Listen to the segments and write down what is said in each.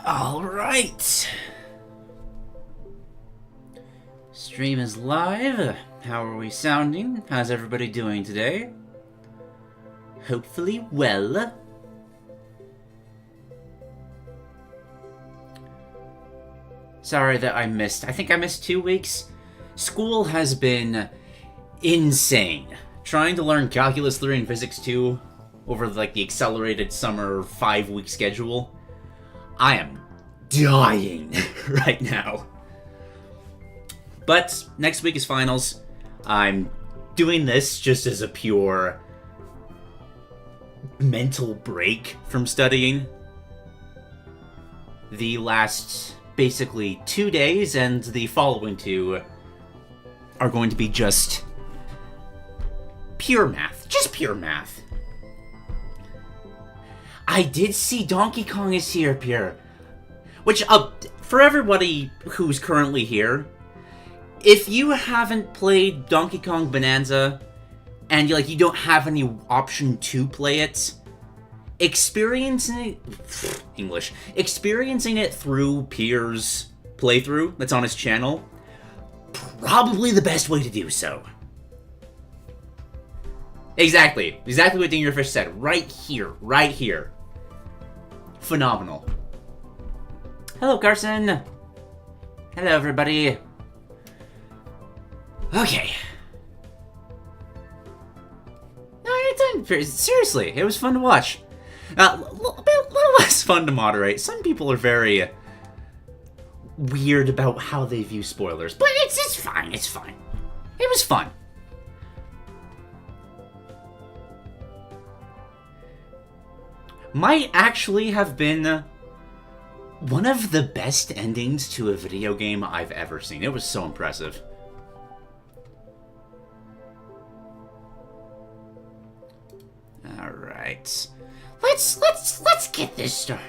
All right. Stream is live. How are we sounding? How's everybody doing today? Hopefully well. Sorry that I think I missed 2 weeks. School has been insane. Trying to learn Calculus 3 and Physics 2 over the accelerated summer 5-week schedule. I am dying right now. But next week is finals. I'm doing this just as a pure mental break from studying. The last basically 2 days and the following 2 are going to be just pure math. Just pure math. I did see Donkey Kong is here, Pierre. Which, for everybody who's currently here, if you haven't played Donkey Kong Bonanza, and you don't have any option to play it, experiencing it through Pierre's playthrough that's on his channel, probably the best way to do so. Exactly what Dingerfish said. Right here. Phenomenal. Hello, Carson. Hello, everybody. Okay. No, seriously, it was fun to watch. A little less fun to moderate. Some people are very weird about how they view spoilers, but it's fine. It's fine. It was fun. Might actually have been one of the best endings to a video game I've ever seen. It was so impressive. All right, let's get this started.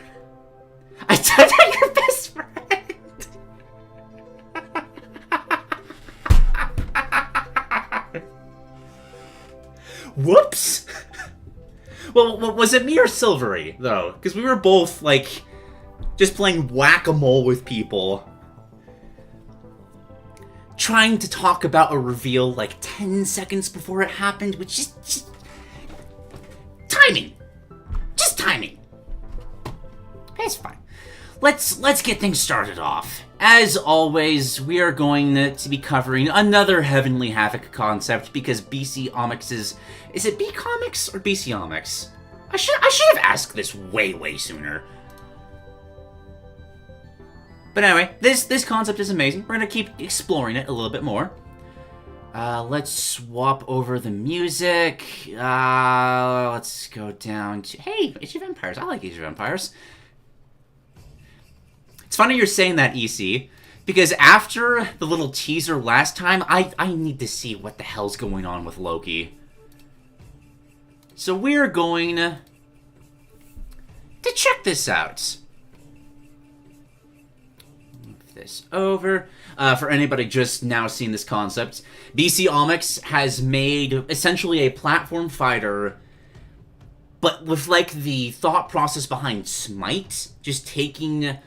I said that your best friend. Whoops. Well, was it me or Silvery, though? Because we were both, just playing whack-a-mole with people. Trying to talk about a reveal, 10 seconds before it happened, which is just... timing! Just timing. It's fine. Let's get things started off. As always, we are going to be covering another Heavenly Havoc concept, because BC Omics is it B Comics or BC Omics? I should have asked this way sooner. But anyway, this concept is amazing. We're gonna keep exploring it a little bit more. Let's swap over the music. Let's go down to... Hey, Age of Empires. I like Age of Empires. It's funny you're saying that, EC, because after the little teaser last time, I need to see what the hell's going on with Loki. So we're going to check this out. Move this over. For anybody just now seeing this concept, BC Omics has made essentially a platform fighter, but with the thought process behind Smite, just taking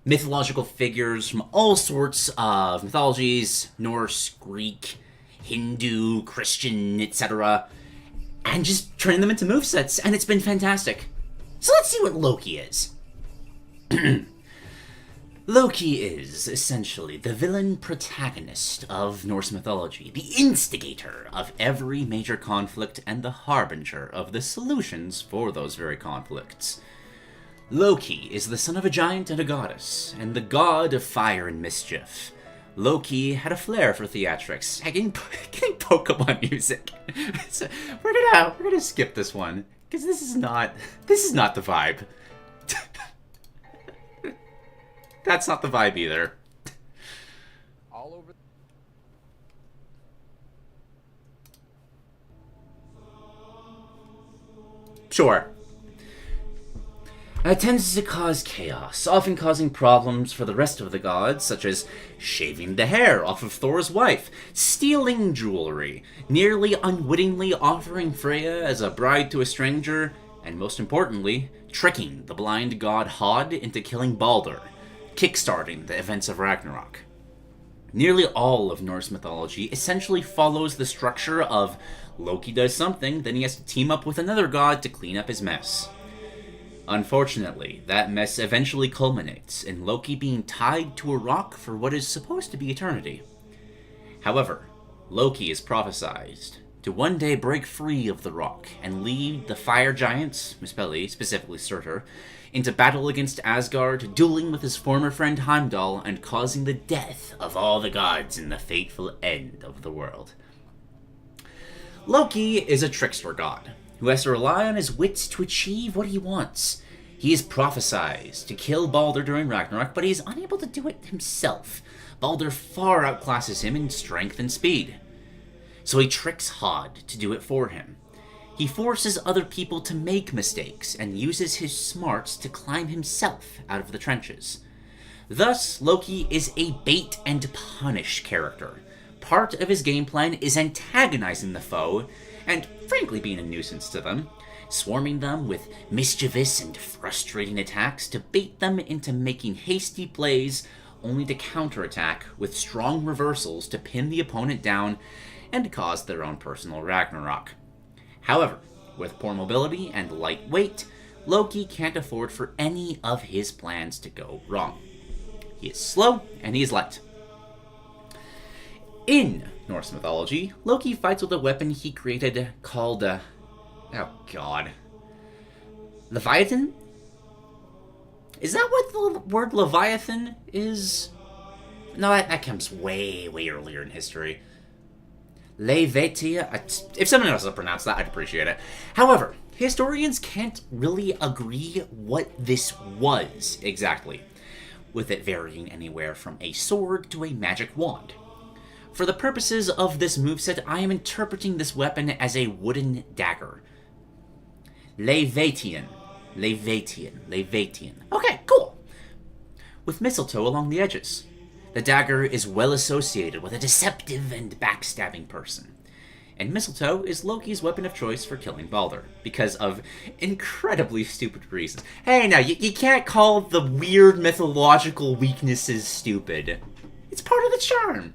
mythological figures from all sorts of mythologies, Norse, Greek, Hindu, Christian, etc., and just turning them into movesets, and it's been fantastic. So let's see what Loki is. Loki is, essentially, the villain protagonist of Norse mythology, the instigator of every major conflict and the harbinger of the solutions for those very conflicts. Loki is the son of a giant and a goddess, and the god of fire and mischief. Loki had a flair for theatrics, getting Pokemon music. So we're gonna skip this one, because this is not the vibe. That's not the vibe either. All over. Sure. It tends to cause chaos, often causing problems for the rest of the gods, such as shaving the hair off of Thor's wife, stealing jewelry, nearly unwittingly offering Freya as a bride to a stranger, and most importantly, tricking the blind god Hod into killing Baldur, kickstarting the events of Ragnarok. Nearly all of Norse mythology essentially follows the structure of Loki does something, then he has to team up with another god to clean up his mess. Unfortunately, that mess eventually culminates in Loki being tied to a rock for what is supposed to be eternity. However, Loki is prophesied to one day break free of the rock and lead the fire giants, Muspelli, specifically Surtur, into battle against Asgard, dueling with his former friend Heimdall and causing the death of all the gods in the fateful end of the world. Loki is a trickster god who has to rely on his wits to achieve what he wants. He is prophesied to kill Baldur during Ragnarok, but he is unable to do it himself. Baldur far outclasses him in strength and speed. So he tricks Hod to do it for him. He forces other people to make mistakes and uses his smarts to climb himself out of the trenches. Thus, Loki is a bait and punish character. Part of his game plan is antagonizing the foe, and frankly being a nuisance to them, swarming them with mischievous and frustrating attacks to bait them into making hasty plays, only to counterattack with strong reversals to pin the opponent down and cause their own personal Ragnarok. However, with poor mobility and light weight, Loki can't afford for any of his plans to go wrong. He is slow and he is light. In Norse mythology, Loki fights with a weapon he created called, Leviathan? Is that what the word Leviathan is? No, that comes way, way earlier in history. Levetia. If someone else will pronounce that, I'd appreciate it. However, historians can't really agree what this was exactly, with it varying anywhere from a sword to a magic wand. For the purposes of this moveset, I am interpreting this weapon as a wooden dagger. Levatian. Okay, cool. With mistletoe along the edges. The dagger is well associated with a deceptive and backstabbing person. And mistletoe is Loki's weapon of choice for killing Baldur, because of incredibly stupid reasons. Hey, now, you can't call the weird mythological weaknesses stupid. It's part of the charm.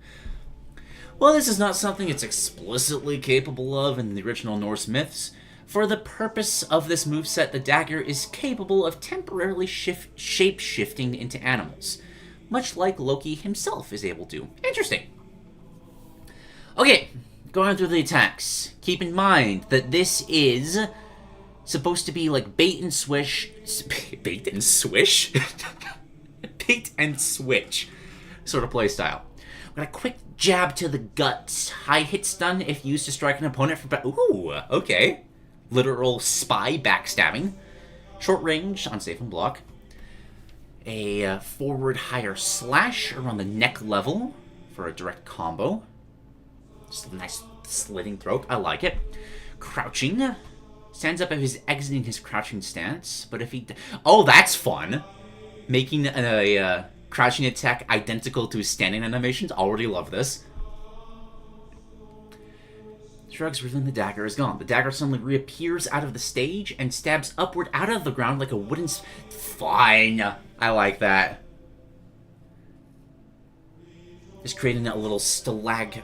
While this is not something it's explicitly capable of in the original Norse myths, for the purpose of this moveset, the dagger is capable of temporarily shape-shifting into animals, much like Loki himself is able to. Interesting. Okay, going through the attacks. Keep in mind that this is supposed to be like bait and switch sort of playstyle. We got a quick jab to the gut. High hit stun if used to strike an opponent for ooh, okay. Literal spy backstabbing. Short range, unsafe and block. A forward higher slash around the neck level for a direct combo. Just a nice slitting throat. I like it. Crouching. Stands up if he's exiting his crouching stance, but if he... Oh, that's fun! Making a crouching attack identical to his standing animations. Already love this. Shrugs, revealing the dagger is gone. The dagger suddenly reappears out of the stage and stabs upward out of the ground like a wooden... Fine. I like that. Just creating a little stalagmite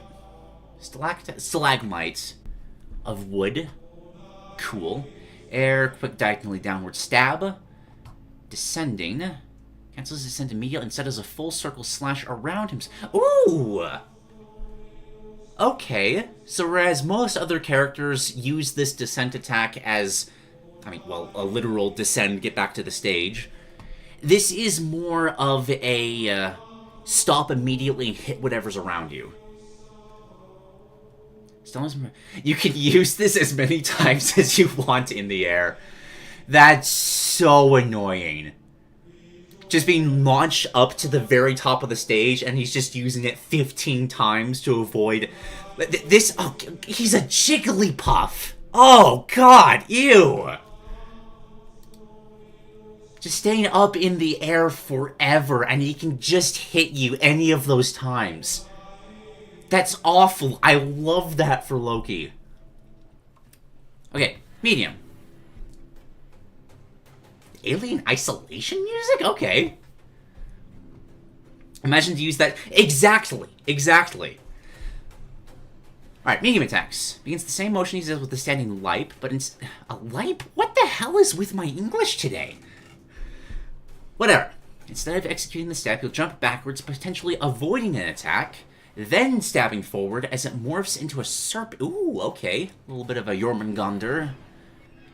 of wood. Cool. Air, quick diagonally downward stab. Descending. Cancels descent immediately instead as a full circle slash around him. Ooh! Okay. So whereas most other characters use this descent attack as, a literal descend, get back to the stage, this is more of a stop immediately and hit whatever's around you. You can use this as many times as you want in the air. That's so annoying. Just being launched up to the very top of the stage, and he's just using it 15 times to avoid... This... Oh, he's a Jigglypuff! Oh, God! Ew! Just staying up in the air forever, and he can just hit you any of those times. That's awful. I love that for Loki. Okay, medium. Alien isolation music? Okay. Imagine to use that. Exactly. Exactly. Alright, medium attacks. Begins the same motion he does with the standing leap, but a leap? What the hell is with my English today? Whatever. Instead of executing the stab, he'll jump backwards, potentially avoiding an attack, then stabbing forward as it morphs into a serpent. Ooh, okay. A little bit of a Jormungandr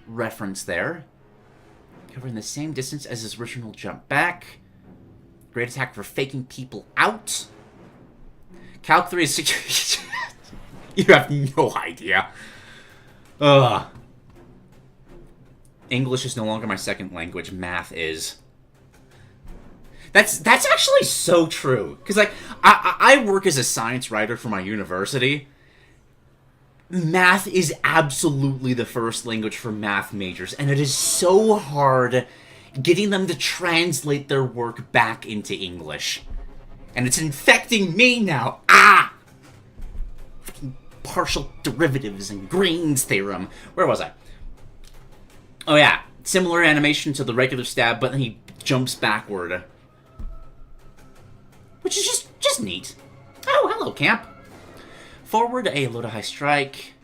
reference there. Covering the same distance as his original jump back. Great attack for faking people out. Calc 3 is... You have no idea. Ugh. English is no longer my second language. Math is. That's actually so true. Because, like, I work as a science writer for my university. Math is absolutely the first language for math majors. And it is so hard getting them to translate their work back into English. And it's infecting me now. Ah! Partial derivatives and Green's theorem. Where was I? Oh yeah, similar animation to the regular stab, but then he jumps backward. Which is just neat. Oh, hello, camp. Forward, a low to high strike.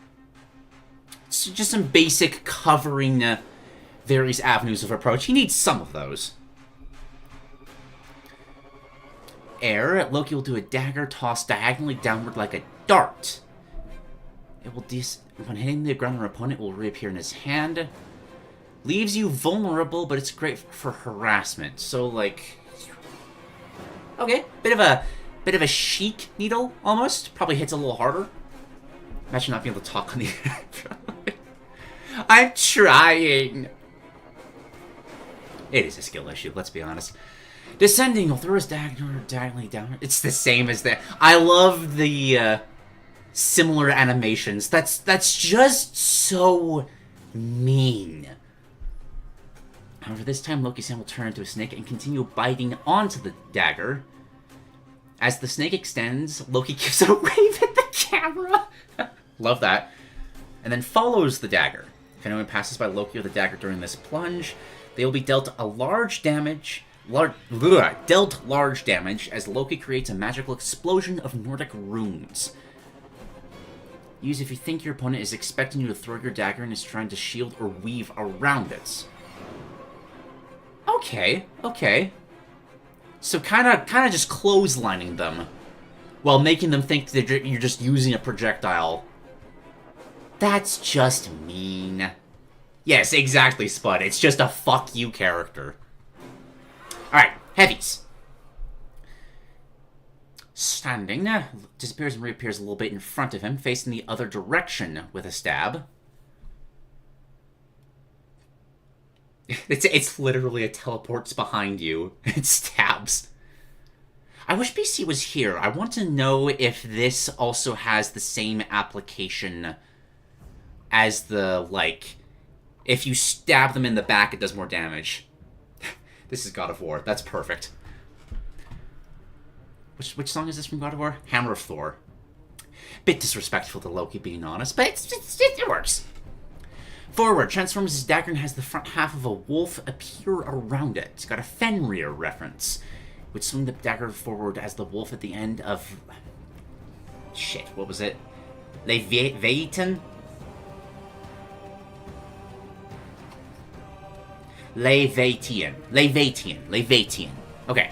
It's just some basic covering various avenues of approach. He needs some of those. Air, Loki will do a dagger toss diagonally downward like a dart. It will when hitting the ground, an opponent will reappear in his hand. Leaves you vulnerable, but it's great for harassment. So, like, okay, bit of a chic needle almost. Probably hits a little harder. Imagine not being able to talk on the air. I'm trying. It is a skill issue. Let's be honest. Descending, will throw his dagger diagonally down. It's the same as that. I love the similar animations. That's just so mean. However, this time Loki's hand will turn into a snake and continue biting onto the dagger. As the snake extends, Loki gives a wave at the camera. Love that. And then follows the dagger. If anyone passes by Loki or the dagger during this plunge, they will be dealt large damage as Loki creates a magical explosion of Nordic runes. Use if you think your opponent is expecting you to throw your dagger and is trying to shield or weave around it. Okay, okay. So kind of just clotheslining them while making them think that you're just using a projectile. That's just mean. Yes, exactly, Spud. It's just a fuck you character. Alright, heavies. Standing, disappears and reappears a little bit in front of him, facing the other direction with a stab. It's literally it teleports behind you and stabs. I wish BC was here. I want to know if this also has the same application as the, like, if you stab them in the back, it does more damage. This is God of War. That's perfect. Which song is this from God of War? Hammer of Thor. Bit disrespectful to Loki, being honest, but it works. Forward, transforms his dagger and has the front half of a wolf appear around it. It's got a Fenrir reference. Would swing the dagger forward as the wolf at the end of... Shit, what was it? Leviathan? Leviathan. Okay.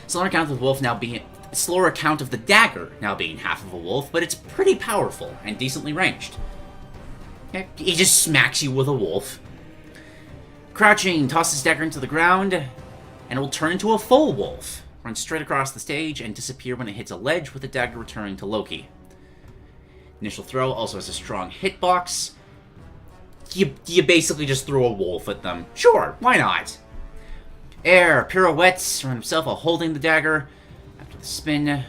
Slower account of the wolf now being... Slower account of the dagger now being half of a wolf, but it's pretty powerful and decently ranged. He just smacks you with a wolf. Crouching, tosses dagger into the ground, and it will turn into a full wolf. Run straight across the stage and disappear when it hits a ledge, with the dagger returning to Loki. Initial throw also has a strong hitbox. You basically just throw a wolf at them. Sure, why not? Air, pirouettes from himself while holding the dagger. After the spin,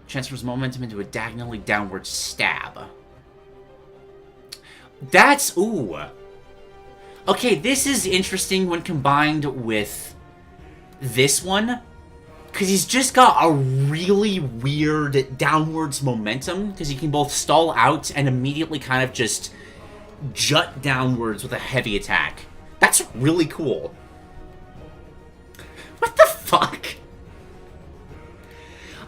transfers momentum into a diagonally downward stab. That's... ooh. Okay, this is interesting when combined with this one. Because he's just got a really weird downwards momentum. Because he can both stall out and immediately kind of just jut downwards with a heavy attack. That's really cool. What the fuck?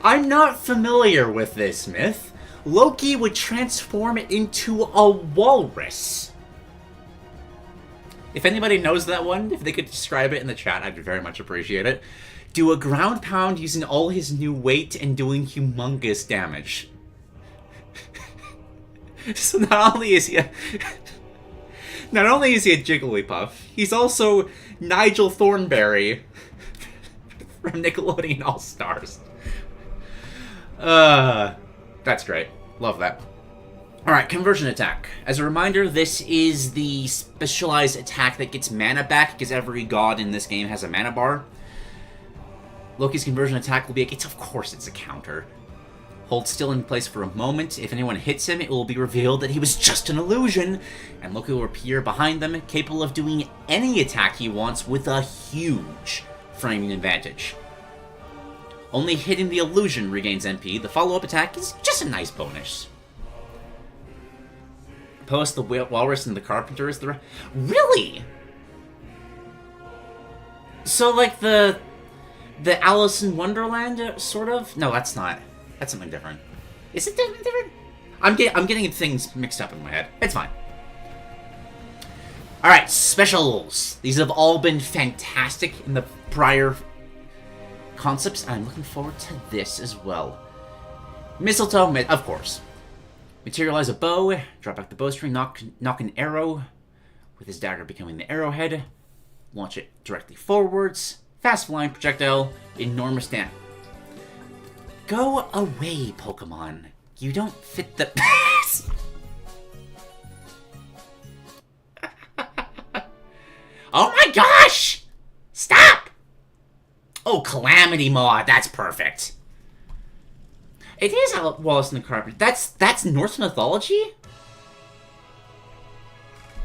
I'm not familiar with this myth. Loki would transform into a walrus. If anybody knows that one, if they could describe it in the chat, I'd very much appreciate it. Do a ground pound using all his new weight and doing humongous damage. So not only is he a Jigglypuff, he's also Nigel Thornberry from Nickelodeon All-Stars. That's great. Love that. Alright, Conversion Attack. As a reminder, this is the specialized attack that gets mana back, because every god in this game has a mana bar. Loki's Conversion Attack will be of course it's a counter. Hold still in place for a moment. If anyone hits him, it will be revealed that he was just an illusion, and Loki will appear behind them, capable of doing any attack he wants with a huge framing advantage. Only hitting the illusion regains MP. The follow-up attack is just a nice bonus. Post the Walrus and the Carpenter is the... Really? So, like, the Alice in Wonderland, sort of? No, that's not. That's something different. Is it different? I'm getting things mixed up in my head. It's fine. Alright, specials. These have all been fantastic in the prior concepts, and I'm looking forward to this as well. Mistletoe, of course. Materialize a bow, drop back the bowstring, knock an arrow, with his dagger becoming the arrowhead, launch it directly forwards, fast flying projectile, enormous damage. Go away, Pokemon. You don't fit the... Oh my gosh! Stop! Oh, Calamity Maw, that's perfect. It is Wallace and the Carpenter. That's Norse mythology?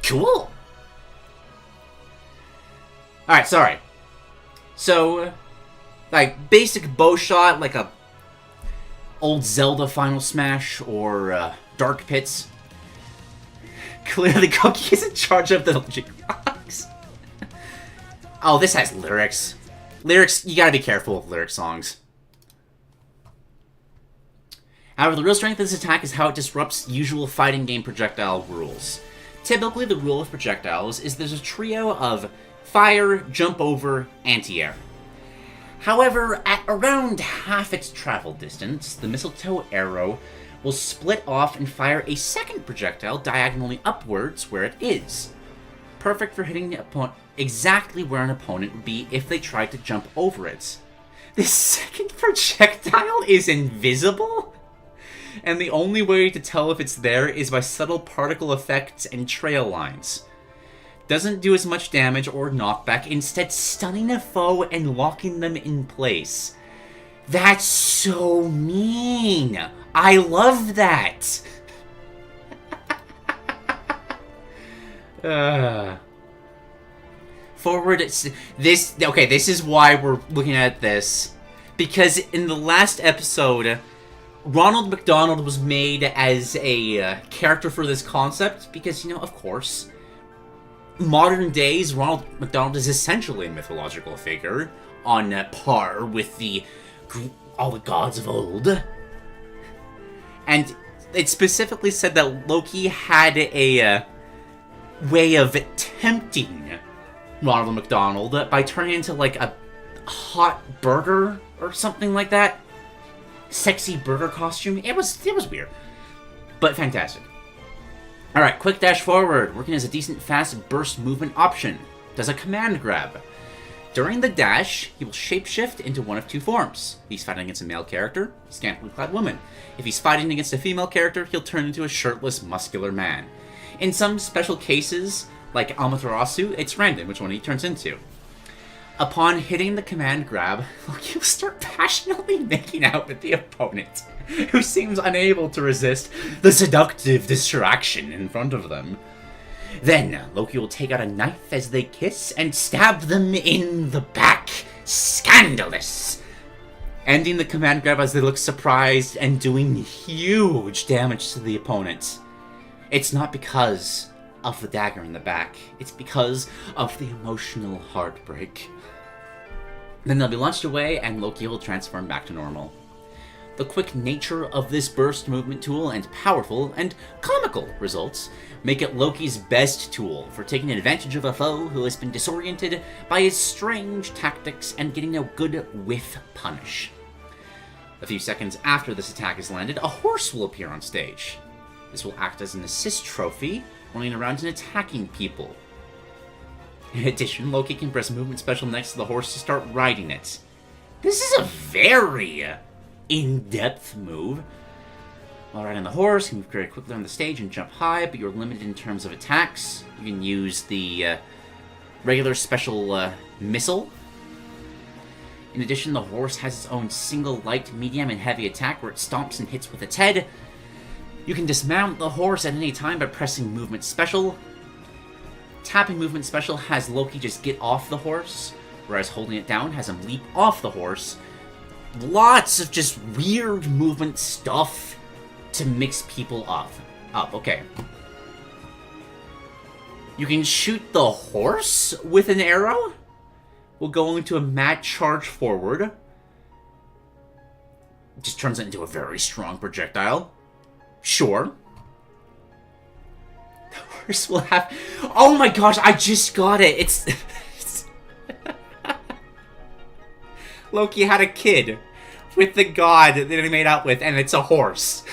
Cool. Alright, sorry. So, like, basic bow shot, like a old Zelda Final Smash or Dark Pits. Clearly Cookie is in charge of the Rocks. Oh, this has lyrics. Lyrics, you gotta be careful with lyric songs. However, the real strength of this attack is how it disrupts usual fighting game projectile rules. Typically, the rule of projectiles is there's a trio of fire, jump over, anti-air. However, at around half its travel distance, the mistletoe arrow will split off and fire a second projectile diagonally upwards where it is. Perfect for hitting the opponent exactly where an opponent would be if they tried to jump over it. This second projectile is invisible? And the only way to tell if it's there is by subtle particle effects and trail lines. Doesn't do as much damage or knockback, instead stunning a foe and locking them in place. That's so mean! I love that! Forward, this is why we're looking at this. Because in the last episode, Ronald McDonald was made as a character for this concept, because, you know, of course, modern days, Ronald McDonald is essentially a mythological figure, on par with all the gods of old. And it specifically said that Loki had a way of tempting Ronald McDonald by turning into, like, a hot burger or something like that. Sexy burger costume. It was weird, but fantastic. Alright, quick dash forward, working as a decent fast burst movement option. Does a command grab. During the dash, he will shapeshift into one of two forms. If he's fighting against a male character, scantily clad woman. If he's fighting against a female character, he'll turn into a shirtless, muscular man. In some special cases, like Amaterasu, it's random which one he turns into. Upon hitting the command grab, Loki will start passionately making out with the opponent, who seems unable to resist the seductive distraction in front of them. Then, Loki will take out a knife as they kiss and stab them in the back. Scandalous! Ending the command grab as they look surprised and doing huge damage to the opponent. It's not because of the dagger in the back. It's because of the emotional heartbreak. Then they'll be launched away, and Loki will transform back to normal. The quick nature of this burst movement tool and powerful and comical results make it Loki's best tool for taking advantage of a foe who has been disoriented by his strange tactics and getting a good whiff punish. A few seconds after this attack is landed, a horse will appear on stage. This will act as an assist trophy, running around and attacking people. In addition, Loki can press movement special next to the horse to start riding it. This is a very in-depth move. While riding the horse, you can move very quickly on the stage and jump high, but you're limited in terms of attacks. You can use the regular special missile. In addition, the horse has its own single light, medium, and heavy attack where it stomps and hits with its head. You can dismount the horse at any time by pressing movement special. Tapping movement special has Loki just get off the horse, whereas holding it down has him leap off the horse. Lots of just weird movement stuff to mix people up. Okay. You can shoot the horse with an arrow. We'll go into a mad charge forward. It just turns it into a very strong projectile. Sure. The horse will have... Oh my gosh, I just got it. It's Loki had a kid with the god that he made out with, and it's a horse.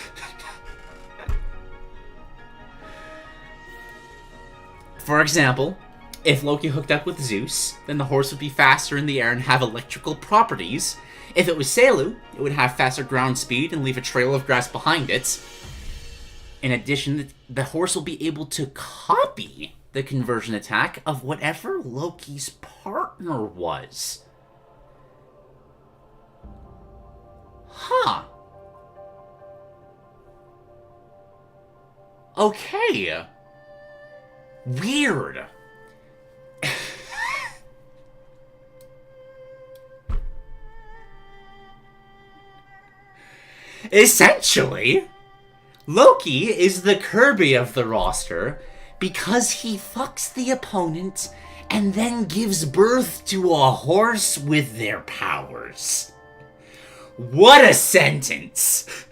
For example, if Loki hooked up with Zeus, then the horse would be faster in the air and have electrical properties. If it was Selu, it would have faster ground speed and leave a trail of grass behind it. In addition, the horse will be able to copy the conversion attack of whatever Loki's partner was. Huh. Okay. Weird. Essentially, Loki is the Kirby of the roster because he fucks the opponent and then gives birth to a horse with their powers. What a sentence!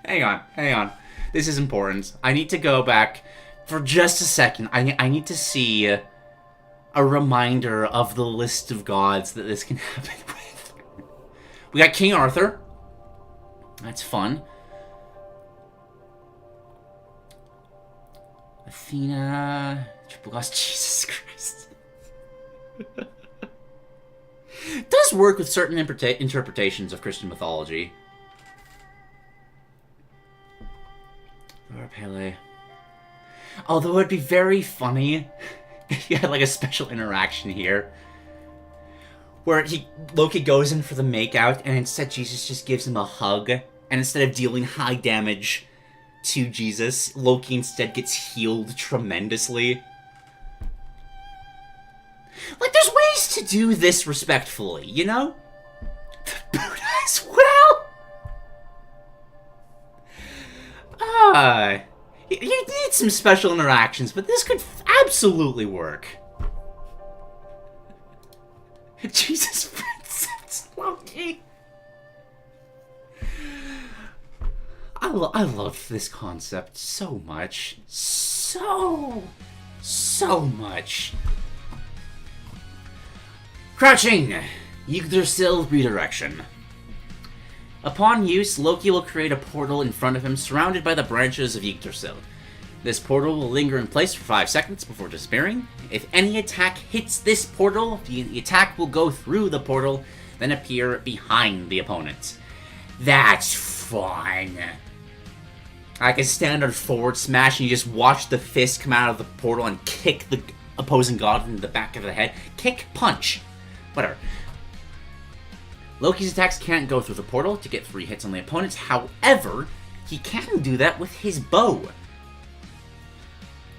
Hang on. This is important. I need to go back for just a second. I need to see a reminder of the list of gods that this can happen with. We got King Arthur. That's fun. Athena, Triple Gods, Jesus Christ. It does work with certain interpretations of Christian mythology. Or Pele. Although it'd be very funny if you had like a special interaction here where Loki goes in for the makeout and instead Jesus just gives him a hug, and instead of dealing high damage to Jesus, Loki instead gets healed tremendously. Like, there's ways to do this respectfully, you know? The Buddha as well? You need some special interactions, but this could absolutely work. Jesus Princess Loki. I love this concept so much. So much. Crouching! Yggdrasil redirection. Upon use, Loki will create a portal in front of him surrounded by the branches of Yggdrasil. This portal will linger in place for 5 seconds before disappearing. If any attack hits this portal, the attack will go through the portal, then appear behind the opponent. That's fun. Like a standard forward smash, and you just watch the fist come out of the portal and kick the opposing god in the back of the head. Kick, punch. Whatever. Loki's attacks can't go through the portal to get 3 hits on the opponents. However, he can do that with his bow.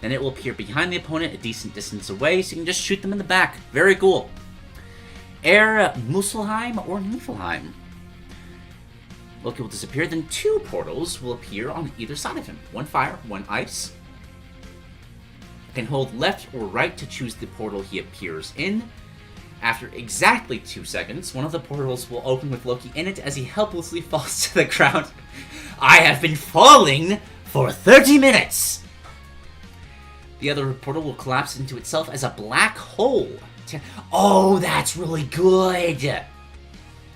Then it will appear behind the opponent a decent distance away, so you can just shoot them in the back. Very cool. Muspelheim or Niflheim. Loki will disappear, then 2 portals will appear on either side of him. 1 fire, 1 ice. You can hold left or right to choose the portal he appears in. After exactly 2 seconds, one of the portals will open with Loki in it as he helplessly falls to the ground. I have been falling for 30 minutes! The other portal will collapse into itself as a black hole. Oh, that's really good!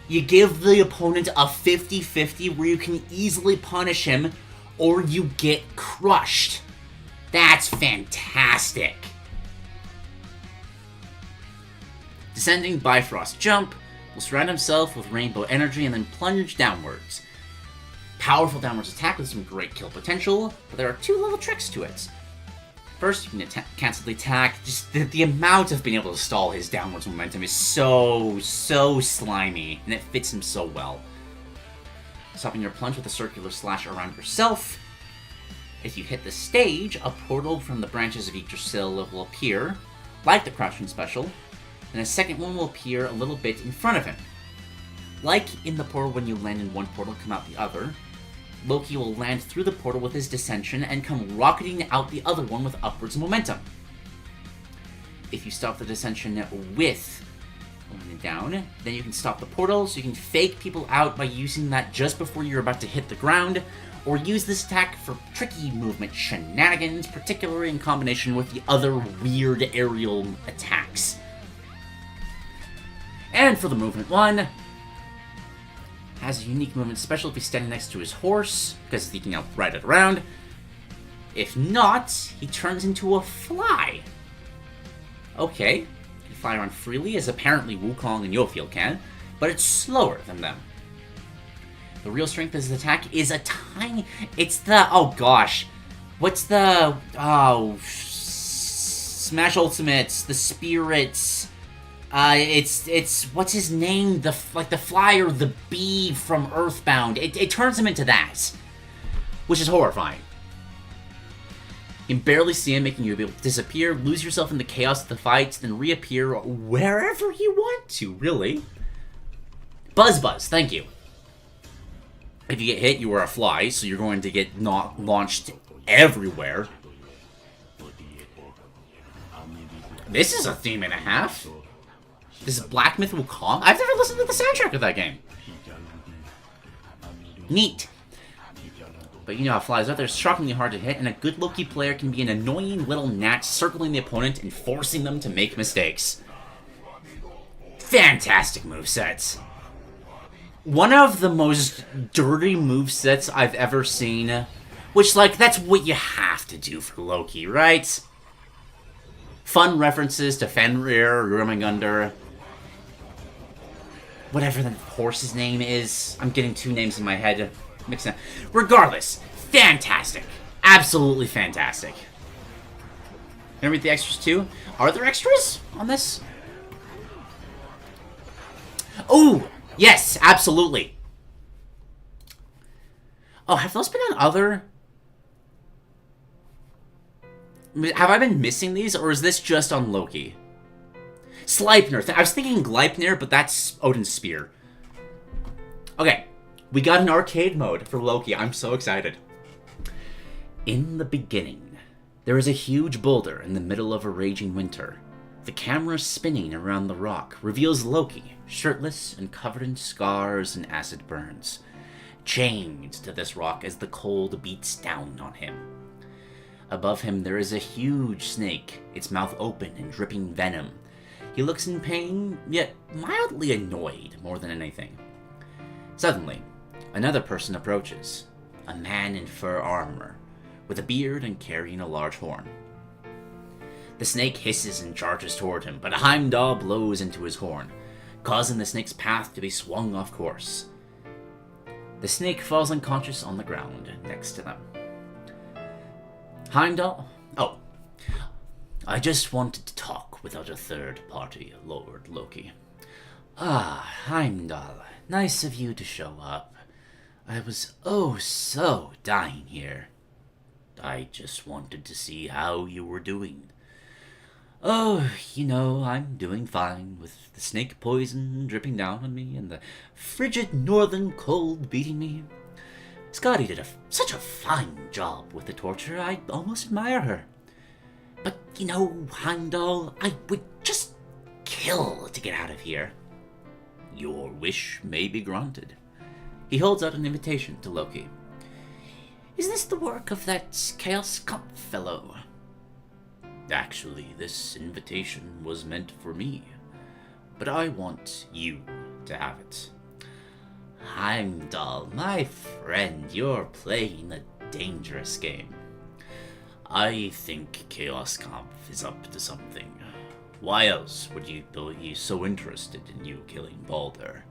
You give the opponent a 50-50 where you can easily punish him, or you get crushed. That's fantastic! Descending Bifrost Jump will surround himself with rainbow energy and then plunge downwards. Powerful downwards attack with some great kill potential, but there are 2 little tricks to it. First, you can cancel the attack. Just the amount of being able to stall his downwards momentum is so slimy, and it fits him so well. Stopping your plunge with a circular slash around yourself. If you hit the stage, a portal from the branches of each Drusilla will appear, like the crouching special, and a second one will appear a little bit in front of him. Like in the portal, when you land in one portal, come out the other, Loki will land through the portal with his Descension and come rocketing out the other one with upwards momentum. If you stop the Descension with going down, then you can stop the portal, so you can fake people out by using that just before you're about to hit the ground, or use this attack for tricky movement shenanigans, particularly in combination with the other weird aerial attacks. And for the movement one, has a unique movement special if he's standing next to his horse, because he can ride it around. If not, he turns into a fly. Okay, he can fly around freely, as apparently Wukong and Yofiel can, but it's slower than them. The real strength of his attack is a tiny... It's the... Oh gosh. What's the... Oh... Smash Ultimates, the Spirits... It's what's his name? The fly or the bee from Earthbound. It turns him into that, which is horrifying. You can barely see him, making you be able to disappear, lose yourself in the chaos of the fights, then reappear wherever you want to. Really, Buzz, thank you. If you get hit, you are a fly, so you're going to get launched everywhere. This is a theme and a half. This is Black Myth Wukong? I've never listened to the soundtrack of that game. Neat. But you know how flies are. They're shockingly hard to hit, and a good Loki player can be an annoying little gnat circling the opponent and forcing them to make mistakes. Fantastic movesets. One of the most dirty movesets I've ever seen. Which, like, that's what you have to do for Loki, right? Fun references to Fenrir, Jormungandr, whatever the horse's name is. I'm getting 2 names in my head mixed up. Regardless, fantastic. Absolutely fantastic. Gonna read the extras too? Are there extras on this? Oh, yes, absolutely. Oh, have those been on other... Have I been missing these, or is this just on Loki? Sleipnir. I was thinking Gleipnir, but that's Odin's spear. Okay, we got an arcade mode for Loki. I'm so excited. In the beginning, there is a huge boulder in the middle of a raging winter. The camera spinning around the rock reveals Loki, shirtless and covered in scars and acid burns, chained to this rock as the cold beats down on him. Above him there is a huge snake, its mouth open and dripping venom. He looks in pain, yet mildly annoyed more than anything. Suddenly, another person approaches. A man in fur armor, with a beard and carrying a large horn. The snake hisses and charges toward him, but Heimdall blows into his horn, causing the snake's path to be swung off course. The snake falls unconscious on the ground next to them. Heimdall? Oh, I just wanted to talk without a third party, Lord Loki. Ah, Heimdall, nice of you to show up. I was oh so dying here. I just wanted to see how you were doing. Oh, I'm doing fine, with the snake poison dripping down on me and the frigid northern cold beating me. Scotty did such a fine job with the torture, I almost admire her. But, Heimdall, I would just kill to get out of here. Your wish may be granted. He holds out an invitation to Loki. Is this the work of that Chaos Comp fellow? Actually, this invitation was meant for me, but I want you to have it. Heimdall, my friend, you're playing a dangerous game. I think Chaos Comp is up to something. Why else would he be so interested in you killing Balder?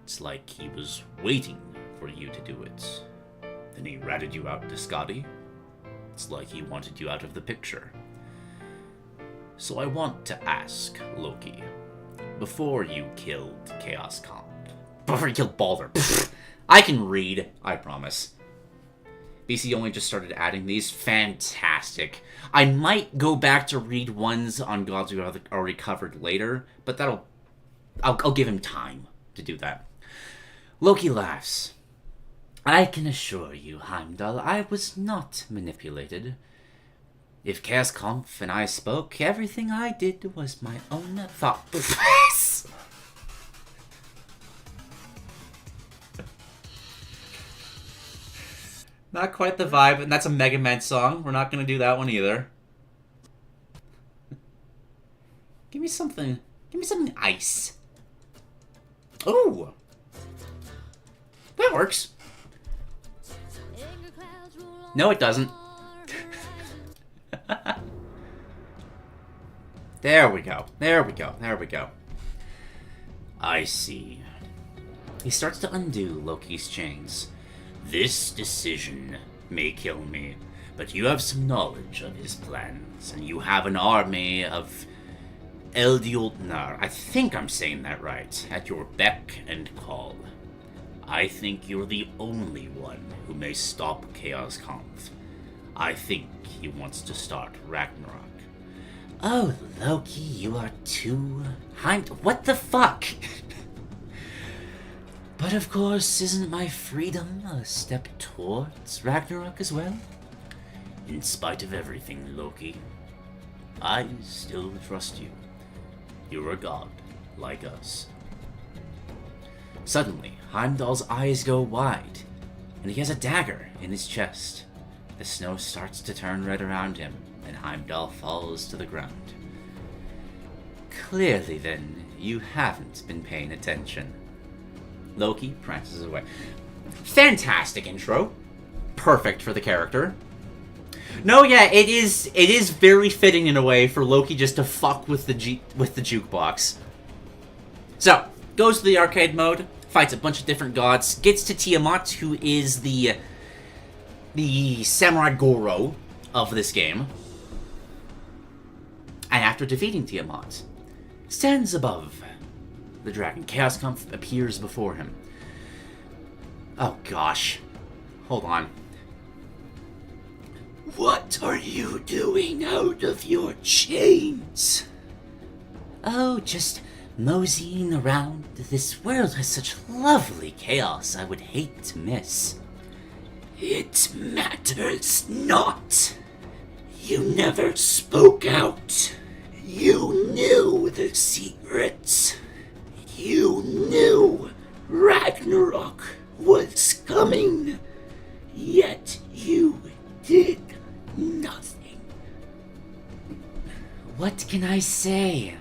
It's like he was waiting for you to do it. Then he ratted you out to Scotty. It's like he wanted you out of the picture. So I want to ask, Loki, before you killed Chaos Comp, before you killed Balder, I can read, I promise. BC only just started adding these. Fantastic. I might go back to read ones on gods we already covered later, but I'll give him time to do that. Loki laughs. I can assure you, Heimdall, I was not manipulated. If Chaos Comp and I spoke, everything I did was my own thought. Not quite the vibe, and that's a Mega Man song. We're not going to do that one either. Give me something ice. Ooh. That works. No, it doesn't. There we go. I see. He starts to undo Loki's chains. This decision may kill me, but you have some knowledge of his plans, and you have an army of Eldjotnar, I think I'm saying that right, at your beck and call. I think you're the only one who may stop Chaos Comp. I think he wants to start Ragnarok. Oh, Loki, you are too... What the fuck? But of course, isn't my freedom a step towards Ragnarok as well? In spite of everything, Loki, I still trust you. You're a god, like us. Suddenly, Heimdall's eyes go wide, and he has a dagger in his chest. The snow starts to turn red around him, and Heimdall falls to the ground. Clearly, then, you haven't been paying attention. Loki prances away. Fantastic intro. Perfect for the character. No, yeah, it is very fitting in a way for Loki just to fuck with the jukebox. So, goes to the arcade mode, fights a bunch of different gods, gets to Tiamat, who is the Samurai Goro of this game. And after defeating Tiamat, stands above the dragon. Chaos Comp appears before him. Oh gosh. Hold on. What are you doing out of your chains? Oh, just moseying around. This world has such lovely chaos I would hate to miss. It matters not. You never spoke out. You knew the secrets. You knew Ragnarok was coming. Yet you did nothing. What can I say?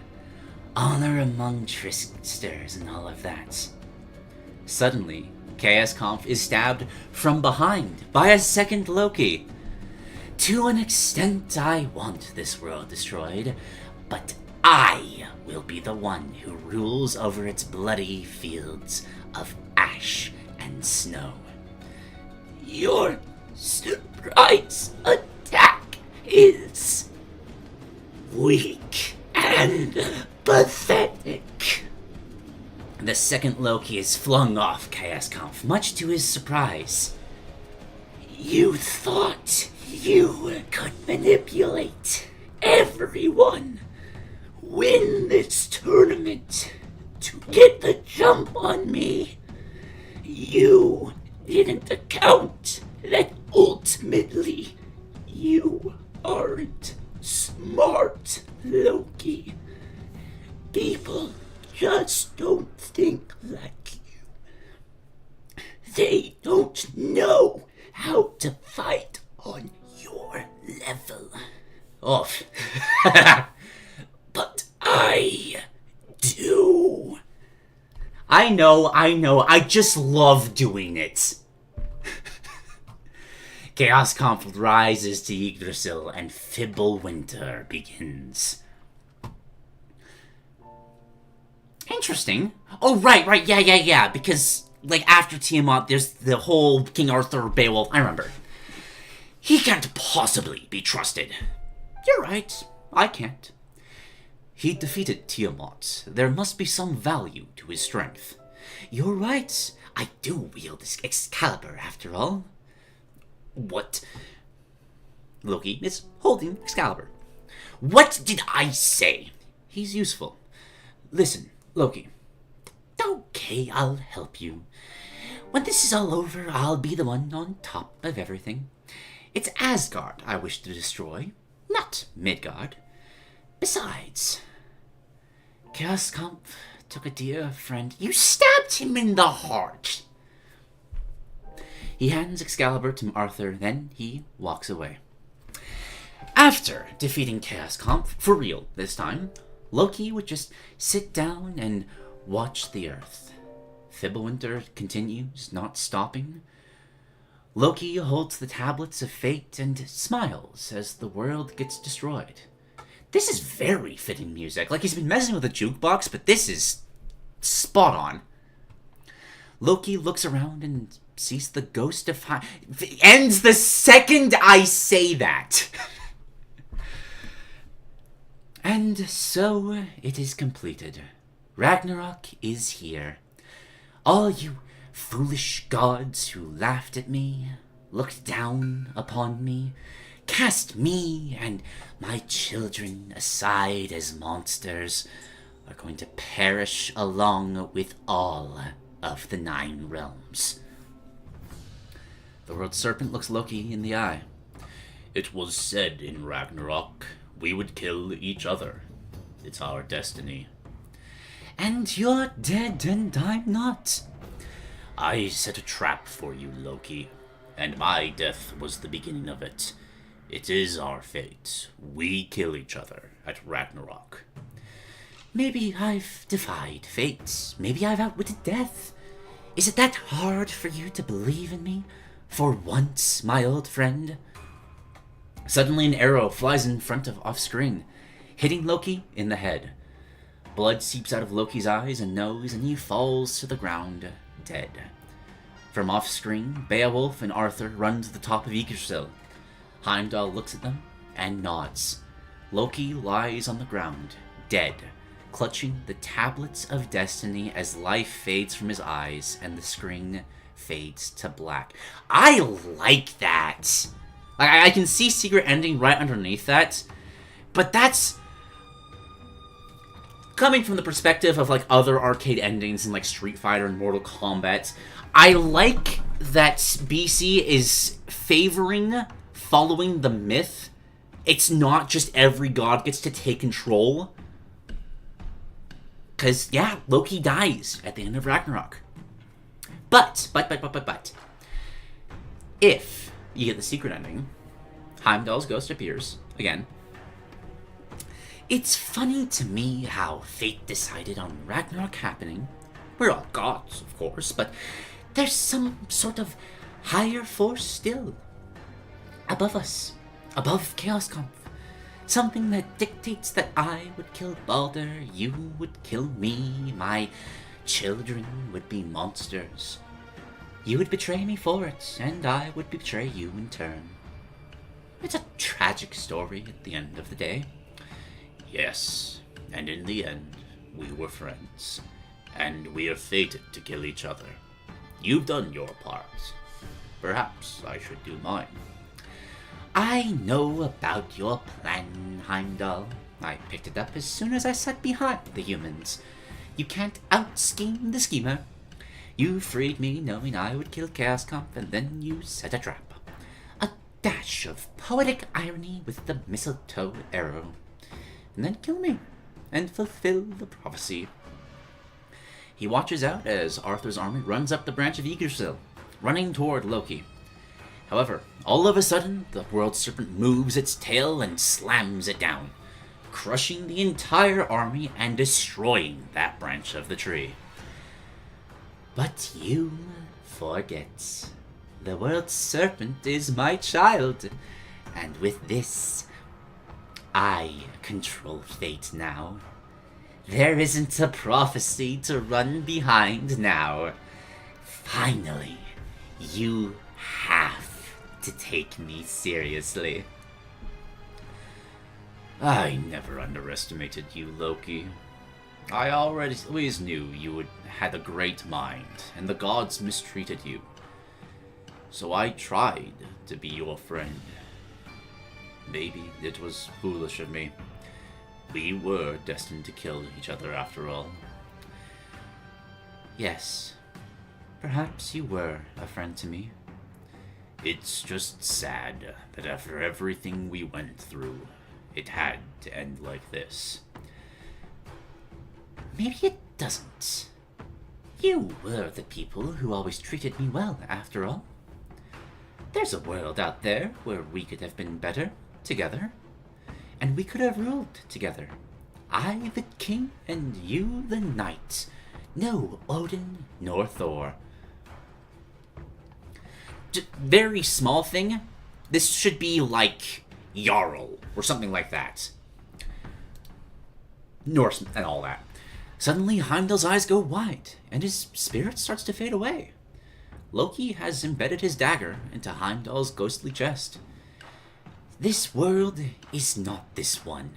Honor among tricksters and all of that. Suddenly, Chaos Comp is stabbed from behind by a second Loki. To an extent, I want this world destroyed, but I will be the one who rules over its bloody fields of ash and snow. Your surprise attack is weak and pathetic. The second Loki is flung off Chaos Comp, much to his surprise. You thought you could manipulate everyone win this tournament to get the jump on me. You didn't account that ultimately you aren't smart, Loki. People just don't think like you. They don't know how to fight on your level. Oh. But I do. I know. I just love doing it. Chaos Conflict rises to Yggdrasil and Fibble Winter begins. Interesting. Oh, right. Yeah. Because, like, after Tiamat, there's the whole King Arthur Beowulf. I remember. He can't possibly be trusted. You're right. I can't. He defeated Tiamat. There must be some value to his strength. You're right. I do wield this Excalibur, after all. What? Loki is holding Excalibur. What did I say? He's useful. Listen, Loki. Okay, I'll help you. When this is all over, I'll be the one on top of everything. It's Asgard I wish to destroy, not Midgard. Besides, Chaos Kampf took a dear friend. You stabbed him in the heart. He hands Excalibur to Arthur, then he walks away. After defeating Chaos Kampf, for real this time, Loki would just sit down and watch the earth. Fibbulwinter continues, not stopping. Loki holds the tablets of fate and smiles as the world gets destroyed. This is very fitting music. Like, he's been messing with the jukebox, but this is spot on. Loki looks around and sees the ghost of ends the second I say that. And so it is completed. Ragnarok is here. All you foolish gods who laughed at me, looked down upon me, cast me and my children aside as monsters, are going to perish along with all of the 9 realms. The World Serpent looks Loki in the eye. It was said in Ragnarok, we would kill each other. It's our destiny. And you're dead and I'm not. I set a trap for you, Loki, and my death was the beginning of it. It is our fate. We kill each other at Ragnarok. Maybe I've defied fate. Maybe I've outwitted death. Is it that hard for you to believe in me? For once, my old friend? Suddenly an arrow flies in front of off-screen, hitting Loki in the head. Blood seeps out of Loki's eyes and nose, and he falls to the ground, dead. From off-screen, Beowulf and Arthur run to the top of Yggdrasil. Heimdall looks at them and nods. Loki lies on the ground, dead, clutching the tablets of destiny as life fades from his eyes and the screen fades to black. I like that. I can see secret ending right underneath that, but that's coming from the perspective of, like, other arcade endings in, like, Street Fighter and Mortal Kombat. I like that BC is following the myth. It's not just every god gets to take control. Because, yeah, Loki dies at the end of Ragnarok. But, if you get the secret ending, Heimdall's ghost appears again. It's funny to me how fate decided on Ragnarok happening. We're all gods, of course, but there's some sort of higher force still. Above us. Above Chaos Kampf. Something that dictates that I would kill Balder, you would kill me, my children would be monsters. You would betray me for it, and I would betray you in turn. It's a tragic story at the end of the day. Yes, and in the end, we were friends, and we are fated to kill each other. You've done your part. Perhaps I should do mine. I know about your plan, Heimdall. I picked it up as soon as I sat behind the humans. You can't out-scheme the schemer. You freed me knowing I would kill Chaos Comp, and then you set a trap. A dash of poetic irony with the mistletoe arrow. And then kill me, and fulfill the prophecy. He watches out as Arthur's army runs up the branch of Yggdrasil, running toward Loki. However, all of a sudden, the world serpent moves its tail and slams it down, crushing the entire army and destroying that branch of the tree. But you forget. The world serpent is my child, and with this, I control fate now. There isn't a prophecy to run behind now. Finally, you have to take me seriously. I never underestimated you, Loki. I always knew you had a great mind, and the gods mistreated you. So I tried to be your friend. Maybe it was foolish of me. We were destined to kill each other after all. Yes, perhaps you were a friend to me. It's just sad that after everything we went through, it had to end like this. Maybe it doesn't. You were the people who always treated me well, after all. There's a world out there where we could have been better, together. And we could have ruled together. I the king, and you the knight. No Odin nor Thor. Very small thing. This should be like Jarl, or something like that. Norse and all that. Suddenly, Heimdall's eyes go wide, and his spirit starts to fade away. Loki has embedded his dagger into Heimdall's ghostly chest. This world is not this one.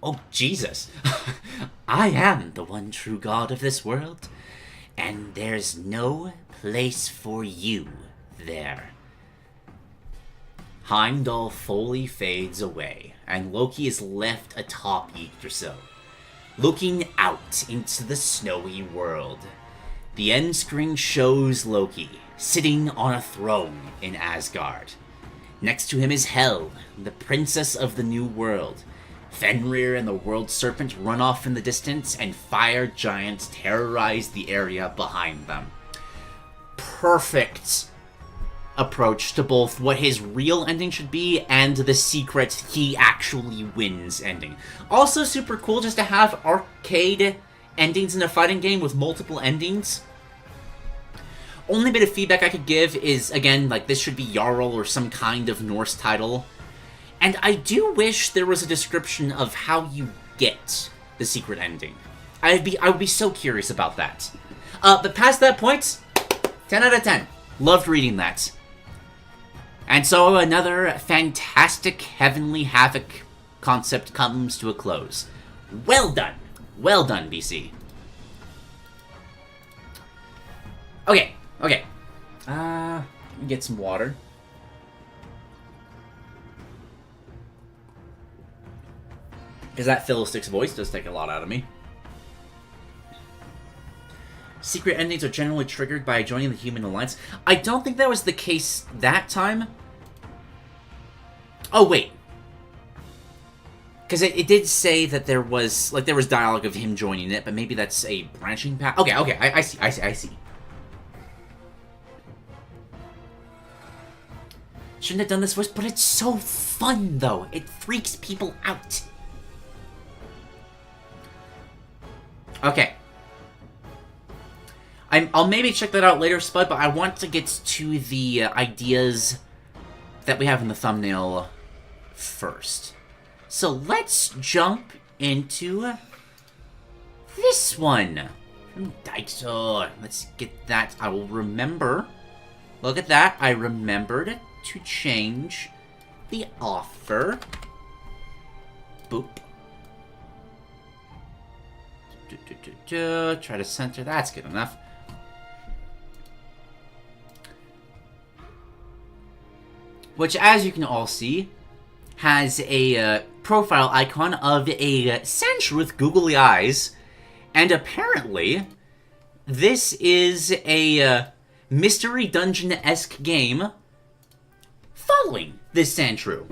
Oh, Jesus. I am the one true god of this world, and there's no place for you there. Heimdall fully fades away, and Loki is left atop Yggdrasil, looking out into the snowy world. The end screen shows Loki sitting on a throne in Asgard. Next to him is Hel, the princess of the new world. Fenrir and the world serpent run off in the distance, and fire giants terrorize the area behind them. Perfect approach to both what his real ending should be and the secret he actually wins ending. Also super cool just to have arcade endings in a fighting game with multiple endings. Only bit of feedback I could give is, again, like, this should be Jarl or some kind of Norse title. And I do wish there was a description of how you get the secret ending. I would be so curious about that. But past that point, 10 out of 10. Loved reading that. And so another fantastic Heavenly Havoc concept comes to a close. Well done. Well done, BC. Okay. Let me get some water. Because that Fiddlestick's voice does take a lot out of me. Secret endings are generally triggered by joining the Human Alliance. I don't think that was the case that time. Oh, wait. Because it did say that there was dialogue of him joining it, but maybe that's a branching path. Okay, I see. Shouldn't have done this voice, but it's so fun, though. It freaks people out. Okay. I'll maybe check that out later, Spud, but I want to get to the ideas that we have in the thumbnail first. So let's jump into this one. From Daito. Let's get that. I will remember. Look at that. I remembered to change the offer. Boop. Try to center. That's good enough. Which, as you can all see, has a profile icon of a Sandshrew with googly eyes, and apparently this is a mystery dungeon-esque game following this Sandshrew.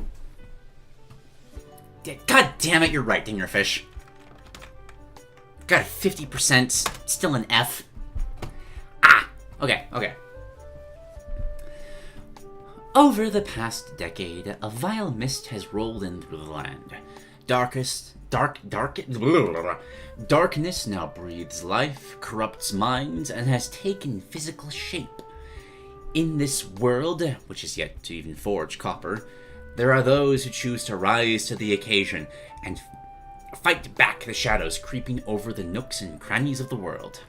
God damn it, you're right, Dingerfish. Got a 50%, still an F. Ah! Okay. Over the past decade, a vile mist has rolled in through the land. Darkness now breathes life, corrupts minds, and has taken physical shape. In this world, which is yet to even forge copper, there are those who choose to rise to the occasion and fight back the shadows creeping over the nooks and crannies of the world.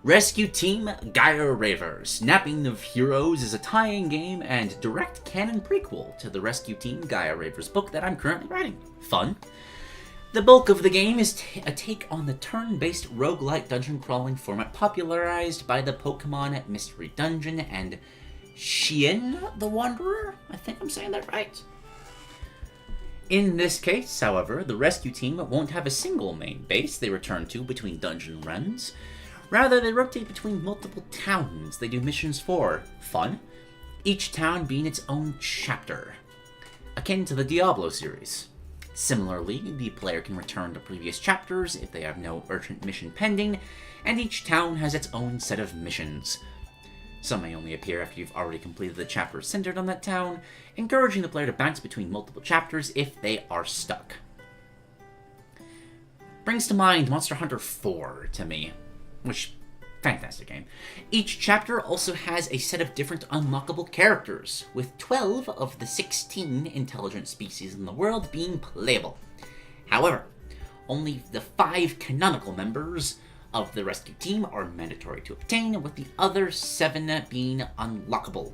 Rescue Team Gaia Raver, Snapping of Heroes is a tie-in game and direct canon prequel to the Rescue Team Gaia Raver's book that I'm currently writing. Fun. The bulk of the game is a take on the turn-based roguelike dungeon crawling format popularized by the Pokemon Mystery Dungeon and Xian the Wanderer? I think I'm saying that right. In this case, however, the rescue team won't have a single main base they return to between dungeon runs. Rather, they rotate between multiple towns they do missions for. Fun. Each town being its own chapter, akin to the Diablo series. Similarly, the player can return to previous chapters if they have no urgent mission pending, and each town has its own set of missions. Some may only appear after you've already completed the chapter centered on that town, encouraging the player to bounce between multiple chapters if they are stuck. Brings to mind Monster Hunter 4 to me, which, fantastic game. Each chapter also has a set of different unlockable characters, with 12 of the 16 intelligent species in the world being playable. However, only the 5 canonical members of the rescue team are mandatory to obtain, with the other 7 being unlockable.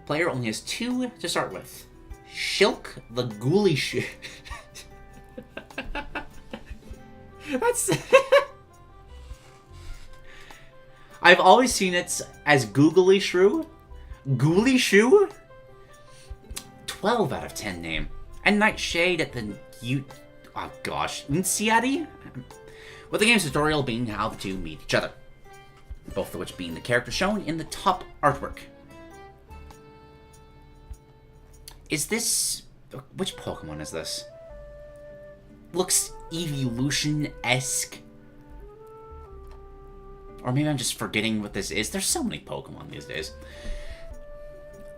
Player only has 2 to start with. Shilk the Ghoulish... That's... I've always seen it as Googly Shrew. Ghouly Shrew? 12 out of 10 name. And Nightshade at the... Oh gosh. Unciati? With the game's tutorial being how the two meet each other. Both of which being the character shown in the top artwork. Is this... Which Pokemon is this? Looks Evolution-esque. Or maybe I'm just forgetting what this is. There's so many Pokemon these days.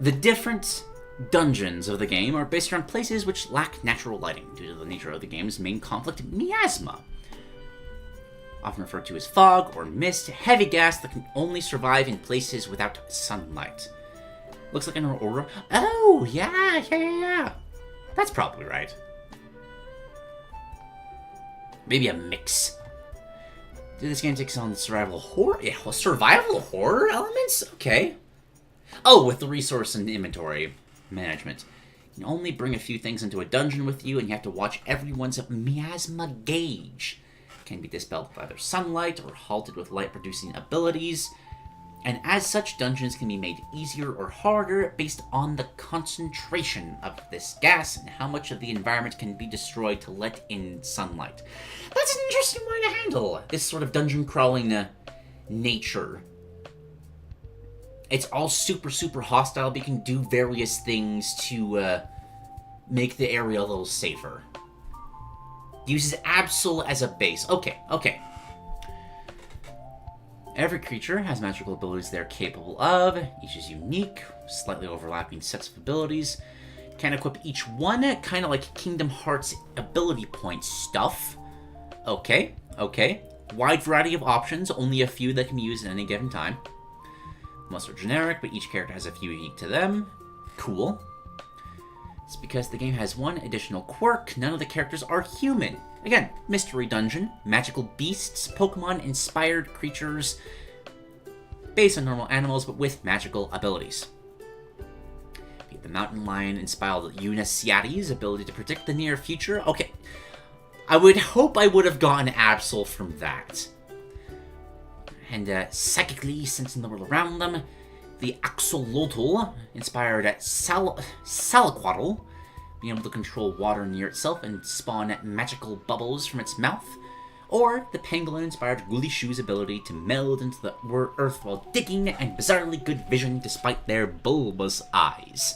The different dungeons of the game are based around places which lack natural lighting due to the nature of the game's main conflict, miasma. Often referred to as fog or mist, heavy gas that can only survive in places without sunlight. Looks like an aurora. Oh, yeah. That's probably right. Maybe a mix. This game takes on the survival horror elements? Okay. Oh, with the resource and inventory management. You can only bring a few things into a dungeon with you, and you have to watch everyone's miasma gauge. It can be dispelled by either sunlight or halted with light-producing abilities. And as such, dungeons can be made easier or harder based on the concentration of this gas and how much of the environment can be destroyed to let in sunlight. That's an interesting way to handle this sort of dungeon crawling nature. It's all super, super hostile, but you can do various things to make the area a little safer. Uses Absol as a base. Okay. Every creature has magical abilities they're capable of. Each is unique, slightly overlapping sets of abilities. Can equip each one, kind of like Kingdom Hearts ability point stuff. Okay. Wide variety of options, only a few that can be used at any given time. Most are generic, but each character has a few unique to them. Cool. It's because the game has one additional quirk. None of the characters are human. Again, mystery dungeon, magical beasts, Pokemon-inspired creatures based on normal animals, but with magical abilities. We have the mountain lion-inspired Unciati's ability to predict the near future. Okay, I would hope I would have gotten Absol from that. And psychically sensing the world around them, the Axolotl, inspired Salaquatl, being able to control water near itself and spawn magical bubbles from its mouth, or the pangolin-inspired Ghoulie Shoe's ability to meld into the earth while digging and bizarrely good vision despite their bulbous eyes.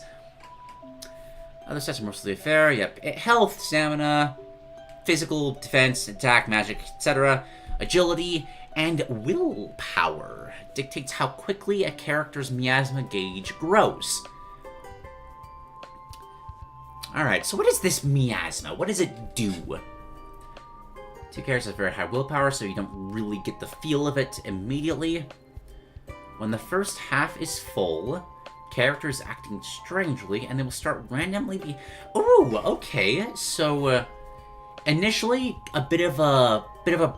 Other stats are mostly fair. Yep, health, stamina, physical, defense, attack, magic, etc. Agility, and willpower dictates how quickly a character's miasma gauge grows. Alright, so what is this miasma? What does it do? Two characters have very high willpower, so you don't really get the feel of it immediately. When the first half is full, characters acting strangely, and they will start randomly be... Ooh, okay, so initially a bit of a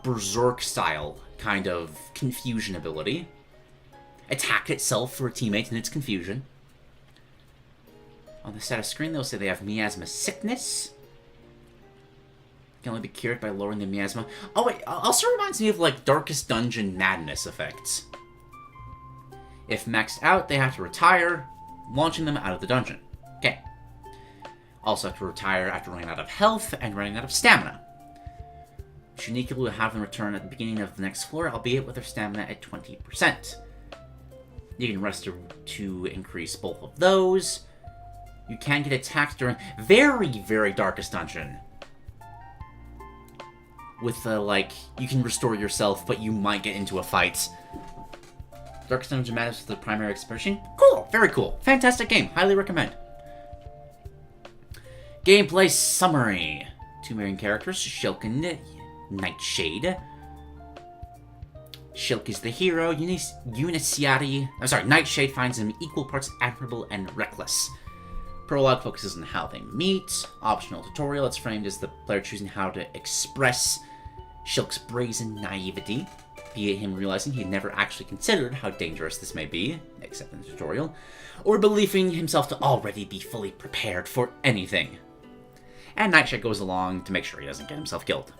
berserk style kind of confusion ability. Attack itself for a teammate in its confusion. On the status screen, they'll say they have miasma sickness. Can only be cured by lowering the miasma. Oh wait, also reminds me of like Darkest Dungeon madness effects. If maxed out, they have to retire, launching them out of the dungeon. Okay. Also have to retire after running out of health and running out of stamina. Shunichi will have them return at the beginning of the next floor, albeit with their stamina at 20%. You can rest to increase both of those. You can get attacked during very, very Darkest Dungeon. With like, you can restore yourself, but you might get into a fight. Darkest Dungeon matters for the primary expression. Cool, very cool. Fantastic game, highly recommend. Gameplay summary. Two main characters, Shilk and Nightshade. Shilk is the hero, Nightshade finds him equal parts admirable and reckless. Prologue focuses on how they meet. Optional tutorial, it's framed as the player choosing how to express Shilk's brazen naivety, be it him realizing he had never actually considered how dangerous this may be, except in the tutorial, or believing himself to already be fully prepared for anything. And Nightshade goes along to make sure he doesn't get himself killed.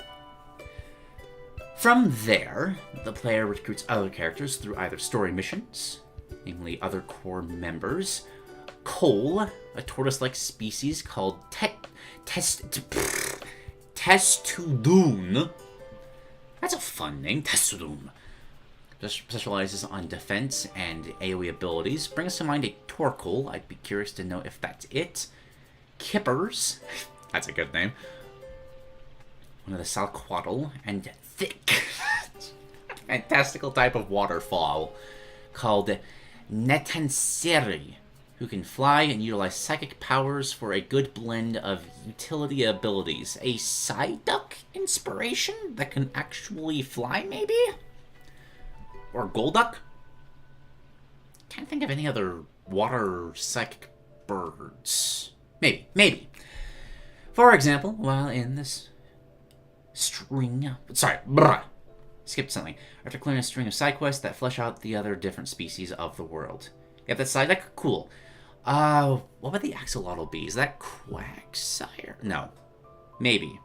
From there, the player recruits other characters through either story missions, namely other core members, Cole, a tortoise-like species called Testudoon. That's a fun name, Testudoon. Specializes on defense and AoE abilities. Brings to mind a Torkoal. I'd be curious to know if that's it. Kippers. That's a good name. One of the Salquatl. And Thick. Fantastical type of waterfall called Netanseri, who can fly and utilize psychic powers for a good blend of utility abilities. A Psyduck inspiration that can actually fly, maybe? Or Golduck? Can't think of any other water psychic birds. Maybe. For example, while in this skipped something. After clearing a string of side quests that flesh out the other different species of the world. Yep, that's Psyduck. Cool. What about the axolotl bee? Is that Quagsire? No. Maybe.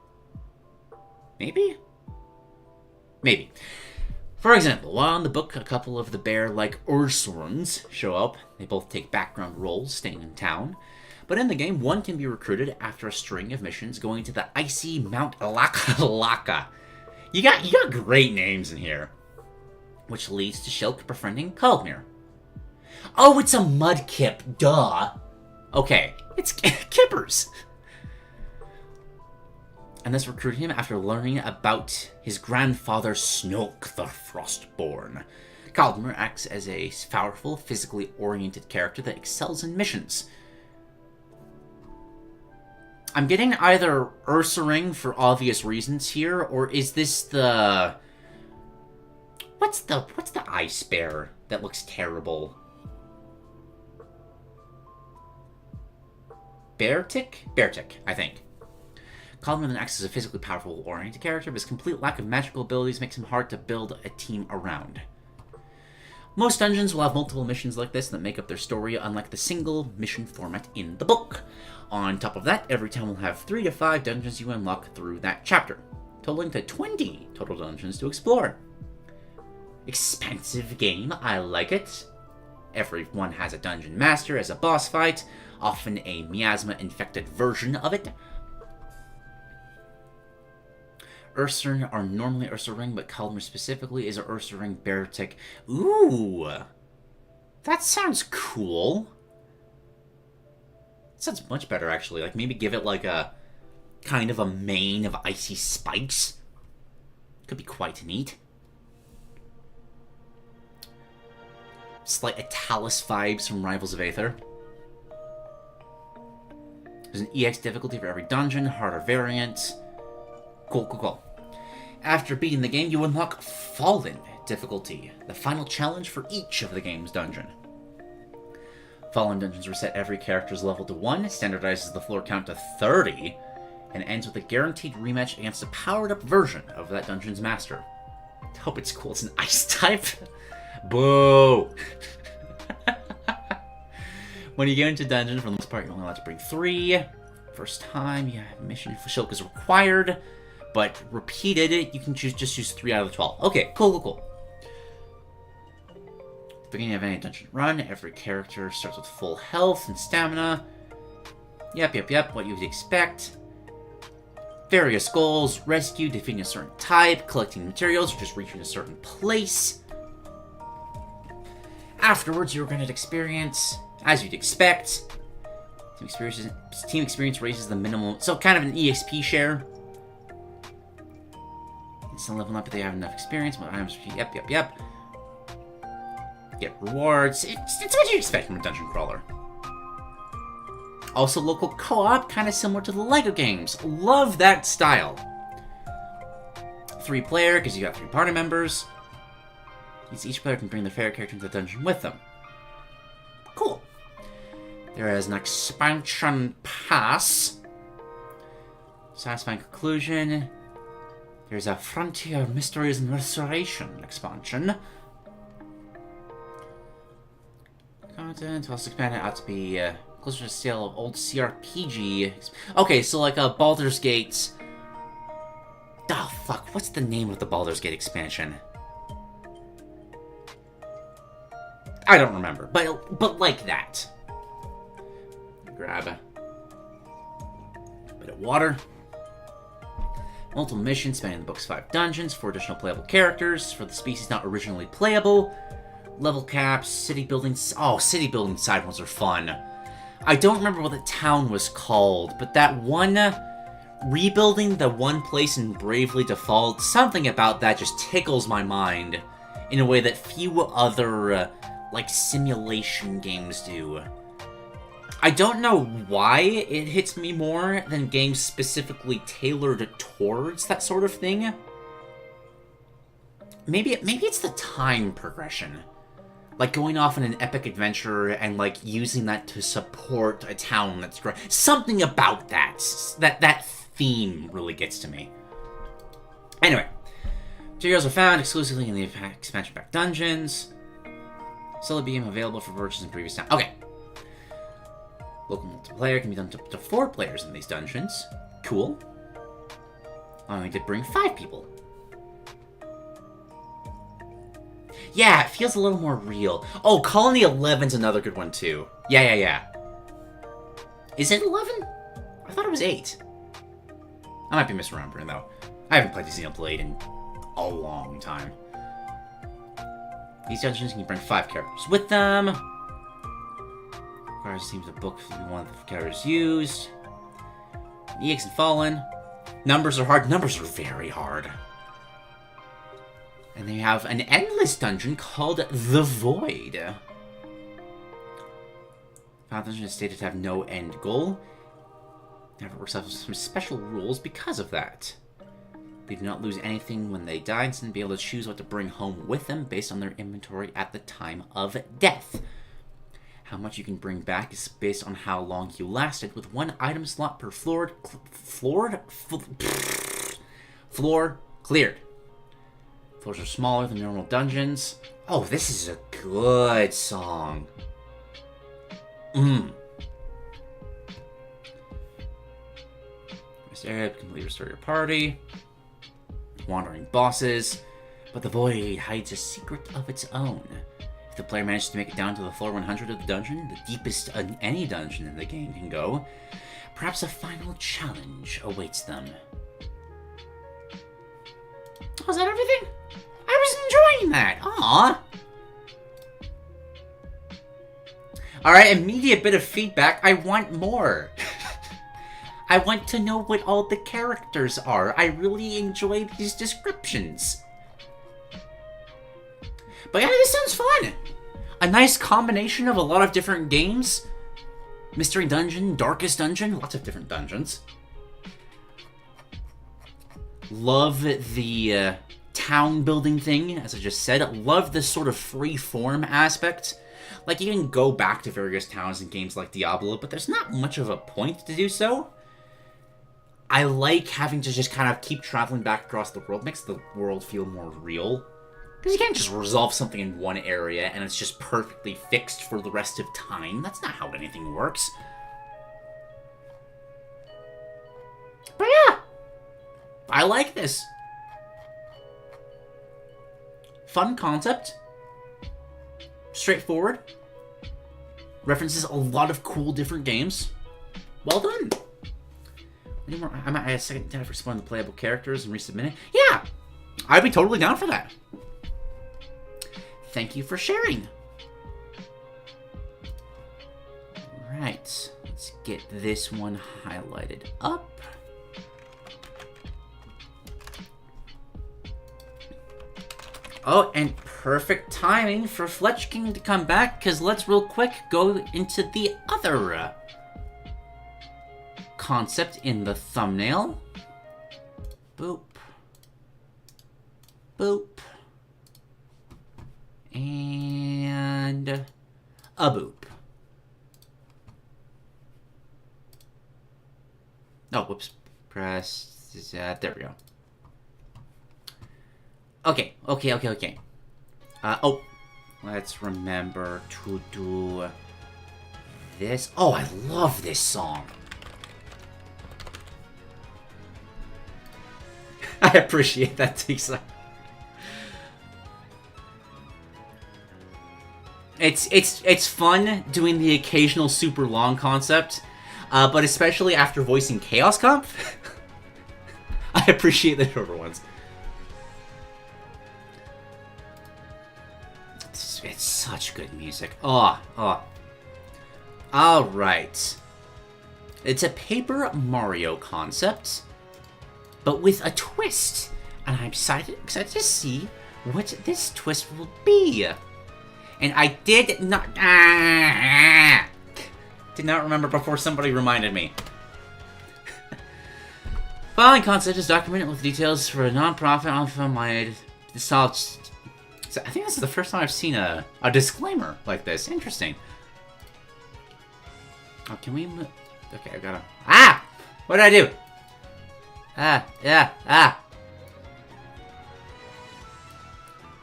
For example, while in the book, a couple of the bear-like Ursurans show up. They both take background roles staying in town. But in the game, one can be recruited after a string of missions going to the icy Mount Laka. You got great names in here. Which leads to Shilk befriending Kaldmir. Oh, it's a Mudkip, duh. Okay, it's Kippers. And this recruited him after learning about his grandfather Snoke the Frostborn. Kaldmir acts as a powerful, physically oriented character that excels in missions. I'm getting either Ursaring for obvious reasons here, or is this the... What's the ice bear that looks terrible? Beartic, I think. Kaldmir then acts as a physically powerful, oriented character, but his complete lack of magical abilities makes him hard to build a team around. Most dungeons will have multiple missions like this that make up their story, unlike the single mission format in the book. On top of that, every town will have 3 to 5 dungeons you unlock through that chapter, totaling to 20 total dungeons to explore. Expansive game, I like it. Everyone has a dungeon master as a boss fight, often a miasma-infected version of it. Ursaring are normally Ursaring, but Kalmar specifically is a Ursaring Beartic. Ooh! That sounds cool. That sounds much better, actually. Like, maybe give it, like, a kind of a mane of icy spikes. Could be quite neat. Slight Italis vibes from Rivals of Aether. There's an EX difficulty for every dungeon, harder variant. Cool, cool, cool. After beating the game, you unlock Fallen difficulty, the final challenge for each of the game's dungeon. Fallen dungeons reset every character's level to 1, standardizes the floor count to 30, and ends with a guaranteed rematch against a powered-up version of that dungeon's master. I hope it's cool. It's an ice type. Boo! When you get into dungeon, for the most part, you're only allowed to bring 3. First time, yeah, mission for Shulk is required, but repeated, you can just use 3 out of the 12. Okay, cool, cool, cool. At the beginning of any dungeon run, every character starts with full health and stamina. Yep, what you would expect. Various goals: rescue, defeating a certain type, collecting materials, or just reaching a certain place. Afterwards, you're granted experience, as you'd expect. Team experience raises the minimum, so kind of an EXP share. Instant leveling up if they have enough experience. Yep. Get rewards. It's what you expect from a dungeon crawler. Also, local co-op, kind of similar to the LEGO games. Love that style. 3-player, because you got 3 party members. Each player can bring their favorite character into the dungeon with them. Cool. There is an expansion pass. Satisfying conclusion. There's a Frontier Mysteries and Restoration expansion. Content also expanded out to be closer to the scale of old CRPG. Okay, so like a Baldur's Gate. Oh fuck! What's the name of the Baldur's Gate expansion? I don't remember, but like that. Grab a bit of water. Multiple missions spanning the book's 5 dungeons, 4 additional playable characters for the species not originally playable. Level caps, city buildings. Oh, city building side ones are fun. I don't remember what the town was called, but that one rebuilding the one place in Bravely Default, something about that just tickles my mind in a way that few other like simulation games do. I don't know why it hits me more than games specifically tailored towards that sort of thing. Maybe it's the time progression. Like going off on an epic adventure and like using that to support a town that's great. Something about that theme really gets to me. Anyway, materials are found exclusively in the expansion pack dungeons. Still being available for purchase in previous time. Okay. Local multiplayer can be done to up to 4 players in these dungeons. Cool. Only did bring 5 people. Yeah, it feels a little more real. Oh, Colony 11's another good one too. Yeah. Is it 11? I thought it was 8. I might be misremembering though. I haven't played Xenoblade in a long time. These dungeons can bring 5 characters with them. Requires seems the book for one of the characters used. EX and Fallen. Numbers are hard. Numbers are very hard. And they have an endless dungeon called The Void. Final dungeon is stated to have no end goal. Never works out with some special rules because of that. They do not lose anything when they die, and instead be able to choose what to bring home with them based on their inventory at the time of death. How much you can bring back is based on how long you lasted, with 1 item slot per floor cleared. Floors are smaller than normal dungeons. Oh, this is a good song. This area can completely restore your party. Wandering bosses. But the Void hides a secret of its own. If the player manages to make it down to the floor 100 of the dungeon, the deepest any dungeon in the game can go, perhaps a final challenge awaits them. Oh, is that everything? I was enjoying that! Aww! Alright, immediate bit of feedback. I want more. I want to know what all the characters are. I really enjoy these descriptions. But yeah, this sounds fun. A nice combination of a lot of different games. Mystery Dungeon, Darkest Dungeon, lots of different dungeons. Love the town building thing, as I just said. Love this sort of free form aspect. Like, you can go back to various towns in games like Diablo, but there's not much of a point to do so. I like having to just kind of keep traveling back across the world. It makes the world feel more real. Because you can't just resolve something in one area and it's just perfectly fixed for the rest of time. That's not how anything works. But yeah, I like this. Fun concept. Straightforward. References a lot of cool different games. Well done. I might add a second tab for exploring the playable characters and resubmitting. Yeah, I'd be totally down for that. Thank you for sharing. Right, let's get this one highlighted up. Oh, and perfect timing for Fletch King to come back, because let's real quick go into the other concept in the thumbnail. Boop. Boop. And a boop. Oh, whoops. Press. There we go. Okay. Oh, let's remember to do this. Oh, I love this song. I appreciate that, Tisa. It's fun doing the occasional super long concept, but especially after voicing Chaos Comp, I appreciate the shorter ones. It's such good music. Oh. Alright. It's a Paper Mario concept, but with a twist. And I'm excited to see what this twist will be. And I did not remember before somebody reminded me. Following concept is documented with details for a non-profit on film minded. I think this is the first time I've seen a disclaimer like this. Interesting. Oh, can we move? Okay, I've gotta. Ah! What did I do?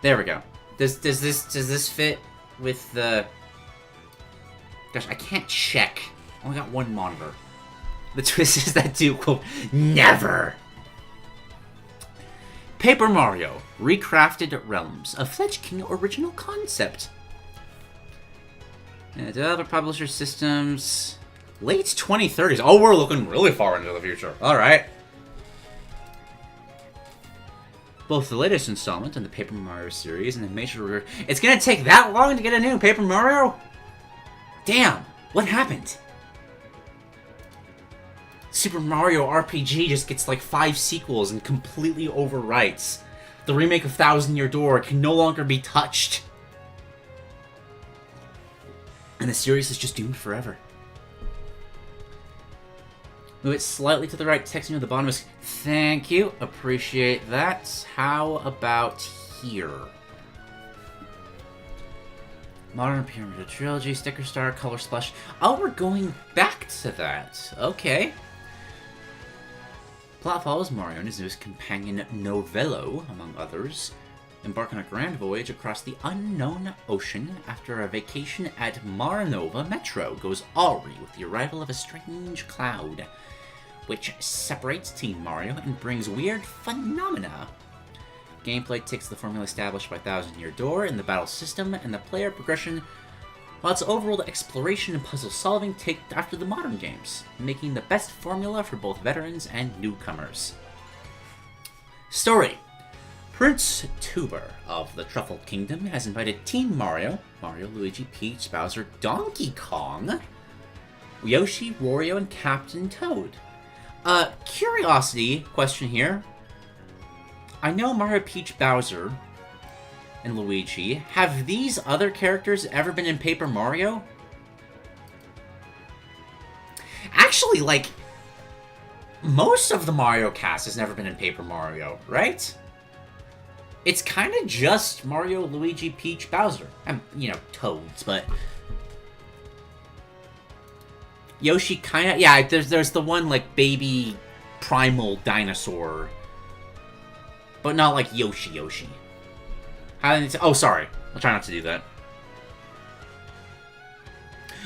There we go. Does this fit with the? Gosh, I can't check. I only got one monitor. The twist is that Duke will never. Paper Mario: Recrafted Realms, a Fletch King original concept. Developer publisher systems. Late 2030s. Oh, we're looking really far into the future. Alright. Both the latest installment in the Paper Mario series and the major... It's gonna take that long to get a new Paper Mario? Damn, what happened? Super Mario RPG just gets like 5 sequels and completely overwrites. The remake of Thousand Year Door can no longer be touched. And the series is just doomed forever. Move it slightly to the right, texting at the bottom is... Thank you, appreciate that. How about here? Modern Pyramid Trilogy, Sticker Star, Color Splash. Oh, we're going back to that. Okay. Plot follows Mario and his newest companion, Novello, among others, embark on a grand voyage across the unknown ocean after a vacation at Marinova Metro goes awry with the arrival of a strange cloud, which separates Team Mario and brings weird phenomena. gameplay takes the formula established by Thousand Year Door in the battle system and the player progression, while its overall exploration and puzzle solving take after the modern games, making the best formula for both veterans and newcomers. Story. Prince Tuber of the Truffle Kingdom has invited Team Mario, Luigi, Peach, Bowser, Donkey Kong, Yoshi, Wario, and Captain Toad. Curiosity question here. I know Mario, Peach, Bowser, and Luigi. Have these other characters ever been in Paper Mario? Actually, like, most of the Mario cast has never been in Paper Mario, right? It's kind of just Mario, Luigi, Peach, Bowser. And, you know, Toads, but... Yoshi kind of... Yeah, there's the one, like, baby primal dinosaur. But not like Yoshi. Oh, sorry. I'll try not to do that.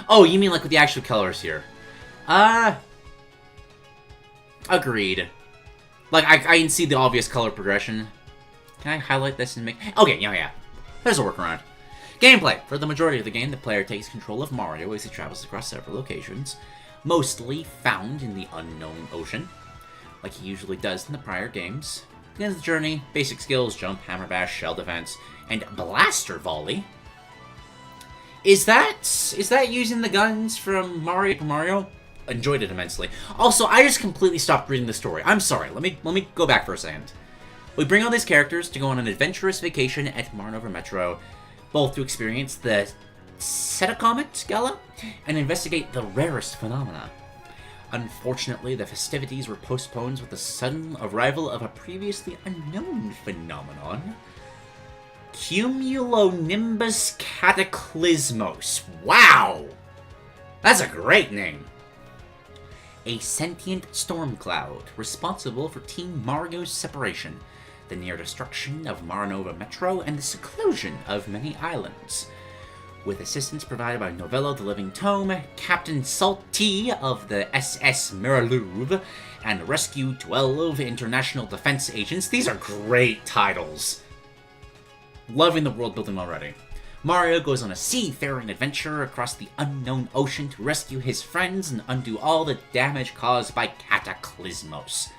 Oh, you mean like with the actual colors here. Agreed. Like, I can see the obvious color progression. Can I highlight this and make... Okay, yeah. There's a workaround. Gameplay. For the majority of the game, the player takes control of Mario as he travels across several locations, mostly found in the unknown ocean, like he usually does in the prior games. Begins the journey, basic skills, jump, hammer bash, shell defense, and blaster volley. Is that using the guns from Mario? Enjoyed it immensely. Also, I just completely stopped reading the story. I'm sorry. Let me go back for a second. We bring all these characters to go on an adventurous vacation at Marnover Metro, both to experience the Comet Gala and investigate the rarest phenomena. Unfortunately, the festivities were postponed with the sudden arrival of a previously unknown phenomenon, Cumulonimbus Cataclysmos. Wow! That's a great name! A sentient storm cloud responsible for Team Mario's separation, the near destruction of Marnova Metro, and the seclusion of many islands. With assistance provided by Novello the Living Tome, Captain Salty of the SS Miralouve, and Rescue 12 International Defense Agents. These are great titles. Loving the world building already. Mario goes on a seafaring adventure across the unknown ocean to rescue his friends and undo all the damage caused by Cataclysmos.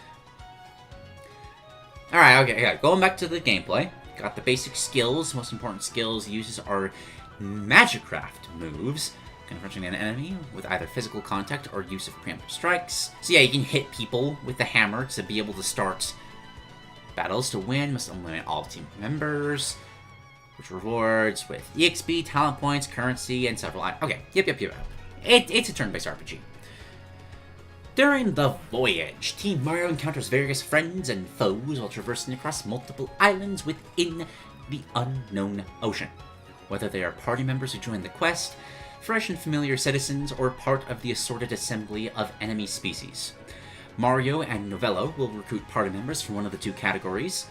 Alright, okay, going back to the gameplay. Got the basic skills. Most important skills uses are Magicraft moves, confronting an enemy with either physical contact or use of preemptive strikes. So yeah, you can hit people with the hammer to be able to start battles. To win, must eliminate all team members, which rewards with EXP, talent points, currency, and several items. Okay, yep. It's a turn-based RPG. During the voyage, Team Mario encounters various friends and foes while traversing across multiple islands within the unknown ocean. Whether they are party members who join the quest, fresh and familiar citizens, or part of the assorted assembly of enemy species. Mario and Novello will recruit party members from one of the two categories.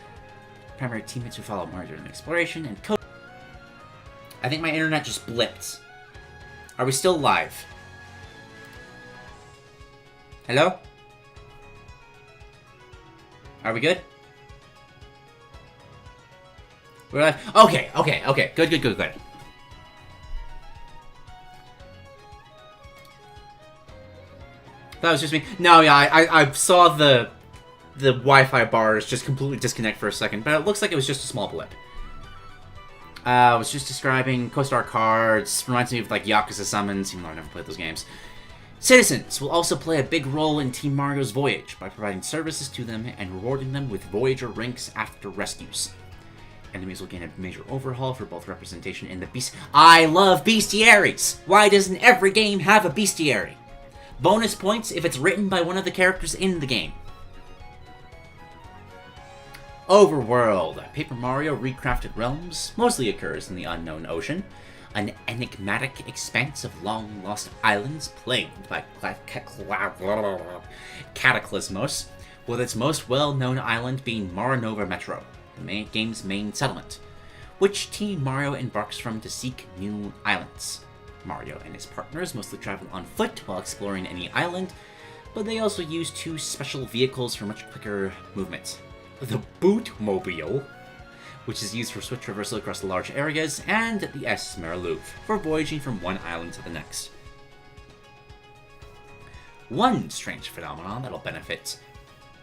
Primary teammates who follow Mario during the exploration, and I think my internet just blipped. Are we still live? Hello? Are we good? We're live? Okay. Good. That was just me. No, yeah, I saw the Wi-Fi bars just completely disconnect for a second, but it looks like it was just a small blip. I was just describing Co-Star cards. Reminds me of, like, Yakuza Summons, even though I never played those games. Citizens will also play a big role in Team Mario's voyage by providing services to them and rewarding them with Voyager ranks after rescues. Enemies will gain a major overhaul for both representation in the beast. I love bestiaries! Why doesn't every game have a bestiary? Bonus points if it's written by one of the characters in the game. Overworld. Paper Mario Recrafted Realms mostly occurs in the unknown ocean, an enigmatic expanse of long-lost islands plagued by Cataclysmos, with its most well-known island being Marnova Metro, the game's main settlement, which Team Mario embarks from to seek new islands. Mario and his partners mostly travel on foot while exploring any island, but they also use two special vehicles for much quicker movement. The Bootmobile, which is used for swift traversal across large areas, and the S Merlouf, for voyaging from one island to the next. One strange phenomenon that'll benefit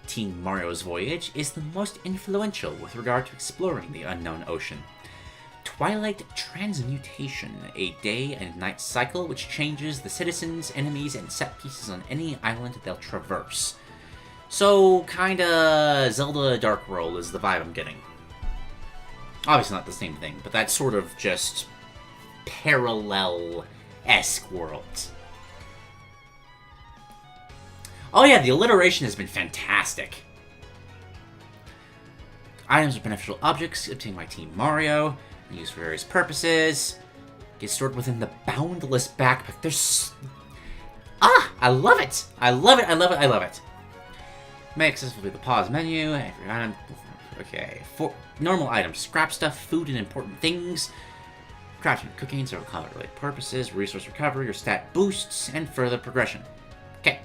Team Mario's voyage is the most influential with regard to exploring the unknown ocean. Twilight Transmutation, a day and night cycle which changes the citizens, enemies, and set pieces on any island they'll traverse. So, kinda Zelda Dark World is the vibe I'm getting. Obviously not the same thing, but that sort of just parallel-esque world. Oh yeah, the alliteration has been fantastic. Items are beneficial objects obtained by Team Mario, used for various purposes. Get stored within the boundless backpack. There's... I love it! I love it, I love it, I love it. May accessible through the pause menu. Every item... Okay. For normal items. Scrap stuff, food, and important things. Crafting and cooking, several combat-related purposes. Resource recovery or stat boosts, and further progression. Okay.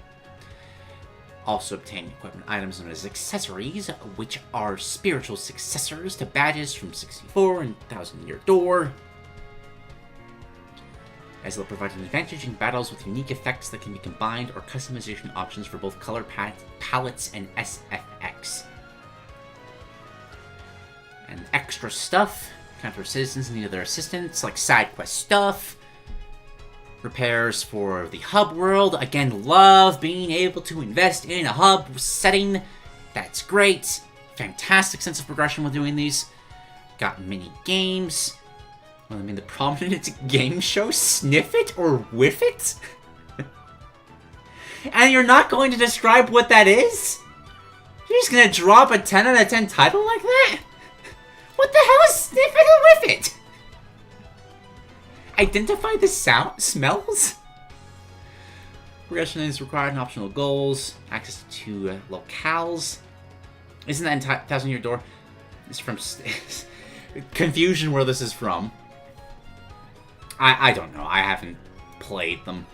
Also obtain equipment items known as accessories, which are spiritual successors to badges from 64 and 1000 Year Door, as they'll provide an advantage in battles with unique effects that can be combined or customization options for both color palettes and SFX. And extra stuff, counter citizens in need of their assistance, like side quest stuff. Repairs for the hub world. Again, love being able to invest in a hub setting. That's great. Fantastic sense of progression with doing these. Got mini games. Well, I mean, the prominent game show, Sniff It or Whiff It? And you're not going to describe what that is? You're just gonna drop a 10 out of 10 title like that? What the hell is Sniff It or Whiff It? Identify the smells? Progression is required in optional goals. Access to locales. Isn't that in 1000 Year Door? It's from... Confusion where this is from. I don't know. I haven't played them.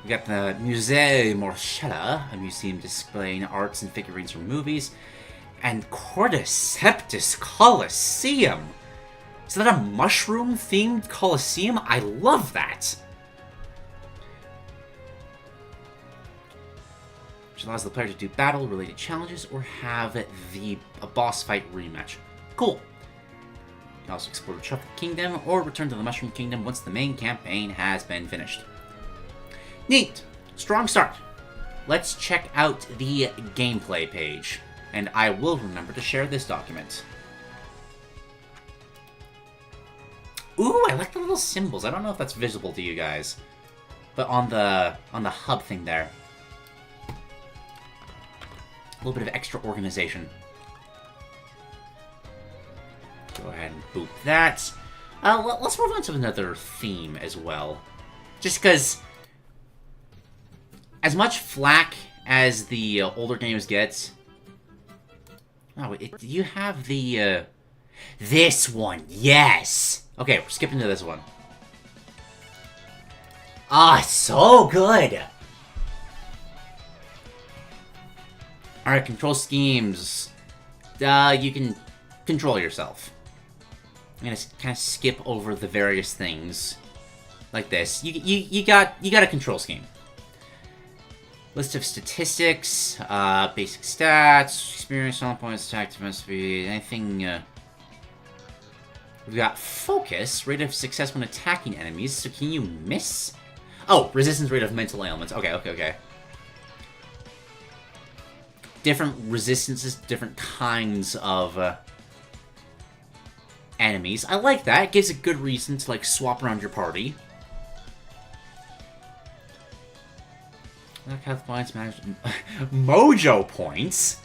We got the Musée Morchella, a museum displaying arts and figurines from movies. And Cordyceps Coliseum. Is that a mushroom-themed Coliseum? I love that! Which allows the player to do battle-related challenges or have a boss fight rematch. Cool. You can also explore the Truffle Kingdom or return to the Mushroom Kingdom once the main campaign has been finished. Neat! Strong start. Let's check out the gameplay page. And I will remember to share this document. Ooh, I like the little symbols. I don't know if that's visible to you guys. But on the hub thing there. A little bit of extra organization. Go ahead and boot that. Let's move on to another theme as well. Just because, as much flack as the older games get... Oh, you have the... This one, yes! Okay, we're skipping to this one. Ah, so good! Alright, control schemes. You can control yourself. I'm gonna kind of skip over the various things. Like this. You got a control scheme. List of statistics, basic stats, experience, on points, attack, defense speed, anything, We've got focus, rate of success when attacking enemies, so can you miss? Oh, resistance rate of mental ailments. Okay. Different resistances, different kinds of enemies. I like that. It gives a good reason to, like, swap around your party. Health points, Mojo points?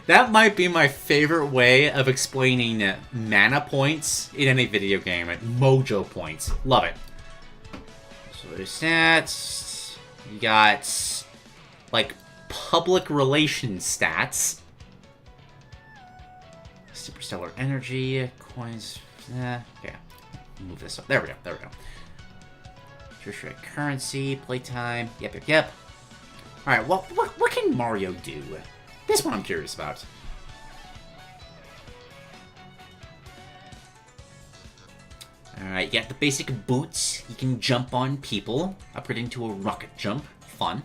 That might be my favorite way of explaining mana points in any video game. Mojo points. Love it. So there's stats. You got, like, public relations stats. Superstellar energy, coins. Yeah. Move this up. There we go. Tertiary currency, playtime. Yep. Alright, well, what can Mario do? This one I'm curious about. Alright, you got the basic boots. You can jump on people, upgrading to a rocket jump. Fun.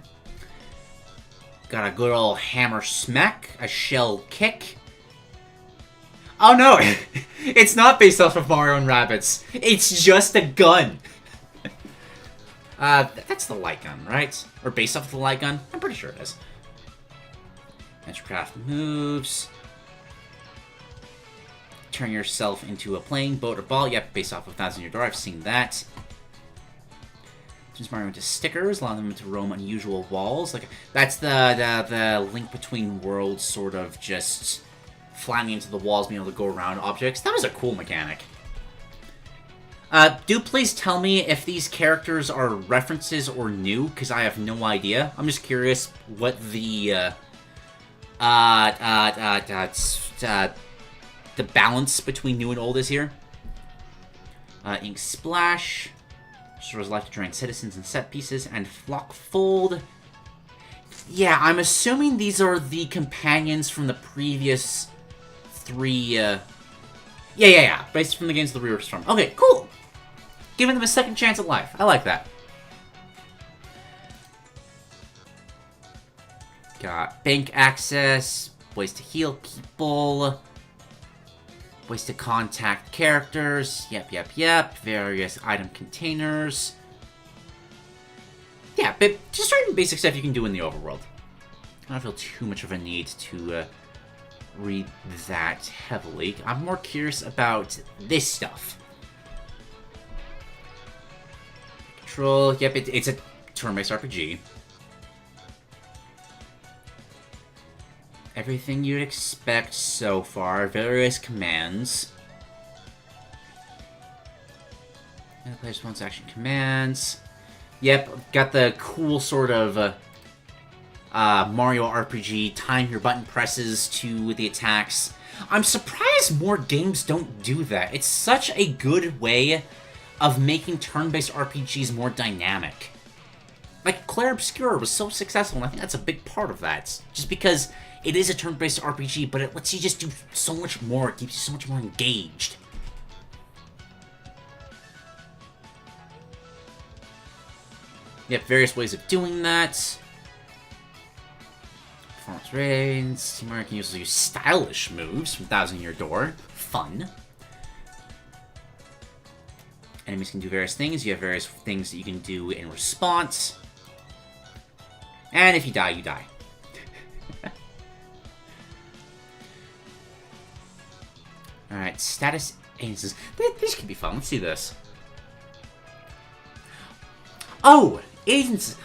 Got a good old hammer smack, a shell kick. Oh no! It's not based off of Mario and Rabbids. It's just a gun. That's the light gun, right? Or based off of the light gun? I'm pretty sure it is. Craft moves. Turn yourself into a plane, boat, or ball. Yep, based off of 1,000 Year Door. I've seen that. Turns Mario into stickers, allow them to roam unusual walls. Like that's the link between worlds, sort of just flying into the walls, being able to go around objects. That was a cool mechanic. Do please tell me if these characters are references or new, because I have no idea. I'm just curious what the balance between new and old is here. Ink Splash. Restores life to drain citizens and set pieces. And Flock Fold. Yeah, I'm assuming these are the companions from the previous 3, Yeah. Based from the games the reverse from. Okay, cool. Giving them a second chance at life. I like that. Got bank access, ways to heal people, ways to contact characters. Yep. Various item containers. Yeah, but just certain basic stuff you can do in the overworld. I don't feel too much of a need to read that heavily. I'm more curious about this stuff. Control. Yep, it's a turn-based RPG. Everything you'd expect so far. Various commands. And the player's wants action commands. Yep, got the cool sort of Mario RPG, time your button presses to the attacks. I'm surprised more games don't do that. It's such a good way of making turn-based RPGs more dynamic. Like, Clair Obscura was so successful, and I think that's a big part of that. Just because it is a turn-based RPG, but it lets you just do so much more. It keeps you so much more engaged. Yep, various ways of doing that. Performance ratings. Team Mario can usually use stylish moves from 1,000 Year Door. Fun. Enemies can do various things. You have various things that you can do in response. And if you die, you die. Alright, status agencies. This could be fun. Let's see this. Oh! Agencies.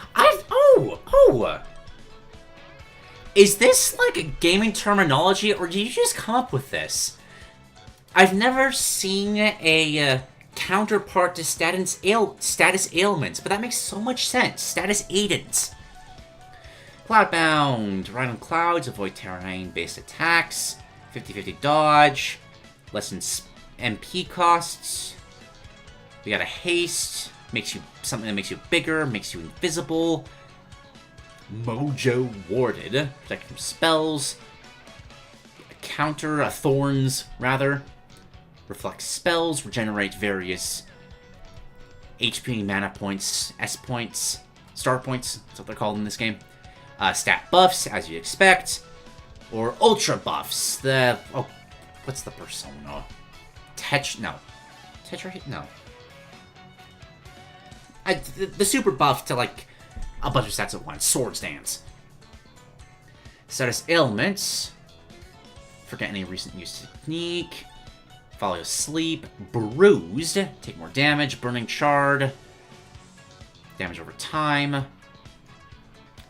Is this like a gaming terminology, or did you just come up with this? I've never seen a counterpart to status ailments, but that makes so much sense. Status aidants. Cloudbound. Ride on clouds, avoid terrain-based attacks. 50-50 dodge. Lessen MP costs. We got a haste. Makes you something that makes you bigger, makes you invisible. Mojo warded. Protect from spells. A counter, thorns, rather. Reflect spells, regenerate various HP, mana points, S points, star points, that's what they're called in this game. Stat buffs, as you expect. Or ultra buffs. What's the persona? No. The super buff to, like, a bunch of stats at once. Sword stance. Status ailments. Forget any recent use technique. Fall asleep. Bruised. Take more damage. Burning Shard. Damage over time.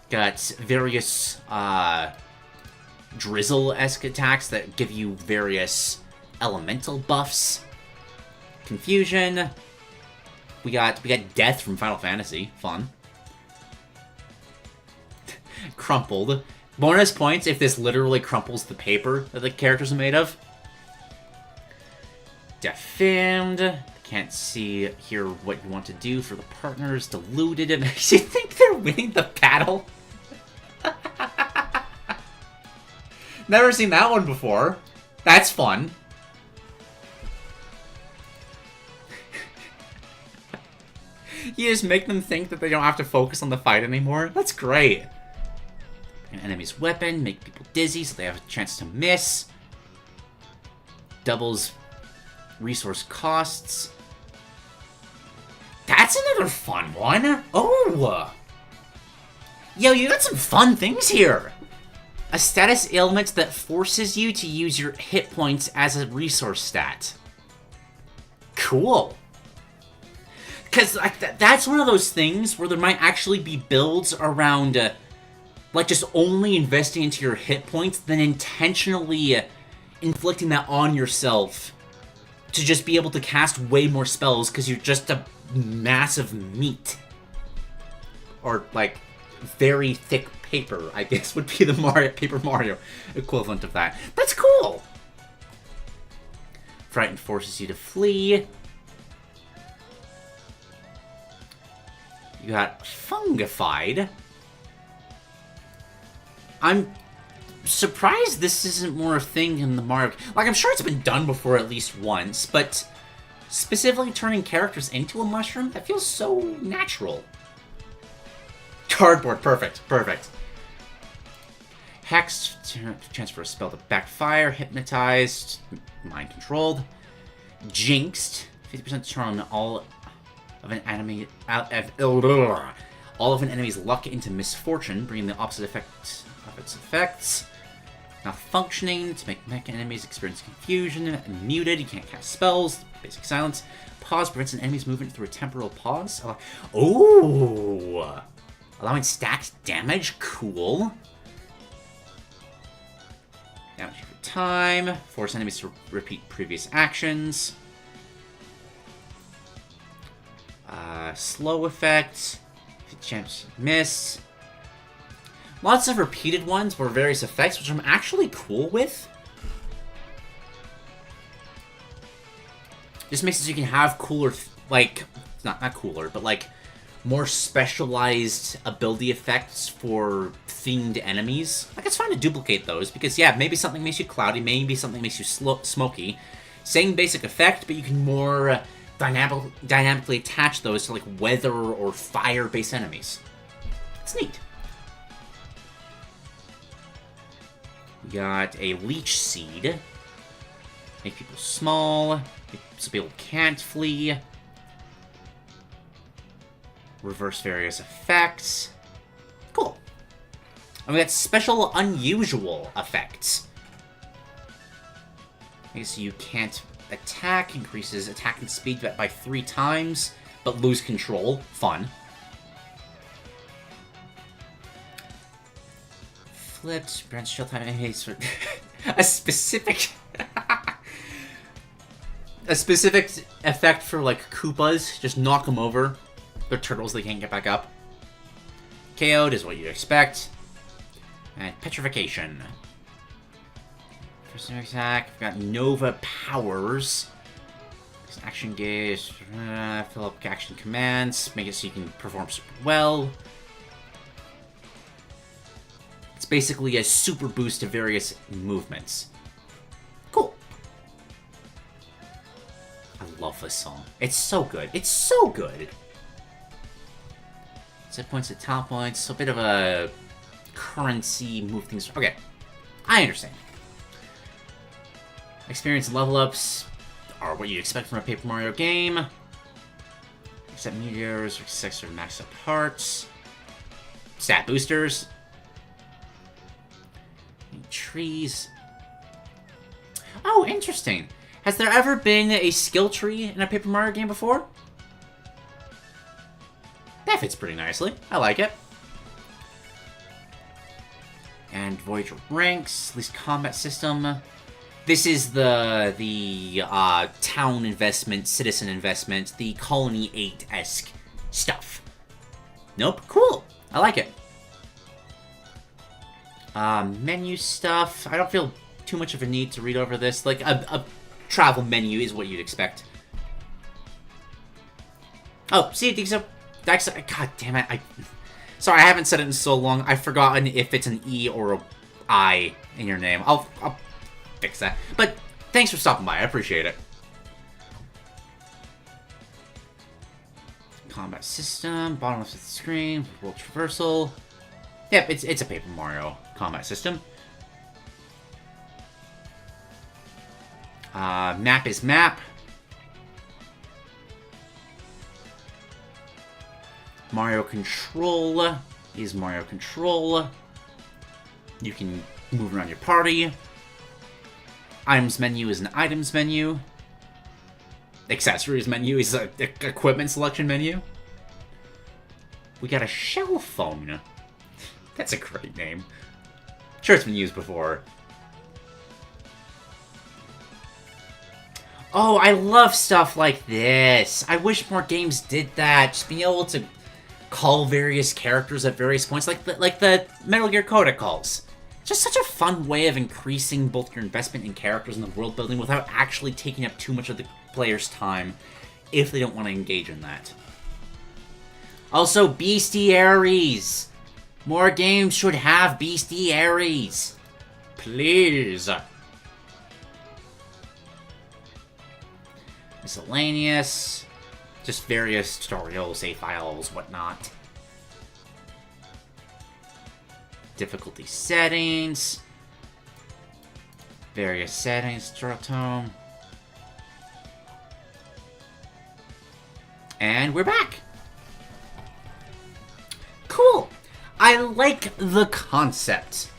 Got various Drizzle-esque attacks that give you various elemental buffs. Confusion. We got Death from Final Fantasy. Fun. Crumpled. Bonus points if this literally crumples the paper that the characters are made of. Defamed. Can't see here what you want to do for the partners. Deluded. It makes you think they're winning the battle. Never seen that one before. That's fun. You just make them think that they don't have to focus on the fight anymore. That's great. An enemy's weapon, make people dizzy so they have a chance to miss. Doubles resource costs. That's another fun one. Oh! Yo, you got some fun things here. A status ailment that forces you to use your hit points as a resource stat. Cool. Because like, that's one of those things where there might actually be builds around, like, just only investing into your hit points, then intentionally inflicting that on yourself to just be able to cast way more spells because you're just a massive meat. Or, like, very thick paper, I guess, would be the Paper Mario equivalent of that. That's cool! Frightened forces you to flee. You got fungified. I'm surprised this isn't more a thing in the Mario... Like, I'm sure it's been done before at least once, but specifically turning characters into a mushroom, that feels so natural. Cardboard, perfect, perfect. Hexed, chance for a spell to backfire, hypnotized, mind-controlled. Jinxed, 50% turn on all of an enemy... all of an enemy's luck into misfortune, bringing the opposite effect of its effects. Malfunctioning, to make mech enemies experience confusion. Muted, you can't cast spells. Basic silence. Pause prevents an enemy's movement through a temporal pause. Oh! Allowing stacked damage, cool. Damage every time. Force enemies to repeat previous actions. Slow effect. Chance to miss. Lots of repeated ones for various effects, which I'm actually cool with. Just makes it so you can have cooler, like, not cooler, but like more specialized ability effects for themed enemies. Like, it's fine to duplicate those, because, yeah, maybe something makes you cloudy, maybe something makes you smoky. Same basic effect, but you can more dynamically attach those to, like, weather or fire-based enemies. It's neat. We got a Leech Seed. Make people small, so people can't flee. Reverse various effects. Cool. And we got special unusual effects. Okay, so you can't attack, increases attack and speed by 3 times, but lose control. Fun. Flipped, branch shield time, a specific... a specific effect for, like, Koopas. Just knock them over. They're turtles, they can't get back up. KO'd is what you'd expect. And Petrification. First attack, we've got Nova Powers. Action gauge, fill up action commands, make it so you can perform super well. It's basically a super boost to various movements. Cool. I love this song. It's so good. It's so good. Set points at top points, so a bit of a currency, move things. Okay, I understand. Experience level ups are what you expect from a Paper Mario game. Except meteors, extra max up parts. Stat boosters. Trees. Oh, interesting. Has there ever been a skill tree in a Paper Mario game before? That fits pretty nicely. I like it. And Voyager ranks, at least combat system. This is the town investment, citizen investment, the Colony 8-esque stuff. Nope, cool. I like it. Menu stuff. I don't feel too much of a need to read over this. Like, a travel menu is what you'd expect. Oh, see, God damn it. Sorry, I haven't said it in so long. I've forgotten if it's an E or a I in your name. I'll fix that. But thanks for stopping by. I appreciate it. Combat system, bottom left of the screen, world traversal. Yep, it's a Paper Mario combat system. Map is map. Mario Control is Mario Control. You can move around your party. Items menu is an items menu. Accessories menu is a equipment selection menu. We got a shell phone. That's a great name. Sure, it's been used before. Oh, I love stuff like this. I wish more games did that. Just being able to call various characters at various points, like the Metal Gear Coda calls. Just such a fun way of increasing both your investment in characters and the world building without actually taking up too much of the player's time if they don't want to engage in that. Also, bestiaries! More games should have bestiaries. Please. Miscellaneous. Just various tutorials, save files, whatnot. Difficulty settings. Various settings, tutorial tone. And we're back. Cool. I like the concept.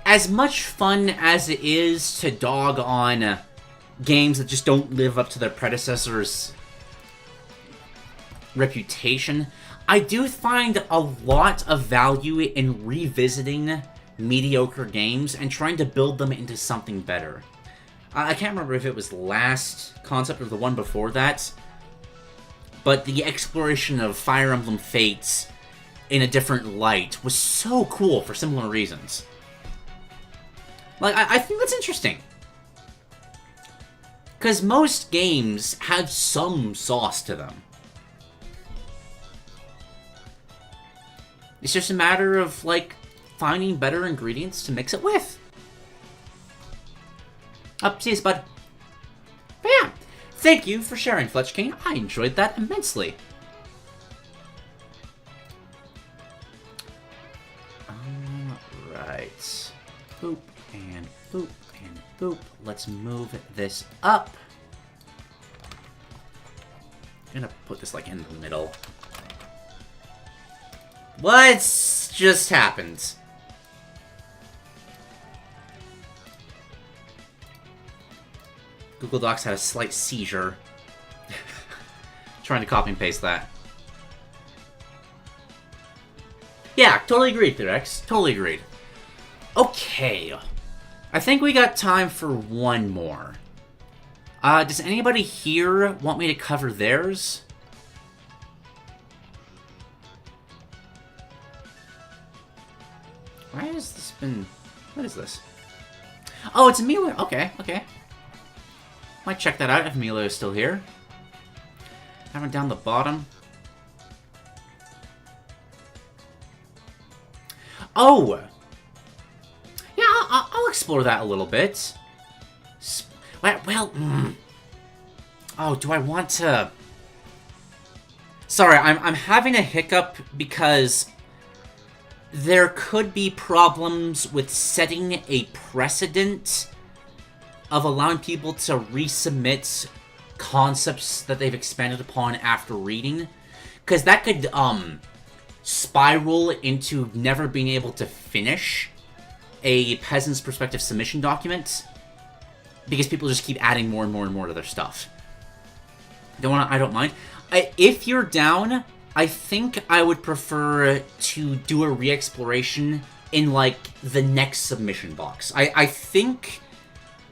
As much fun as it is to dog on games that just don't live up to their predecessors' reputation, I do find a lot of value in revisiting mediocre games and trying to build them into something better. I can't remember if it was the last concept or the one before that, but the exploration of Fire Emblem Fates in a different light was so cool for similar reasons. Like, I think that's interesting. Because most games have some sauce to them. It's just a matter of, like, finding better ingredients to mix it with. Up, see you, bud. But yeah, thank you for sharing, Fletch King. I enjoyed that immensely. Alright. Boop, and boop, and boop. Let's move this up. I'm gonna put this, like, in the middle. What's just happened? Google Docs had a slight seizure. Trying to copy and paste that. Yeah, totally agreed, T-Rex. Totally agreed. Okay. I think we got time for one more. Does anybody here want me to cover theirs? Why has this been... What is this? Oh, it's Emilio. Okay, okay. Might check that out if Emilio is still here. Have it down the bottom. Oh! Yeah, I'll explore that a little bit. Well, Oh, do I want to... Sorry, I'm having a hiccup because there could be problems with setting a precedent of allowing people to resubmit concepts that they've expanded upon after reading. Because that could, spiral into never being able to finish a Peasant's Perspective submission document. Because people just keep adding more and more and more to their stuff. I don't mind. If you're down, I think I would prefer to do a re-exploration in, like, the next submission box. I think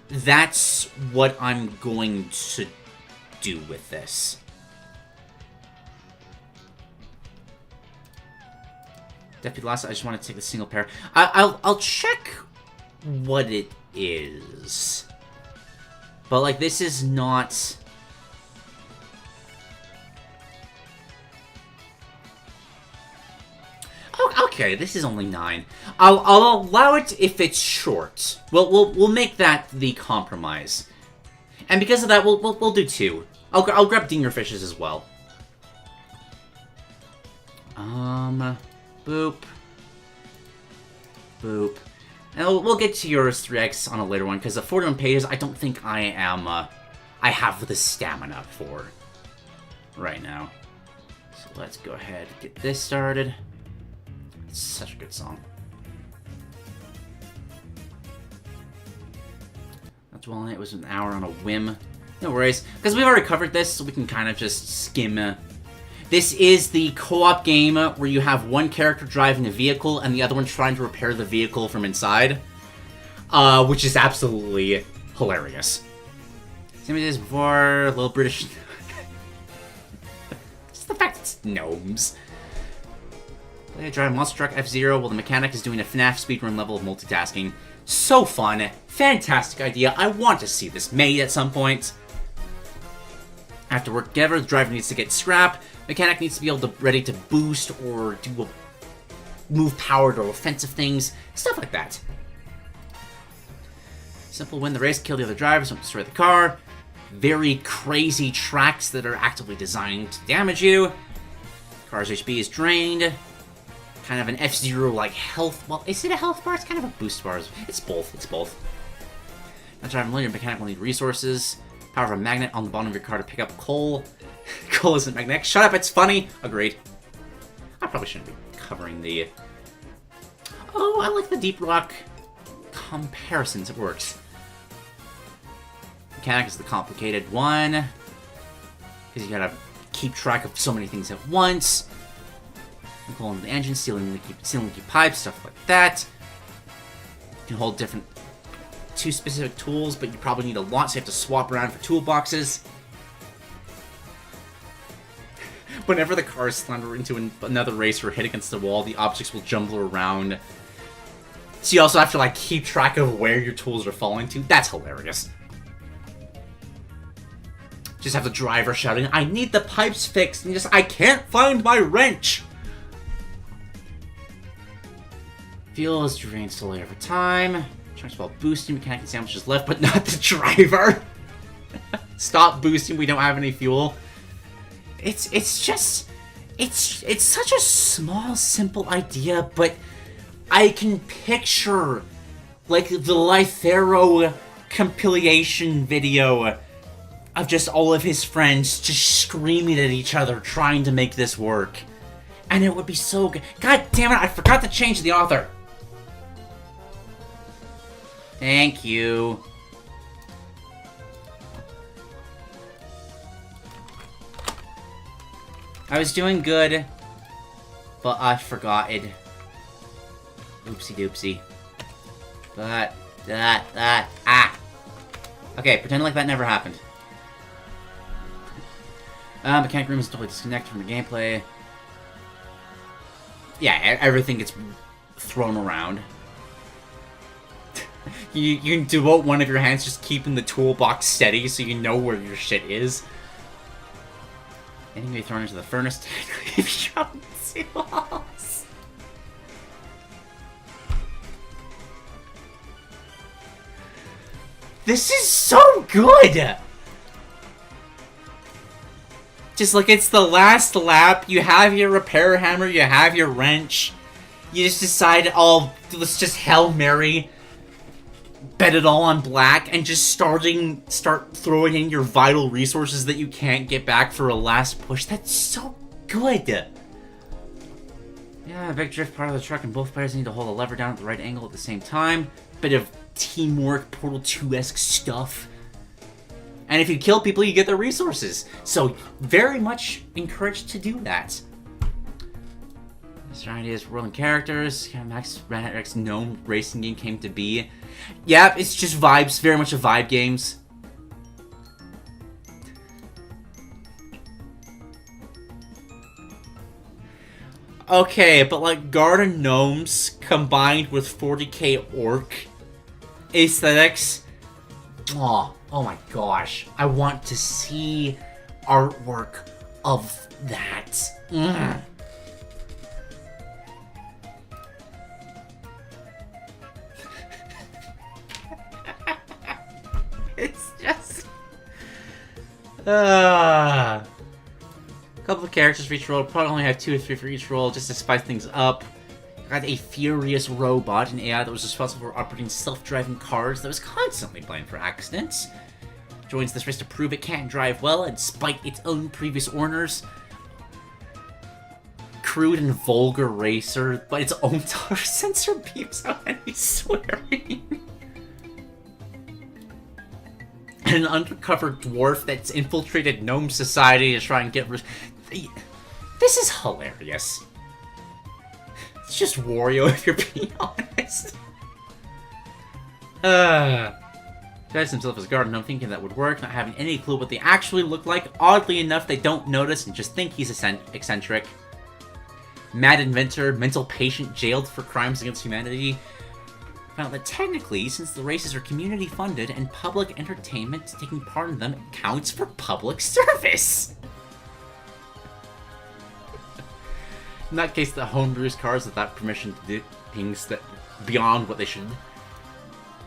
that's what I'm going to do with this. Deputy Last, I just want to take the single pair. I'll check what it is. But, like, this is not... Oh, okay, this is only 9. I'll allow it if it's short. We'll make that the compromise. And because of that, we'll do 2. I'll grab Dingerfishes as well. Boop. Boop. And we'll get to yours 3x on a later one, because the 41 pages I don't think I have the stamina for right now. So let's go ahead and get this started. It's such a good song. That's well, it was an hour on a whim. No worries, because we've already covered this, so we can kind of just skim. This is the co-op game where you have one character driving a vehicle and the other one trying to repair the vehicle from inside, which is absolutely hilarious. Same as this before, a little British. Just the fact it's gnomes. Play a drive Monster Truck F-Zero while the mechanic is doing a FNAF speedrun level of multitasking. So fun. Fantastic idea. I want to see this made at some point. After work together, the driver needs to get scrap. Mechanic needs to be able to ready to boost or do move powered or offensive things. Stuff like that. Simple win the race, kill the other drivers, don't destroy the car. Very crazy tracks that are actively designed to damage you. Car's HP is drained. Kind of an F-Zero like health. Well, is it a health bar? It's kind of a boost bar. It's both. It's both. Not driving alone, your mechanic will need resources. Power of a magnet on the bottom of your car to pick up coal. Coal isn't magnetic. Shut up, it's funny. Agreed. I probably shouldn't be covering the... Oh, I like the Deep Rock comparisons. It works. Mechanic is the complicated one. Because you gotta keep track of so many things at once. Controlling the engine, sealing leaky pipes, stuff like that. You can hold two specific tools, but you probably need a lot, so you have to swap around for toolboxes. Whenever the cars slumber into another race or hit against the wall, the objects will jumble around. So you also have to like keep track of where your tools are falling to. That's hilarious. Just have the driver shouting, "I need the pipes fixed," and I can't find my wrench. Fuel is drained slowly over time. Chunks while boosting, mechanic and sandwiches left, but not the driver. Stop boosting, we don't have any fuel. It's such a small, simple idea, but I can picture like the Lythero compilation video of just all of his friends just screaming at each other trying to make this work. And it would be so good. God damn it, I forgot to change the author. Thank you. I was doing good, but I forgot it. Oopsie doopsie. Okay, pretend like that never happened. Mechanic room is totally disconnected from the gameplay. Yeah, everything gets thrown around. You can devote one of your hands just keeping the toolbox steady so you know where your shit is. Anything can be thrown into the furnace tank if you drop seals. This is so good! Just like it's the last lap, you have your repair hammer, you have your wrench. You just decide, oh, let's just Hail Mary, bet it all on black, and just start throwing in your vital resources that you can't get back for a last push. That's so good. Yeah, big drift part of the truck, and both players need to hold a lever down at the right angle at the same time. Bit of teamwork, Portal 2-esque stuff. And if you kill people, you get their resources. So, very much encouraged to do that. This idea is world and characters. Max gnome racing game came to be. Yeah, it's just vibes. Very much a vibe games. Okay, but like Garden Gnomes combined with 40k Orc aesthetics. Oh my gosh. I want to see artwork of that. It's just... Couple of characters for each role. Probably only have 2 or 3 for each role, just to spice things up. Got a furious robot, an AI that was responsible for operating self-driving cars that was constantly blamed for accidents. Joins this race to prove it can drive well, and despite its own previous owners. Crude and vulgar racer, but its own touch sensor beeps out any swearing. And an undercover dwarf that's infiltrated gnome society to try and get This is hilarious. It's just Wario, if you're being honest. Guys himself as a garden gnome, thinking that would work, not having any clue what they actually look like. Oddly enough, they don't notice and just think he's eccentric. Mad inventor, mental patient, jailed for crimes against humanity. Found that technically, since the races are community funded and public entertainment, taking part in them counts for public service. In that case, the homebrews cars without permission to do things that beyond what they should.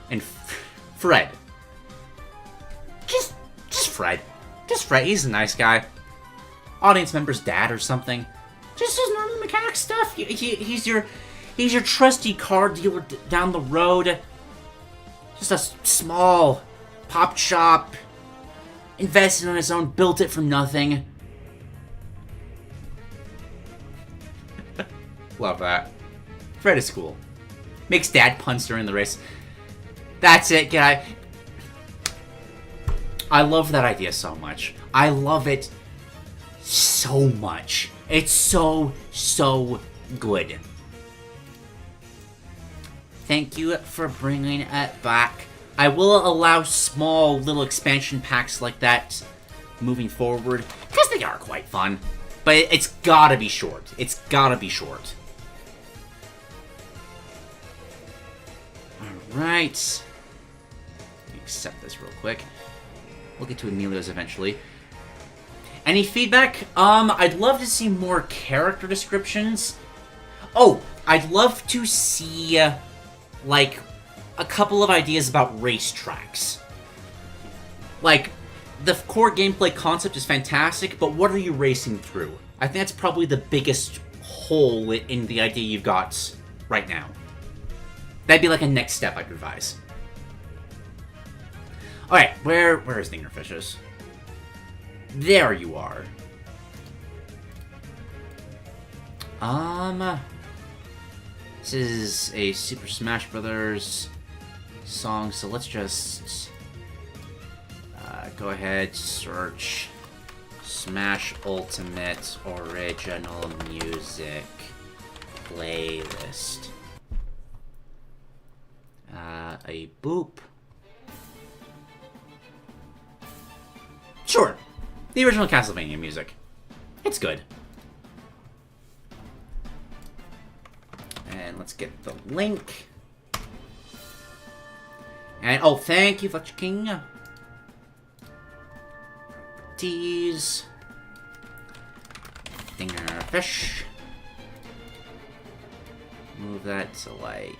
And Fred. Just Fred. Just Fred. He's a nice guy. Audience member's dad or something. Just his normal mechanic stuff. He's your trusty car dealer down the road. Just a small pop shop. Invested on his own, built it from nothing. Love that. Fred is cool. Makes dad puns during the race. That's it, guy. I love that idea so much. I love it so much. It's so good. Thank you for bringing it back. I will allow small little expansion packs like that moving forward, because they are quite fun. But it's gotta be short. It's gotta be short. Alright. Accept this real quick. We'll get to Emilio's eventually. Any feedback? I'd love to see more character descriptions. Oh, I'd love to see, like, a couple of ideas about racetracks. Like, the core gameplay concept is fantastic, but what are you racing through? I think that's probably the biggest hole in the idea you've got right now. That'd be like a next step I'd advise. Alright, where is the Fingerfishes? There you are. This is a Super Smash Brothers song, so let's just go ahead, search Smash Ultimate Original Music Playlist. A boop. Sure. The original Castlevania music. It's good. And let's get the link. And, oh, thank you, Fletcher King. Tease. Fingerfish. Move that to, like,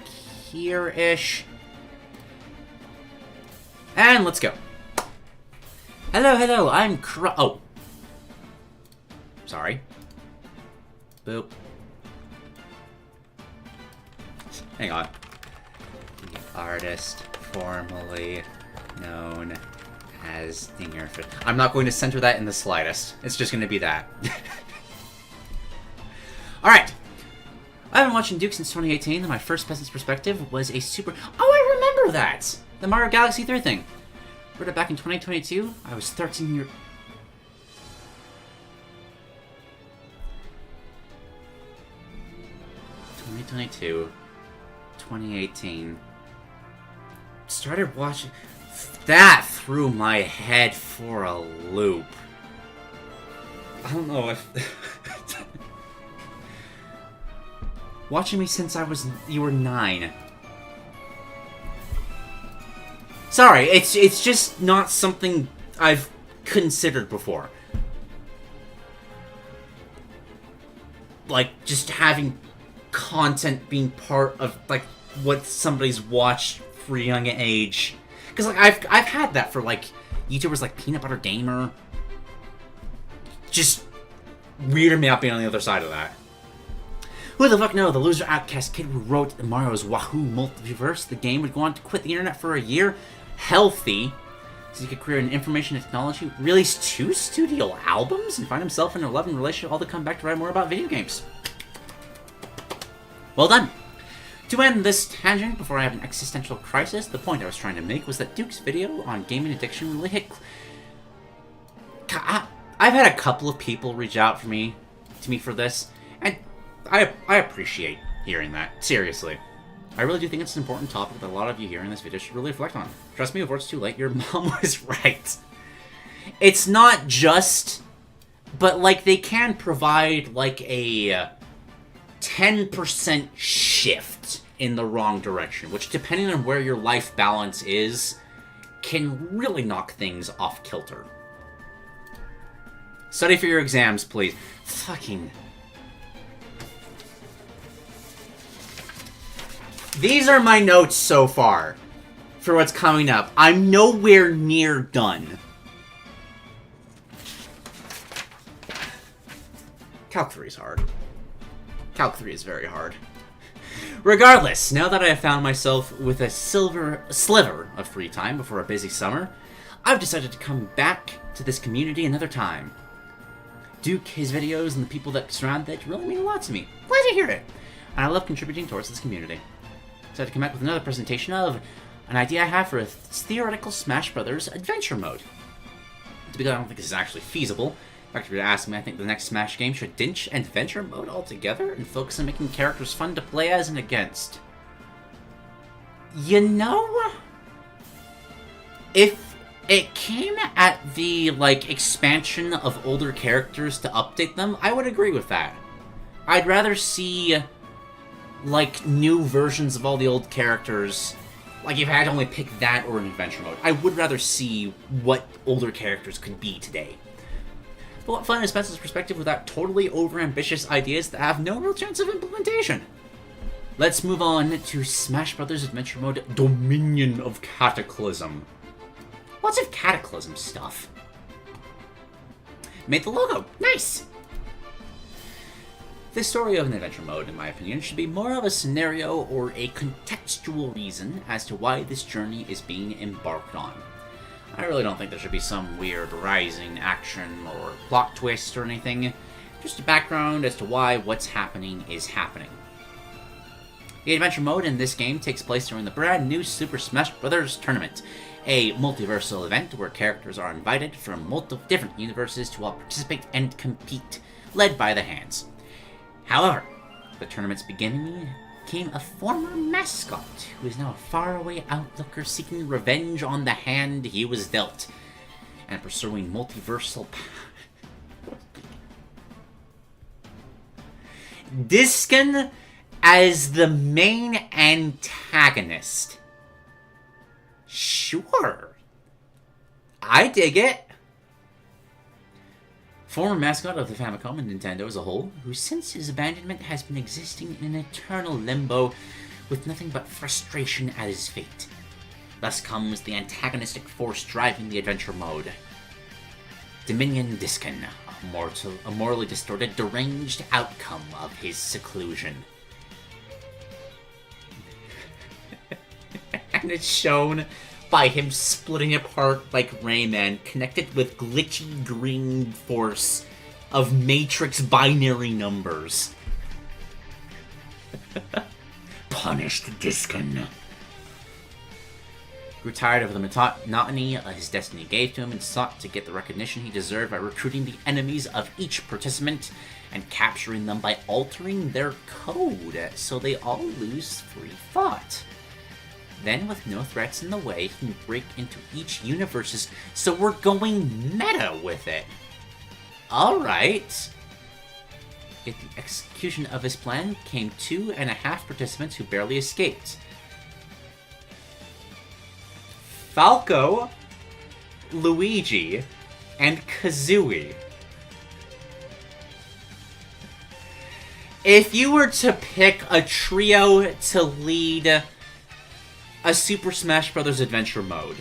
here-ish. And let's go. Hello, I'm oh. Sorry. Boop. Hang on. The artist formerly known as Dingerfish. I'm not going to center that in the slightest. It's just going to be that. Alright. I've been watching Duke since 2018, and my first Peasant's perspective was a super... Oh, I remember that! The Mario Galaxy 3 thing. Read it back in 2022. I was 13 years... 2022. 2018. Started watching... That threw my head for a loop. I don't know if... Watching me since you were 9. Sorry, it's just not something I've considered before. Like, just having content being part of, like, what somebody's watched for a young age. Because, like, I've had that for, like, YouTubers like Peanut Butter Gamer. Just weirded me out being on the other side of that. Who the fuck knew? The loser outcast kid who wrote Mario's Wahoo Multiverse, the game, would go on to quit the internet for a year, healthy, so he could career in information technology, release 2 studio albums, and find himself in a loving relationship, all to come back to write more about video games. Well done. To end this tangent, before I have an existential crisis, the point I was trying to make was that Duke's video on gaming addiction really hit... I've had a couple of people reach out to me for this, and I appreciate hearing that. Seriously. I really do think it's an important topic that a lot of you hearing this video should really reflect on. Trust me, before it's too late, your mom was right. It's not just... But, like, they can provide, like, a 10% shift in the wrong direction, which, depending on where your life balance is, can really knock things off kilter. Study for your exams, please. Fucking... These are my notes so far for what's coming up. I'm nowhere near done. Calc 3 is hard. Calc 3 is very hard. Regardless, now that I have found myself with a sliver of free time before a busy summer, I've decided to come back to this community another time. Duke, his videos, and the people that surround it really mean a lot to me. Glad to hear it. And I love contributing towards this community. So I had to come back with another presentation of an idea I have for a theoretical Smash Brothers adventure mode. To be honest, I don't think this is actually feasible. In fact, if you were to ask me, I think the next Smash game should ditch adventure mode altogether and focus on making characters fun to play as and against. You know, if it came at the, like, expansion of older characters to update them, I would agree with that. I'd rather see... like, new versions of all the old characters. Like, if I had to only pick that or an adventure mode, I would rather see what older characters could be today. But what fun is Spencer's perspective without totally over-ambitious ideas that have no real chance of implementation? Let's move on to Smash Brothers Adventure Mode Dominion of Cataclysm. Lots of Cataclysm stuff. Made the logo. Nice! The story of an adventure mode, in my opinion, should be more of a scenario or a contextual reason as to why this journey is being embarked on. I really don't think there should be some weird rising action or plot twist or anything, just a background as to why what's happening is happening. The adventure mode in this game takes place during the brand new Super Smash Bros. Tournament, a multiversal event where characters are invited from multiple different universes to all participate and compete, led by the hands. However, the tournament's beginning came a former mascot who is now a faraway outlooker seeking revenge on the hand he was dealt, and pursuing multiversal Diskin as the main antagonist. Sure. I dig it. Former mascot of the Famicom and Nintendo as a whole, who since his abandonment has been existing in an eternal limbo with nothing but frustration at his fate. Thus comes the antagonistic force driving the adventure mode. Dominion Diskin, a morally distorted, deranged outcome of his seclusion. And it's shown by him splitting apart like Rayman, connected with glitchy green force of Matrix binary numbers. Punished Diskin. Grew tired of the monotony his destiny gave to him and sought to get the recognition he deserved by recruiting the enemies of each participant and capturing them by altering their code so they all lose free thought. Then, with no threats in the way, he can break into each universe's, so we're going meta with it. Alright. At the execution of his plan came 2.5 participants who barely escaped. Falco, Luigi, and Kazooie. If you were to pick a trio to lead a Super Smash Bros. Adventure mode,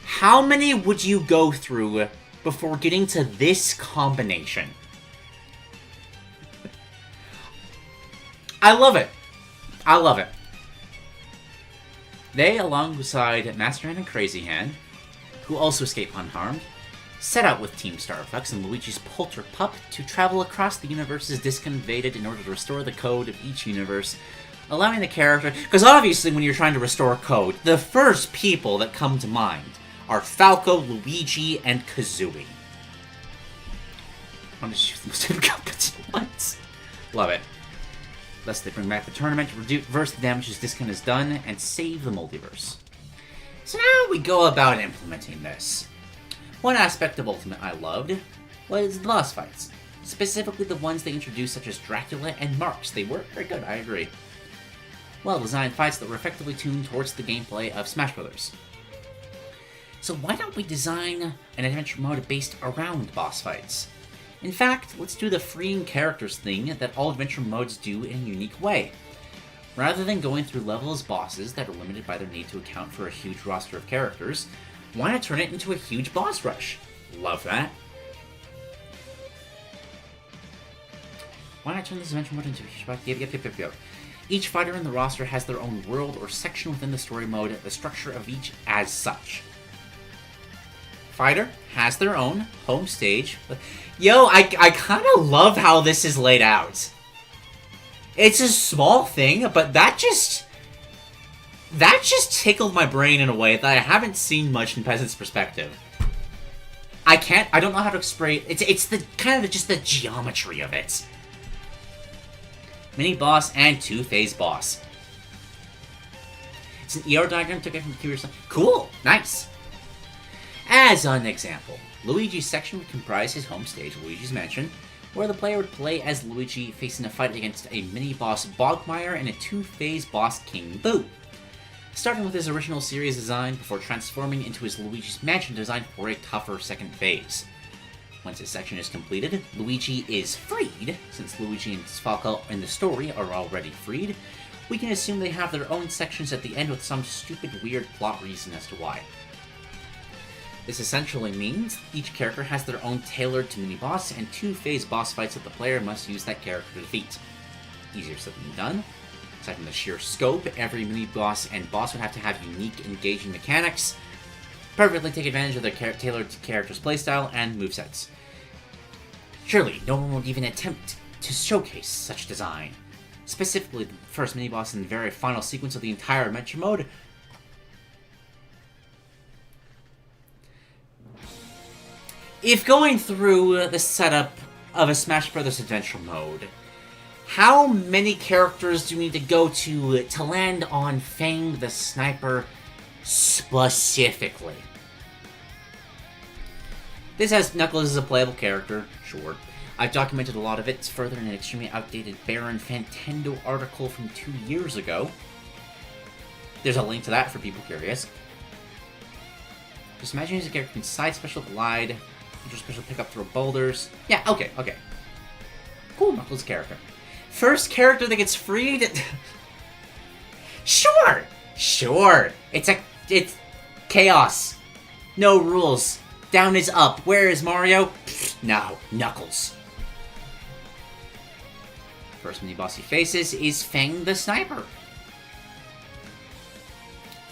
how many would you go through before getting to this combination? I love it. I love it. They, alongside Master Hand and Crazy Hand, who also escape unharmed, set out with Team Starfox and Luigi's Polter Pup to travel across the universes Disc invaded in order to restore the code of each universe, allowing the character... Because obviously when you're trying to restore code, the first people that come to mind are Falco, Luigi, and Kazooie. I'm just using those two companies at once. Love it. Thus they bring back the tournament to reverse the damages Discon has done and save the multiverse. So now we go about implementing this. One aspect of Ultimate I loved was the boss fights. Specifically the ones they introduced such as Dracula and Marks. They were very good, I agree. Well-designed fights that were effectively tuned towards the gameplay of Smash Bros. So why don't we design an adventure mode based around boss fights? In fact, let's do the freeing characters thing that all adventure modes do in a unique way. Rather than going through levels bosses that are limited by their need to account for a huge roster of characters, why not turn it into a huge boss rush? Love that. Why not turn this adventure mode into a huge boss? Yep. Each fighter in the roster has their own world or section within the story mode, the structure of each as such. Fighter has their own home stage. Yo, I kind of love how this is laid out. It's a small thing, but that just tickled my brain in a way that I haven't seen much in Peasant's perspective. I don't know how to explain. It's the kind of just the geometry of it. Mini boss and two-phase boss. It's an ER diagram took it from the computer. Cool, nice. As an example, Luigi's section would comprise his home stage, Luigi's Mansion, where the player would play as Luigi facing a fight against a mini-boss Bogmire and a two-phase boss King Boo, starting with his original series design before transforming into his Luigi's Mansion design for a tougher second phase. Once his section is completed, Luigi is freed. Since Luigi and Falco in the story are already freed, we can assume they have their own sections at the end with some stupid weird plot reason as to why. This essentially means each character has their own tailored to mini-boss and two-phase boss fights that the player must use that character to defeat. Easier said than done. Aside from the sheer scope, every mini-boss and boss would have to have unique engaging mechanics, perfectly take advantage of their tailored character's playstyle and movesets. Surely, no one would even attempt to showcase such design. Specifically, the first mini-boss in the very final sequence of the entire adventure mode. If going through the setup of a Smash Bros. Adventure mode, how many characters do you need to go to land on Fang the Sniper specifically? This has Knuckles as a playable character, sure. I've documented a lot of it further in an extremely outdated Baron Fantendo article from 2 years ago. There's a link to that for people curious. Just imagine using a character can side special glide, special pick up throw boulders. Yeah, okay. Cool Knuckles character. First character that gets freed. Sure. It's chaos. No rules. Down is up. Where is Mario? No, Knuckles. First mini-boss he faces is Fang the Sniper.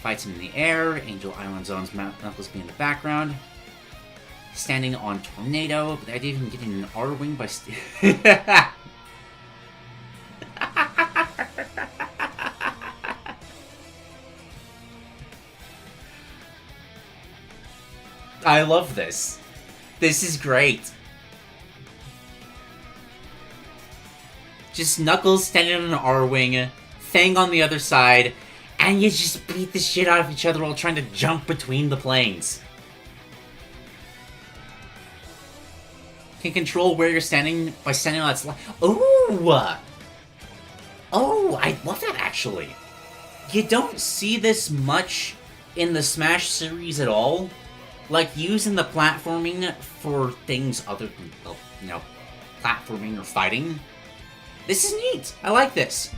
Fights him in the air. Angel Island zones Knuckles be in the background. Standing on Tornado, but the idea of him getting an R-wing by... I love this. This is great. Just Knuckles standing on an R-wing, Fang on the other side, and you just beat the shit out of each other while trying to jump between the planes. Can control where you're standing by standing on that slide. Oh, I love that actually. You don't see this much in the Smash series at all. Like, using the platforming for things other than, well, platforming or fighting. This is neat. I like this.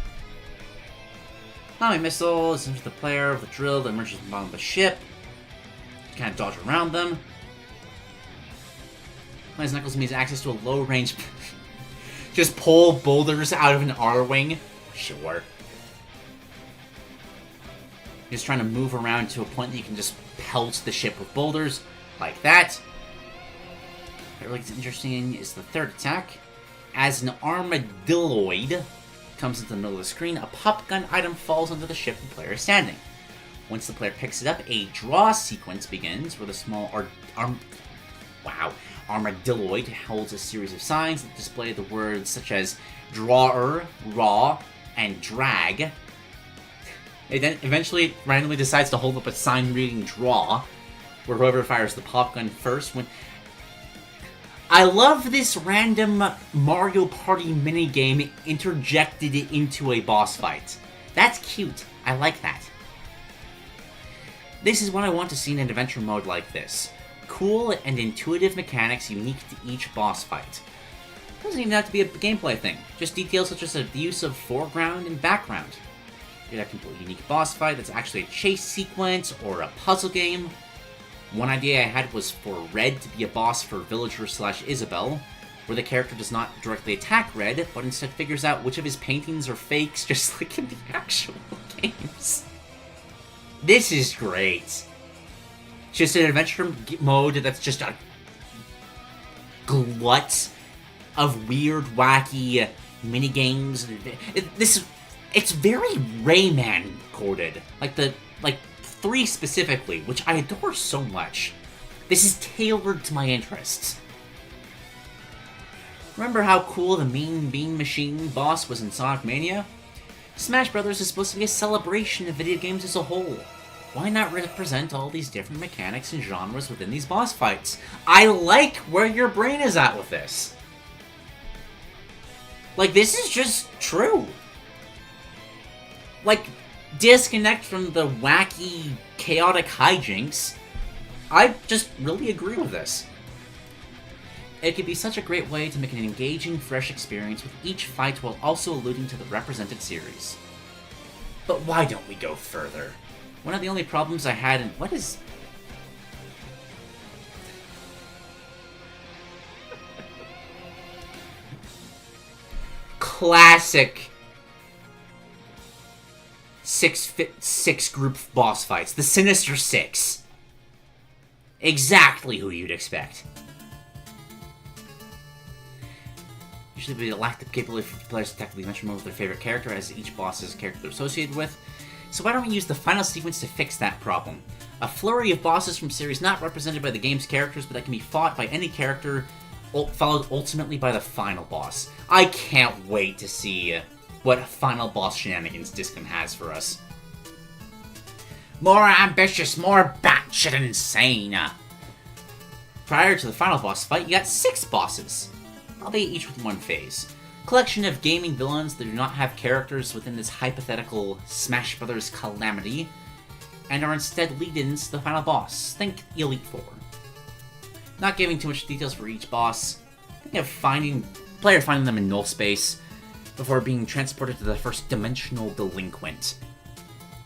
Bombing missiles into the player with a drill that emerges from the bottom of the ship. You kind of dodge around them. As Knuckles needs access to a low-range... just pull boulders out of an R-wing. Sure. Just trying to move around to a point that you can just pelt the ship with boulders, like that. What really gets interesting is the third attack. As an armadilloid comes into the middle of the screen, a pop gun item falls onto the ship the player is standing. Once the player picks it up, a draw sequence begins where the small armadilloid holds a series of signs that display the words such as drawer, raw, and drag. It then eventually randomly decides to hold up a sign reading draw, where whoever fires the pop gun first when... I love this random Mario Party minigame interjected into a boss fight. That's cute. I like that. This is what I want to see in an adventure mode like this. Cool and intuitive mechanics unique to each boss fight. It doesn't even have to be a gameplay thing. Just details such as the use of foreground and background. Get a completely unique boss fight that's actually a chase sequence or a puzzle game. One idea I had was for Red to be a boss for Villager/Isabelle, where the character does not directly attack Red, but instead figures out which of his paintings are fakes, just like in the actual games. This is great. Just an adventure mode that's just a glut of weird, wacky minigames. It's very Rayman coded. Like 3 specifically, which I adore so much. This is tailored to my interests. Remember how cool the Mean Bean Machine boss was in Sonic Mania? Smash Bros. Is supposed to be a celebration of video games as a whole. Why not represent all these different mechanics and genres within these boss fights? I like where your brain is at with this. Like, this is just true. Like, disconnect from the wacky, chaotic hijinks. I just really agree with this. It could be such a great way to make an engaging, fresh experience with each fight while also alluding to the represented series. But why don't we go further? One of the only problems I had in... What is... Classic... Six group boss fights. The Sinister Six. Exactly who you'd expect. Usually they lack the capability for players to tackle the adventure mode with their favorite character, as each boss has a character they're associated with. So why don't we use the final sequence to fix that problem? A flurry of bosses from series not represented by the game's characters, but that can be fought by any character, followed ultimately by the final boss. I can't wait to see what final boss shenanigans Discon has for us. More ambitious, more batshit insane. Prior to the final boss fight, you got 6 bosses, albeit each with one phase. Collection of gaming villains that do not have characters within this hypothetical Smash Brothers calamity, and are instead lead-ins to the final boss. Think Elite Four. Not giving too much details for each boss, think of player finding them in null space before being transported to the first dimensional delinquent,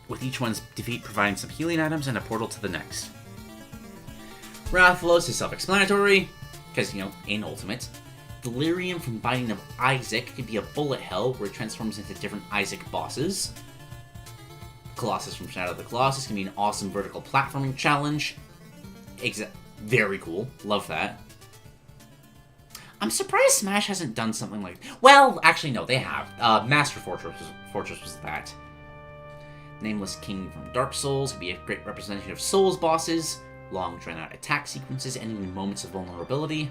with each one's defeat providing some healing items and a portal to the next. Rathalos is self-explanatory, because, in Ultimate. Delirium from Binding of Isaac could be a bullet hell where it transforms into different Isaac bosses. Colossus from Shadow of the Colossus can be an awesome vertical platforming challenge. Very cool. Love that. I'm surprised Smash hasn't done something like... Well, actually, no, they have. Master Fortress was that. Nameless King from Dark Souls could be a great representation of Souls bosses. Long, drawn-out attack sequences ending in moments of vulnerability.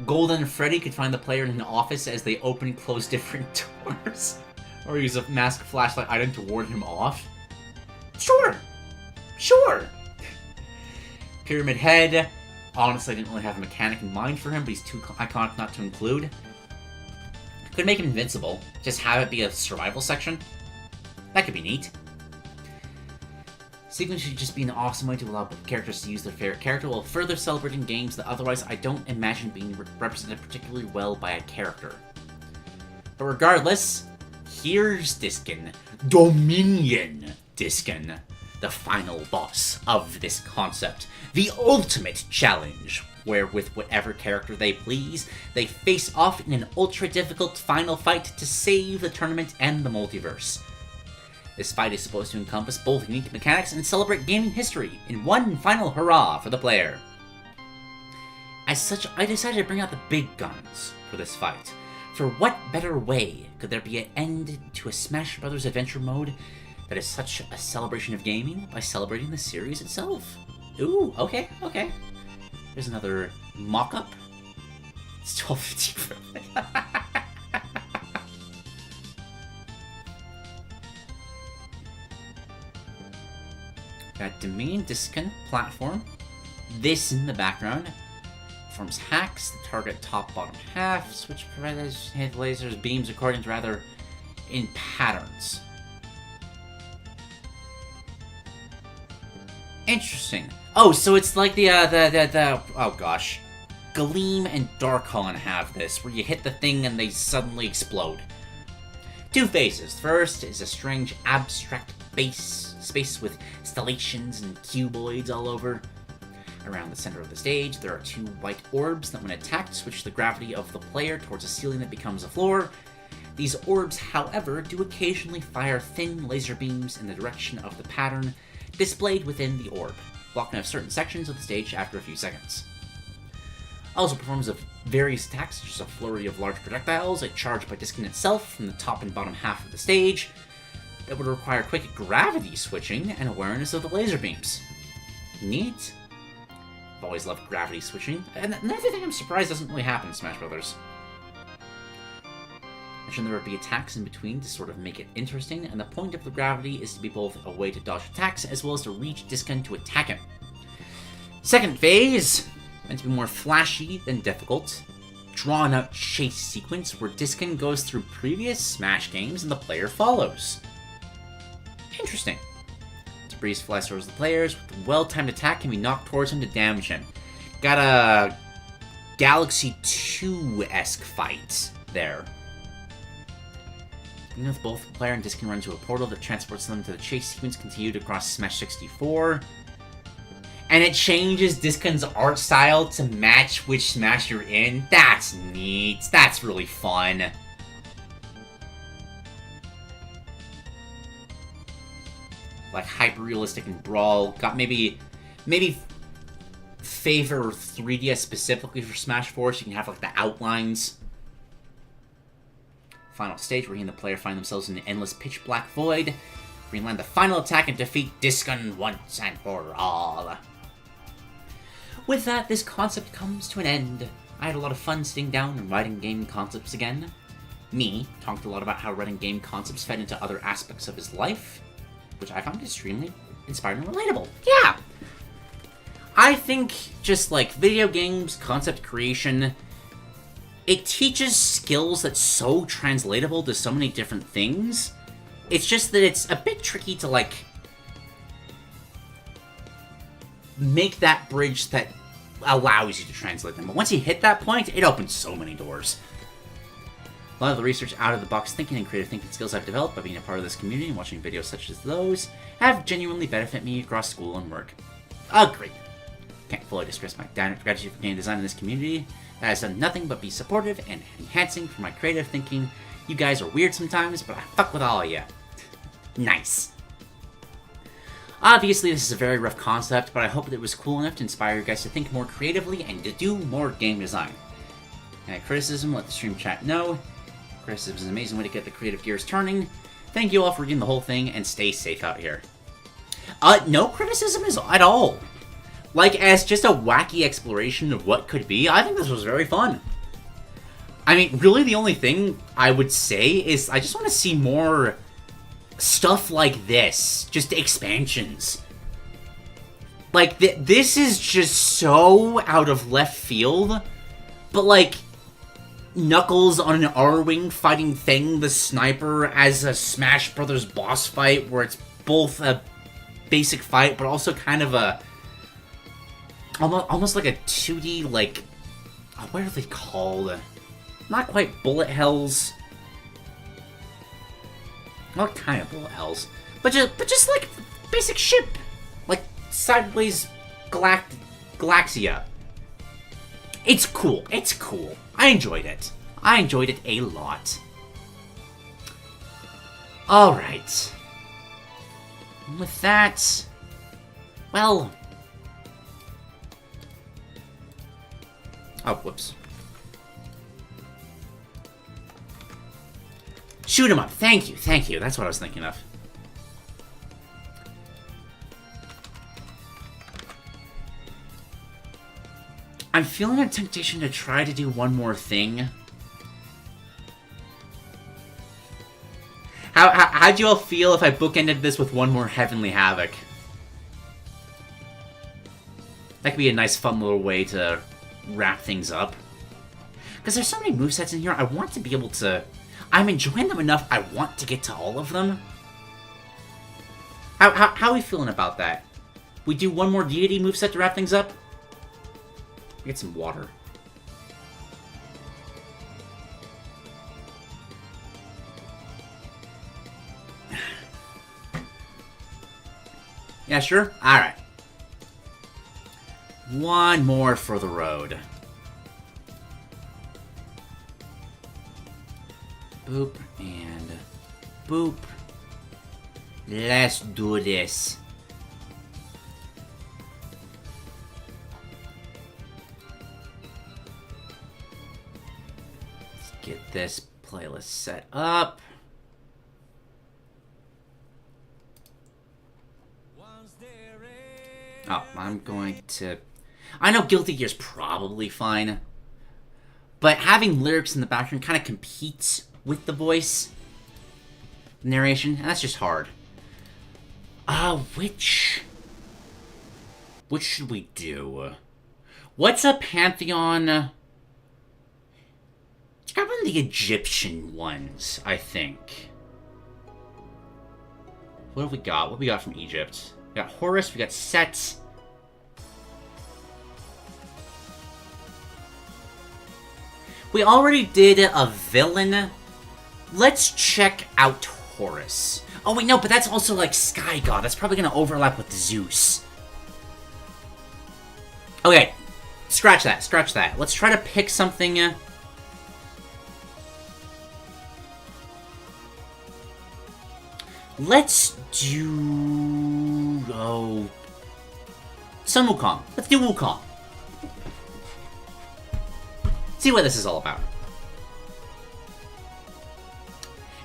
Golden Freddy could find the player in an office as they open and close different doors. Or use a mask flashlight item to ward him off. Sure! Pyramid Head. Honestly, I didn't really have a mechanic in mind for him, but he's too iconic not to include. Could make him invincible. Just have it be a survival section. That could be neat. Sequence should just be an awesome way to allow characters to use their favorite character while further celebrating games that otherwise I don't imagine being represented particularly well by a character. But regardless, here's Discon. Dominion Discon. The final boss of this concept. The ultimate challenge. where with whatever character they please, they face off in an ultra-difficult final fight to save the tournament and the multiverse. This fight is supposed to encompass both unique mechanics and celebrate gaming history in one final hurrah for the player. As such, I decided to bring out the big guns for this fight. For what better way could there be an end to a Smash Bros. Adventure mode that is such a celebration of gaming by celebrating the series itself? Ooh, okay. There's another mock-up. It's 12:50. Got domain, discon, platform. This in the background. Performs hacks, the target top bottom half, switch providers, hit lasers, beams according to rather in patterns. Interesting. Oh, so it's like the oh gosh. Gleam and Darkholon have this, where you hit the thing and they suddenly explode. Two phases. First is a strange abstract space with stellations and cuboids all over. Around the center of the stage, there are two white orbs that when attacked switch the gravity of the player towards a ceiling that becomes a floor. These orbs, however, do occasionally fire thin laser beams in the direction of the pattern displayed within the orb, blocking off certain sections of the stage after a few seconds. Also performs of various attacks, such as a flurry of large projectiles, a charge by Discon itself from the top and bottom half of the stage, that would require quick gravity switching and awareness of the laser beams. Neat. I've always loved gravity switching, and another thing I'm surprised doesn't really happen in Smash Brothers. Mentioned there would be attacks in between to sort of make it interesting, and the point of the gravity is to be both a way to dodge attacks as well as to reach Discon to attack him. Second phase, meant to be more flashy than difficult. Drawn out chase sequence where Discon goes through previous Smash games and the player follows. Interesting. Debris flies towards the players, with a well-timed attack can be knocked towards him to damage him. Got a Galaxy 2-esque fight there. Even with both the player and Discon run to a portal that transports them to the chase sequence continued across Smash 64. And it changes Discon's art style to match which Smash you're in. That's neat. That's really fun. Like hyper-realistic and Brawl. Got maybe favor 3DS specifically for Smash 4 so you can have like the outlines. Final stage where he and the player find themselves in an endless pitch black void. Where you land the final attack and defeat Discon once and for all. With that, this concept comes to an end. I had a lot of fun sitting down and writing game concepts again. Me talked a lot about how writing game concepts fed into other aspects of his life, which I found extremely inspiring and relatable. Yeah! I think just like video games, concept creation, it teaches skills that's so translatable to so many different things. It's just that it's a bit tricky to like make that bridge that allows you to translate them. But once you hit that point, it opens so many doors. A lot of the research out-of-the-box thinking and creative thinking skills I've developed by being a part of this community and watching videos such as those have genuinely benefited me across school and work. Agreed. Can't fully express my gratitude for game design in this community that has done nothing but be supportive and enhancing for my creative thinking. You guys are weird sometimes, but I fuck with all of you. Nice. Obviously, this is a very rough concept, but I hope that it was cool enough to inspire you guys to think more creatively and to do more game design. And criticism, let the stream chat know. Criticism is an amazing way to get the creative gears turning. Thank you all for reading the whole thing, and stay safe out here. No criticism is at all. Like, as just a wacky exploration of what could be, I think this was very fun. I mean, really the only thing I would say is I just want to see more stuff like this. Just expansions. Like, this is just so out of left field. But, like, Knuckles on an R-Wing fighting Thing the Sniper as a Smash Brothers boss fight where it's both a basic fight but also kind of a almost like a 2D, like, what are they called? Not quite bullet hells. What kind of bullet hells? But just like basic ship, like sideways Galaxia. It's cool. It's cool. I enjoyed it. I enjoyed it a lot. Alright. With that... Well... Oh, whoops. Shoot him up. Thank you. Thank you. That's what I was thinking of. I'm feeling a temptation to try to do one more thing. How'd you all feel if I bookended this with one more Heavenly Havoc? That could be a nice fun little way to wrap things up. Because there's so many movesets in here, I want to be able to... I'm enjoying them enough, I want to get to all of them. How are we feeling about that? We do one more deity moveset to wrap things up? Get some water. Yeah, sure? Alright. One more for the road. Boop and boop. Let's do this. Get this playlist set up. Oh, I'm going to... I know Guilty Gear's probably fine, but having lyrics in the background kind of competes with the voice narration, and that's just hard. Which should we do? What's a pantheon... Grab one of the Egyptian ones, I think. What have we got? What we got from Egypt? We got Horus, we got Set. We already did a villain. Let's check out Horus. Oh wait, no, but that's also like Sky God. That's probably gonna overlap with Zeus. Okay, scratch that, scratch that. Let's try to pick something... Let's do... Oh... Sun Wukong. Let's do Wukong. See what this is all about.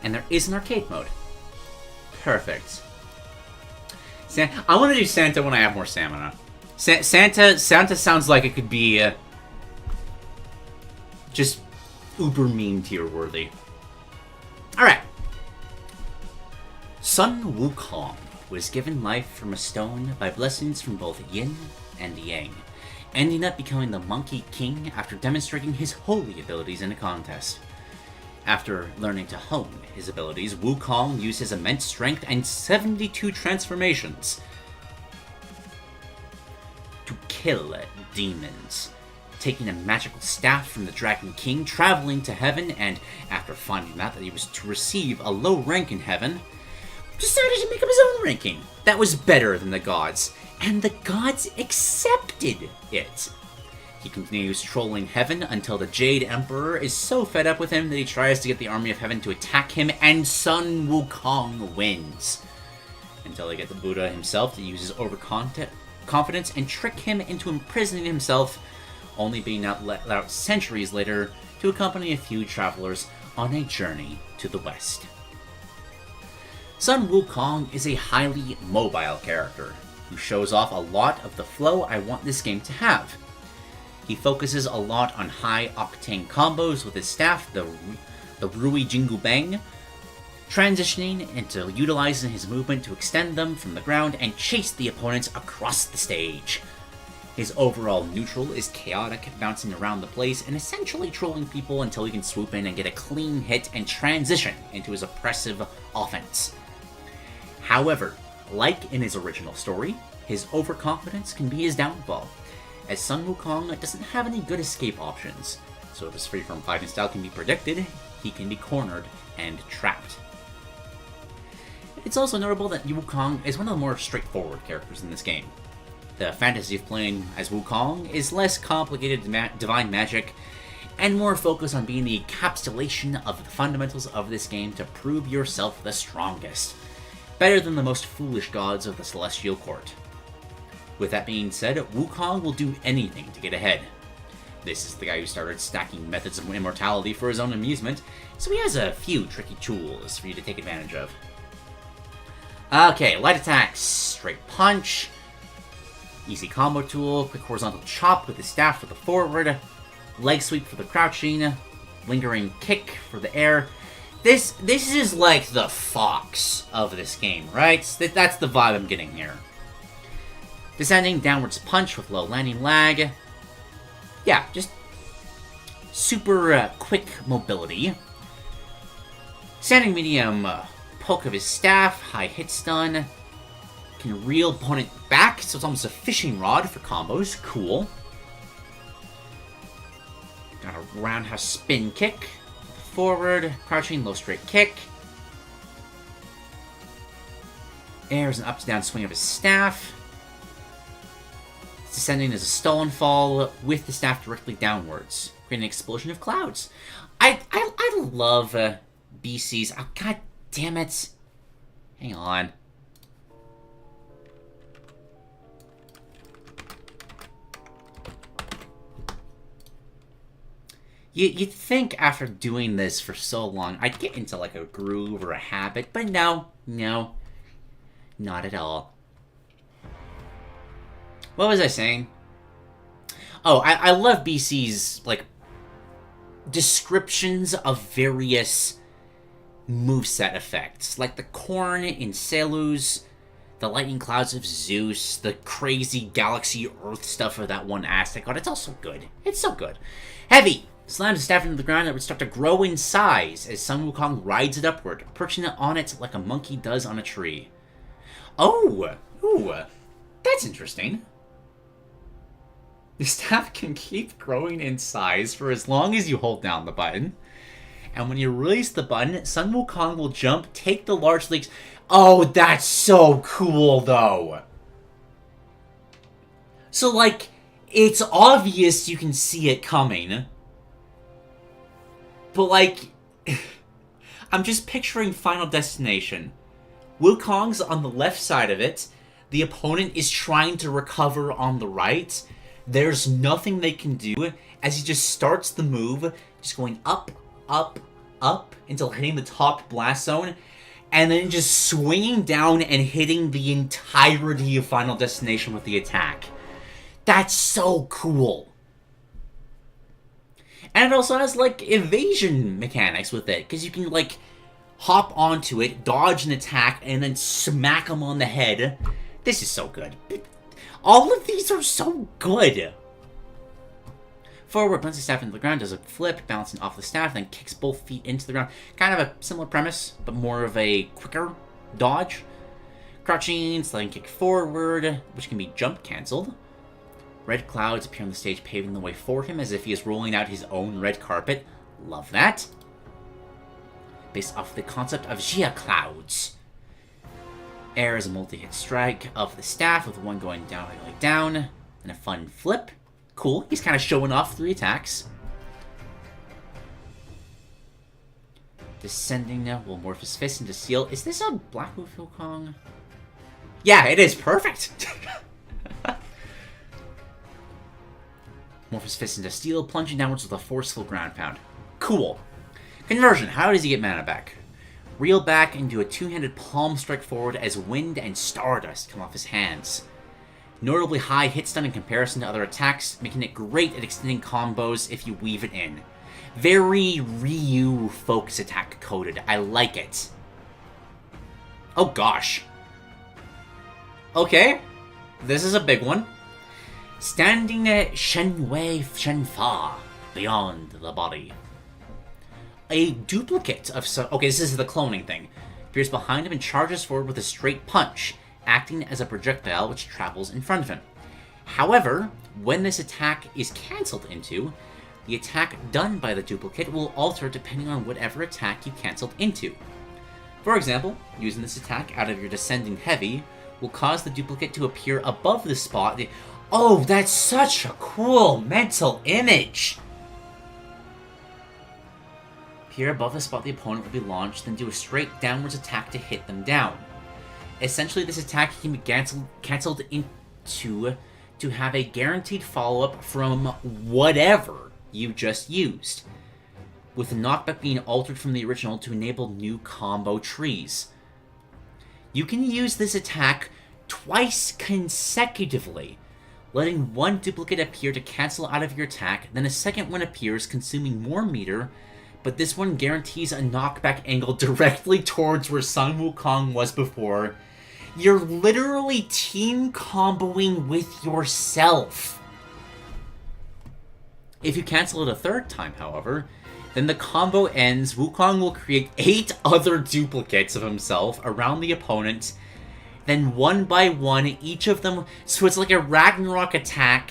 And there is an arcade mode. Perfect. I want to do Santa when I have more stamina. Santa sounds like it could be... just uber meme tier worthy. Alright. Sun Wukong was given life from a stone by blessings from both Yin and Yang, ending up becoming the Monkey King after demonstrating his holy abilities in a contest. After learning to hone his abilities, Wukong used his immense strength and 72 transformations to kill demons, taking a magical staff from the Dragon King, traveling to heaven, and after finding out that he was to receive a low rank in heaven, decided to make up his own ranking that was better than the gods, and the gods accepted it. He continues trolling heaven until the Jade Emperor is so fed up with him that he tries to get the army of heaven to attack him, and Sun Wukong wins. Until they get the Buddha himself to use his overconfidence and trick him into imprisoning himself, only being let out centuries later to accompany a few travelers on a journey to the west. Sun Wukong is a highly mobile character who shows off a lot of the flow I want this game to have. He focuses a lot on high-octane combos with his staff, the Rui Jingu Bang, transitioning into utilizing his movement to extend them from the ground and chase the opponents across the stage. His overall neutral is chaotic, bouncing around the place and essentially trolling people until he can swoop in and get a clean hit and transition into his oppressive offense. However, like in his original story, his overconfidence can be his downfall, as Sun Wukong doesn't have any good escape options, so if his free-form fighting style can be predicted, he can be cornered and trapped. It's also notable that Wukong is one of the more straightforward characters in this game. The fantasy of playing as Wukong is less complicated divine magic and more focused on being the encapsulation of the fundamentals of this game to prove yourself the strongest, better than the most foolish gods of the Celestial Court. With that being said, Wukong will do anything to get ahead. This is the guy who started stacking methods of immortality for his own amusement, so he has a few tricky tools for you to take advantage of. Okay, light attacks, straight punch, easy combo tool, quick horizontal chop with the staff for the forward, leg sweep for the crouching, lingering kick for the air. This is like the Fox of this game, right? That's the vibe I'm getting here. Descending downwards punch with low landing lag. Yeah, just super quick mobility. Standing medium poke of his staff, high hit stun. Can reel opponent back, so it's almost a fishing rod for combos. Cool. Got a roundhouse spin kick. Forward, crouching, low straight kick. Air is an up to down swing of his staff. Descending is a stolen fall with the staff directly downwards, creating an explosion of clouds. I love BC's. Oh, God damn it. Hang on. You'd think after doing this for so long, I'd get into like a groove or a habit, but no, not at all. What was I saying? Oh, I love BC's, like, descriptions of various moveset effects. Like the corn in Selûz, the lightning clouds of Zeus, the crazy galaxy Earth stuff of that one Aztec god. It's all so good. It's so good. Heavy! Slams the staff into the ground that would start to grow in size as Sun Wukong rides it upward, perching it on it like a monkey does on a tree. Oh! Ooh, that's interesting. The staff can keep growing in size for as long as you hold down the button. And when you release the button, Sun Wukong will jump, take the large leaps. Oh, that's so cool, though. So, like, it's obvious you can see it coming. But, like, I'm just picturing Final Destination. Wukong's on the left side of it. The opponent is trying to recover on the right. There's nothing they can do as he just starts the move, just going up, up, up, until hitting the top blast zone, and then just swinging down and hitting the entirety of Final Destination with the attack. That's so cool. And it also has, like, evasion mechanics with it, because you can, like, hop onto it, dodge an attack, and then smack him on the head. This is so good. All of these are so good. Forward, plants the staff into the ground, does a flip, bouncing off the staff, then kicks both feet into the ground. Kind of a similar premise, but more of a quicker dodge. Crouching, sliding kick forward, which can be jump cancelled. Red clouds appear on the stage, paving the way for him as if he is rolling out his own red carpet. Love that. Based off the concept of Jia clouds. Air is a multi-hit strike of the staff with one going diagonally down, and a fun flip. Cool, he's kind of showing off 3 attacks. Descending now will morph his fist into steel. Is this a Black Wolf Wukong? Yeah, it is. Perfect! Morph his fist into steel, plunging downwards with a forceful ground pound. Cool. Conversion. How does he get mana back? Reel back into a 2-handed palm strike forward as wind and stardust come off his hands. Notably high hit stun in comparison to other attacks, making it great at extending combos if you weave it in. Very Ryu focus attack coded. I like it. Oh gosh. Okay. This is a big one. Standing at Shenwei Shenfa, beyond the body. A duplicate of some... Okay, this is the cloning thing. Appears behind him and charges forward with a straight punch, acting as a projectile which travels in front of him. However, when this attack is cancelled into, the attack done by the duplicate will alter depending on whatever attack you cancelled into. For example, using this attack out of your descending heavy will cause the duplicate to appear above the spot. Oh, that's such a cool mental image! Appear above the spot the opponent will be launched, then do a straight downwards attack to hit them down. Essentially, this attack can be cancelled into to have a guaranteed follow-up from whatever you just used, with the knockback being altered from the original to enable new combo trees. You can use this attack twice consecutively, letting one duplicate appear to cancel out of your attack, then a second one appears, consuming more meter, but this one guarantees a knockback angle directly towards where Sun Wukong was before. You're literally team comboing with yourself. If you cancel it a third time, however, then the combo ends. Wukong will create 8 other duplicates of himself around the opponent, then one by one, each of them... So it's like a Ragnarok attack,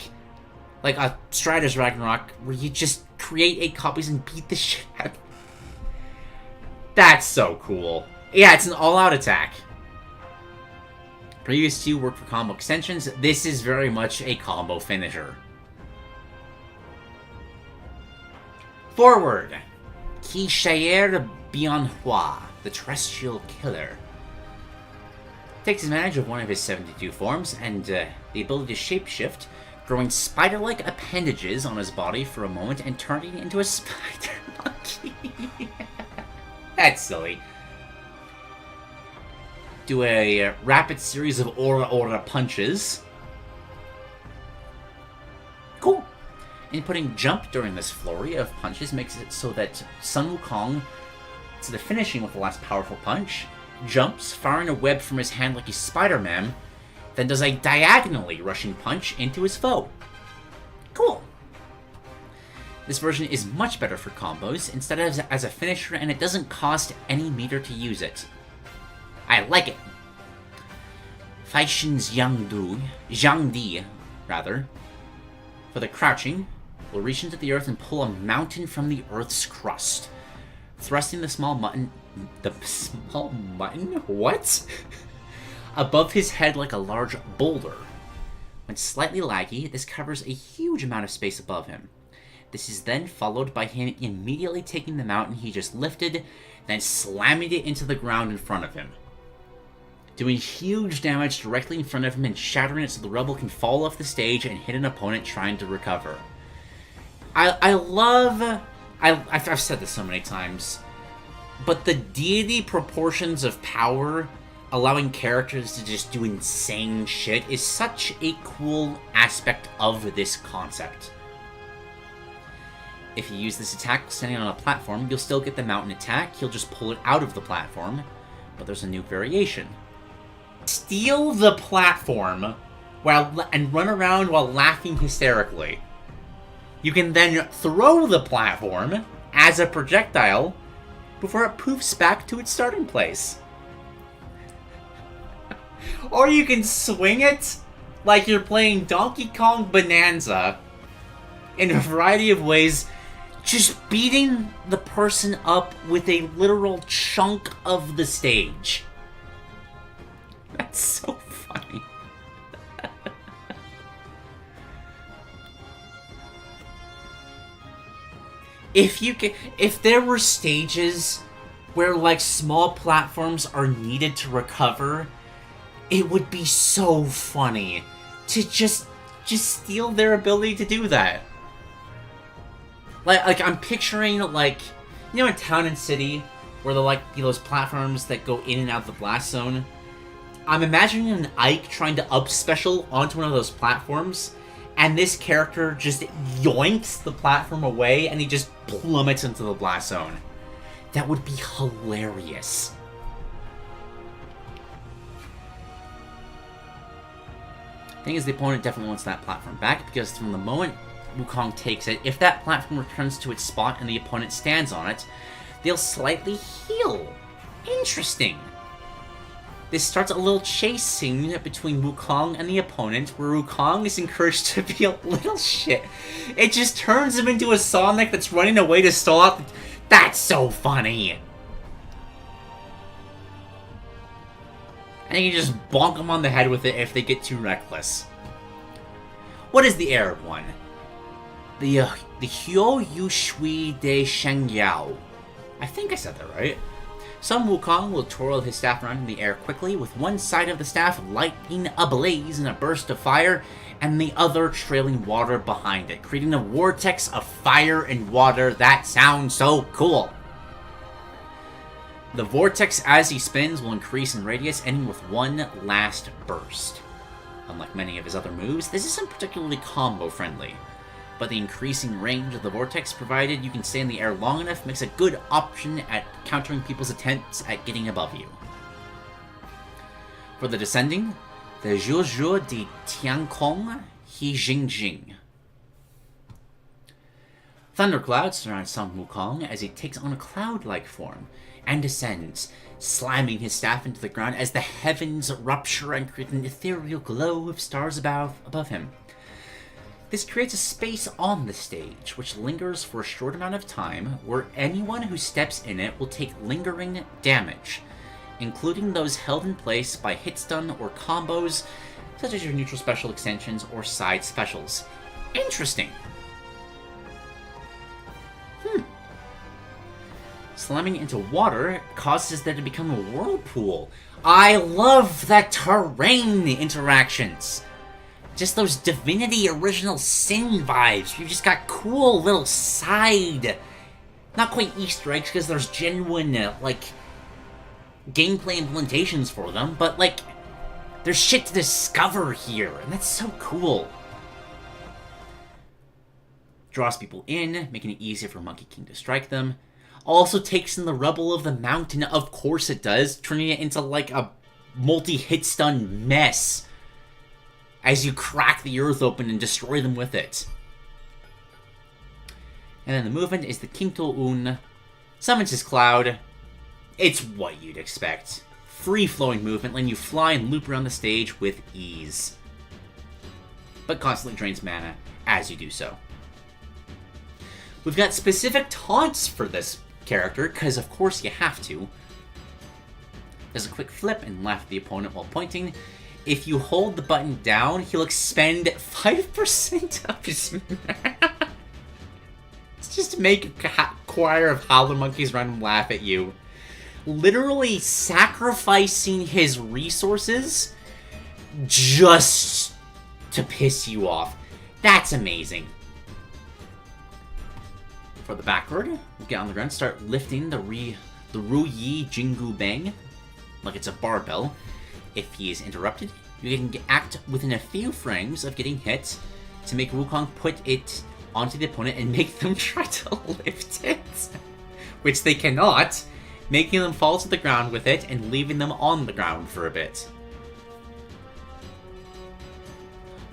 like a Strider's Ragnarok, where you just create 8 copies and beat the shit out of them. That's so cool. Yeah, it's an all-out attack. Previous 2 worked for combo extensions. This is very much a combo finisher. Forward. Kishayer Bionhua, the Terrestrial Killer. Takes advantage of one of his 72 forms and the ability to shapeshift, growing spider-like appendages on his body for a moment and turning into a spider monkey. That's silly. Do a rapid series of aura punches. Cool. Inputting jump during this flurry of punches makes it so that Sun Wukong, instead of finishing with the last powerful punch, jumps, firing a web from his hand like he's Spider-Man, then does a diagonally rushing punch into his foe. Cool. This version is much better for combos, instead of as a finisher, and it doesn't cost any meter to use it. I like it. Faishin's Zhang Di, for the crouching, will reach into the earth and pull a mountain from the earth's crust, thrusting the small mutton... What? Above his head like a large boulder. When slightly laggy, this covers a huge amount of space above him. This is then followed by him immediately taking the mountain he just lifted, then slamming it into the ground in front of him, doing huge damage directly in front of him and shattering it so the rubble can fall off the stage and hit an opponent trying to recover. I've said this so many times, but the deity proportions of power allowing characters to just do insane shit is such a cool aspect of this concept. If you use this attack standing on a platform, you'll still get the mountain attack, he'll just pull it out of the platform, but there's a new variation. Steal the platform and run around while laughing hysterically. You can then throw the platform as a projectile before it poofs back to its starting place. Or you can swing it like you're playing Donkey Kong Bonanza in a variety of ways, just beating the person up with a literal chunk of the stage. That's so funny. If there were stages where like small platforms are needed to recover, it would be so funny to just steal their ability to do that. Like I'm picturing, like, you know, in Town and City where they're like, you know, those platforms that go in and out of the blast zone. I'm imagining an Ike trying to up special onto one of those platforms, and this character just yoinks the platform away and he just plummets into the blast zone. That would be hilarious. Thing is, the opponent definitely wants that platform back, because from the moment Wukong takes it, if that platform returns to its spot and the opponent stands on it, they'll slightly heal. Interesting. This starts a little chase scene between Wukong and the opponent, where Wukong is encouraged to be a little shit. It just turns him into a Sonic that's running away to stall out. That's so funny. and you can just bonk them on the head with it if they get too reckless. What is the Arab one? The Hyo Yu Shui De Sheng Yao. I think I said that right. Sun Wukong will twirl his staff around in the air quickly, with one side of the staff lighting ablaze in a burst of fire, and the other trailing water behind it, creating a vortex of fire and water. That sounds so cool. The vortex, as he spins, will increase in radius, ending with one last burst. Unlike many of his other moves, this isn't particularly combo-friendly, but the increasing range of the vortex, provided you can stay in the air long enough, makes a good option at countering people's attempts at getting above you. For the descending, the Zhuozhuo di Tiankong He Jing Jing. Thunderclouds surround Sun Wukong as he takes on a cloud-like form and descends, slamming his staff into the ground as the heavens rupture and create an ethereal glow of stars above him. This creates a space on the stage, which lingers for a short amount of time, where anyone who steps in it will take lingering damage, including those held in place by hit stun or combos, such as your neutral special extensions or side specials. Interesting. Slamming into water causes there to become a whirlpool. I love the terrain interactions. Just those Divinity Original Sin vibes. You just got cool little side, not quite Easter eggs, because there's genuine, gameplay implementations for them, but, there's shit to discover here, and that's so cool. Draws people in, making it easier for Monkey King to strike them. Also takes in the rubble of the mountain, of course it does, turning it into, a multi-hit stun mess as you crack the earth open and destroy them with it. And then the movement is the Kinto Un. Summons his cloud. It's what you'd expect. Free-flowing movement, letting you fly and loop around the stage with ease. But constantly drains mana as you do so. We've got specific taunts for this character, because of course you have to. There's a quick flip and laugh at the opponent while pointing. If you hold the button down, he'll expend 5% of his mana. It's just to make a choir of howler monkeys run and laugh at you. Literally sacrificing his resources just to piss you off. That's amazing. For the backward, we'll get on the ground, start lifting the Ru Yi Jingu Bang like it's a barbell. If he is interrupted, you can act within a few frames of getting hit to make Wukong put it onto the opponent and make them try to lift it, which they cannot, making them fall to the ground with it and leaving them on the ground for a bit.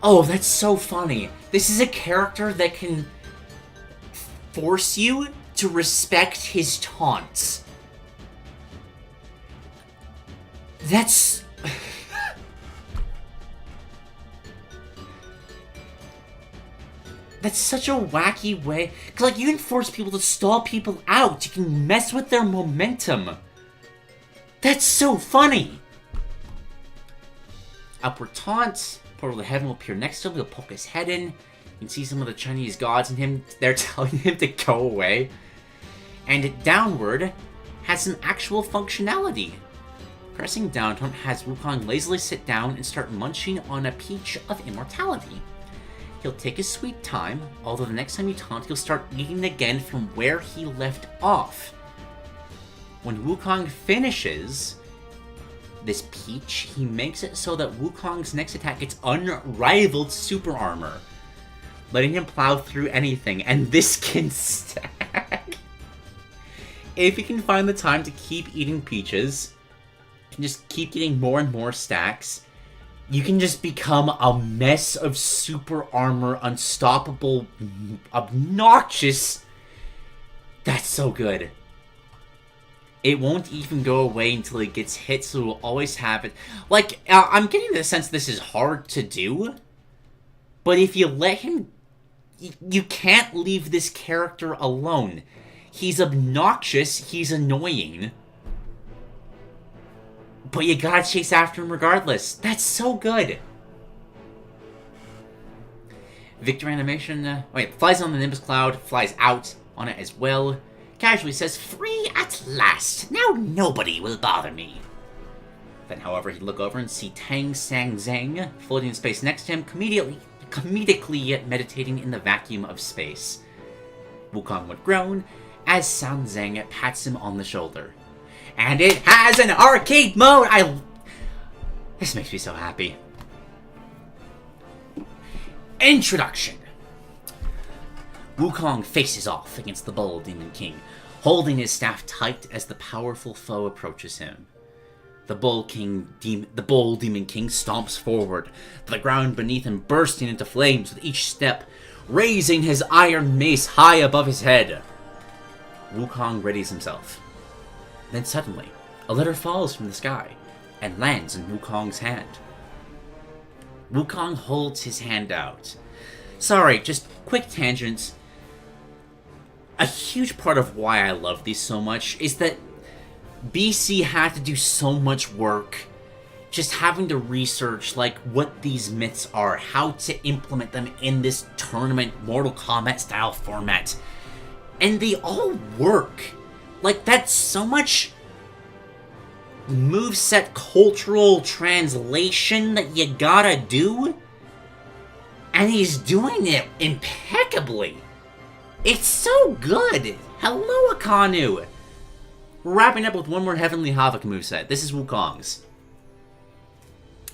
Oh, that's so funny. This is a character that can force you to respect his taunts. That's... That's such a wacky way. Because, you can force people to stall people out. You can mess with their momentum. That's so funny. Upward taunt. Portal to heaven will appear next to him. He'll poke his head in. You can see some of the Chinese gods in him. They're telling him to go away. And downward has some actual functionality. Pressing down has Wukong lazily sit down and start munching on a peach of immortality. He'll take his sweet time, although the next time you taunt, he'll start eating again from where he left off. When Wukong finishes this peach, he makes it so that Wukong's next attack gets unrivaled super armor, letting him plow through anything, and this can stack. If you can find the time to keep eating peaches, and just keep getting more and more stacks, you can just become a mess of super armor, unstoppable, obnoxious. That's so good. It won't even go away until it gets hit, so we'll always have it. I'm getting the sense this is hard to do, but if you let him, you can't leave this character alone. He's obnoxious, he's annoying, but you gotta chase after him regardless. That's so good. Victory animation, flies on the Nimbus Cloud, flies out on it as well. Casually says, "Free at last! Now nobody will bother me." Then, however, he'd look over and see Tang Sang Zhang floating in space next to him, comedically meditating in the vacuum of space. Wukong would groan as Sang Zhang pats him on the shoulder. And it has an arcade mode! This makes me so happy. Introduction. Wukong faces off against the Bull Demon King, holding his staff tight as the powerful foe approaches him. The Bull Demon King stomps forward, the ground beneath him bursting into flames with each step, raising his iron mace high above his head. Wukong readies himself. Then suddenly, a letter falls from the sky and lands in Wukong's hand. Wukong holds his hand out. Sorry, just quick tangents. A huge part of why I love these so much is that BC had to do so much work just having to research like what these myths are, how to implement them in this tournament Mortal Kombat style format. And they all work. Like, that's so much moveset cultural translation that you gotta do. And he's doing it impeccably. It's so good. Hello, Akanu. We're wrapping up with one more Heavenly Havoc moveset. This is Wukong's.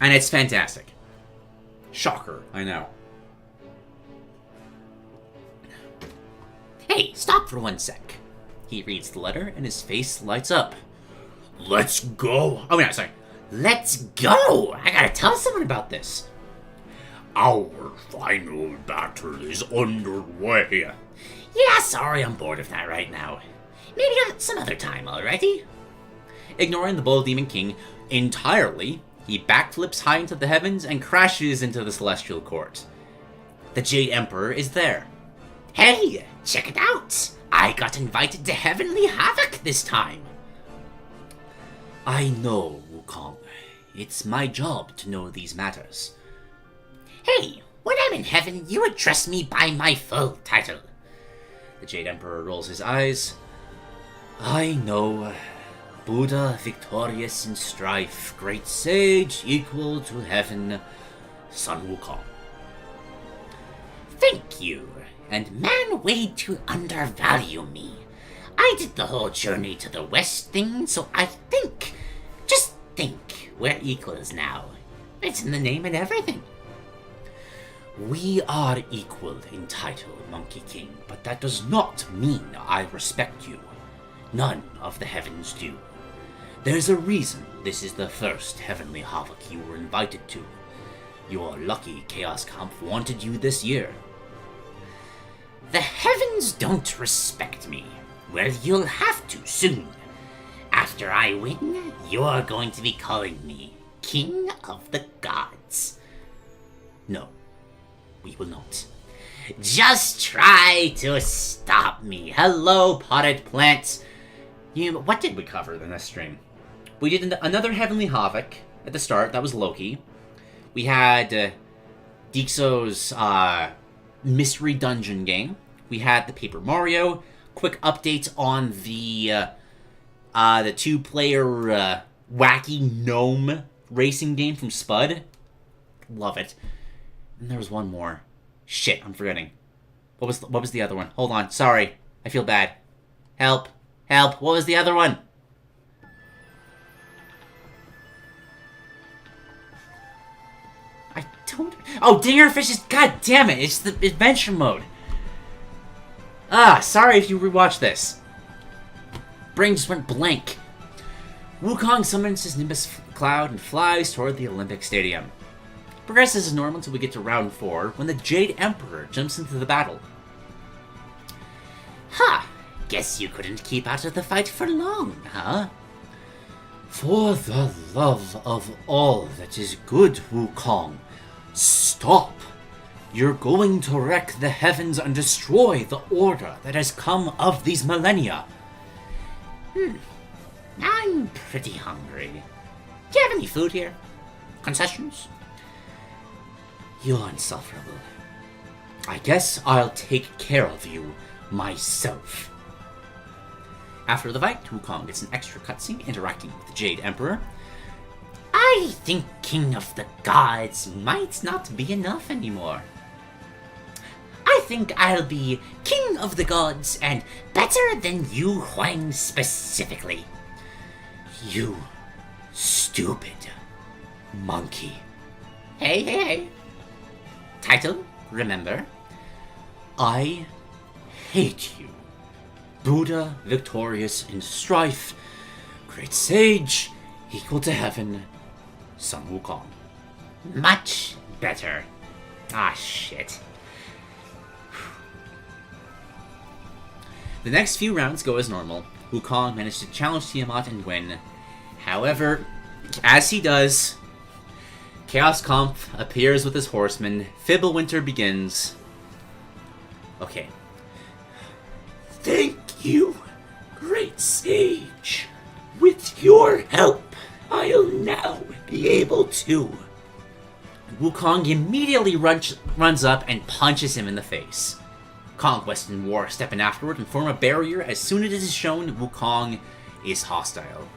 And it's fantastic. Shocker, I know. Hey, stop for 1 sec. He reads the letter and his face lights up. Let's go. Oh, no, sorry. Let's go. I gotta tell someone about this. Our final battle is underway. Yeah, sorry, I'm bored of that right now. Maybe some other time, alrighty? Ignoring the Bull Demon King entirely, he backflips high into the heavens and crashes into the Celestial Court. The Jade Emperor is there. Hey, check it out! I got invited to Heavenly Havoc this time! I know, Wukong. It's my job to know these matters. Hey, when I'm in heaven, you address me by my full title. The Jade Emperor rolls his eyes. I know. Buddha victorious in strife, great sage equal to heaven, Sun Wukong. Thank you, and man way to undervalue me. I did the whole journey to the west thing, so I think, just think, we're equals now. It's in the name and everything. We are equal in title, Monkey King, but that does not mean I respect you. None of the heavens do. There's a reason this is the first Heavenly Havoc you were invited to. Your lucky Chaos Comp wanted you this year. The heavens don't respect me. Well, you'll have to soon. After I win, you're going to be calling me King of the Gods. No, we will not. Just try to stop me. Hello, potted plants. What did we cover in this stream? We did another Heavenly Havoc at the start. That was Loki. We had Dixo's Mystery Dungeon game. We had the Paper Mario. Quick update on the 2-player wacky gnome racing game from Spud. Love it. And there was one more. Shit, I'm forgetting. What was the other one? Hold on. Sorry. I feel bad. Help. Help. What was the other one? I don't... Oh, Dingerfish's... God damn it. It's the adventure mode. Sorry if you rewatch this. Brain just went blank. Wukong summons his Nimbus Cloud and flies toward the Olympic Stadium. Progresses as normal until we get to round 4, when the Jade Emperor jumps into the battle. Ha! Guess you couldn't keep out of the fight for long, huh? For the love of all that is good, Wukong, stop! You're going to wreck the heavens and destroy the order that has come of these millennia. I'm pretty hungry. Do you have any food here? Concessions? You're insufferable. I guess I'll take care of you myself. After the fight, Wukong gets an extra cutscene interacting with the Jade Emperor. I think King of the Gods might not be enough anymore. I think I'll be King of the Gods and better than you, Huang, specifically. You stupid monkey. Hey. Title, remember? I hate you. Buddha victorious in strife. Great sage, equal to heaven. Sun Wukong. Much better. Ah, shit. The next few rounds go as normal. Wukong managed to challenge Tiamat and win. However, as he does, Chaos Kampf appears with his horsemen. Fibblewinter begins. Okay. Thank you, great sage. With your help, I'll now be able to. Wukong immediately runs up and punches him in the face. Conquest and War step in afterward and form a barrier as soon as it is shown Wukong is hostile.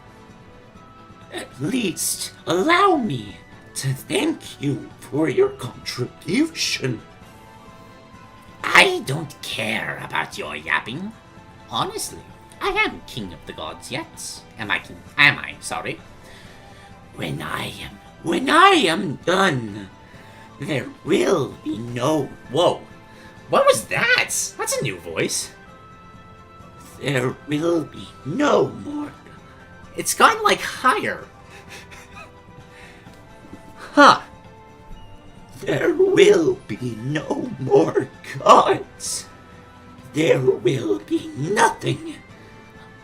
At least allow me to thank you for your contribution. I don't care about your yapping. Honestly, I am King of the Gods yet. Am I? Sorry. When I am done, there will be no... Whoa. What was that? That's a new voice. There will be no more. It's gotten, like, higher. Huh. There will be no more gods. There will be nothing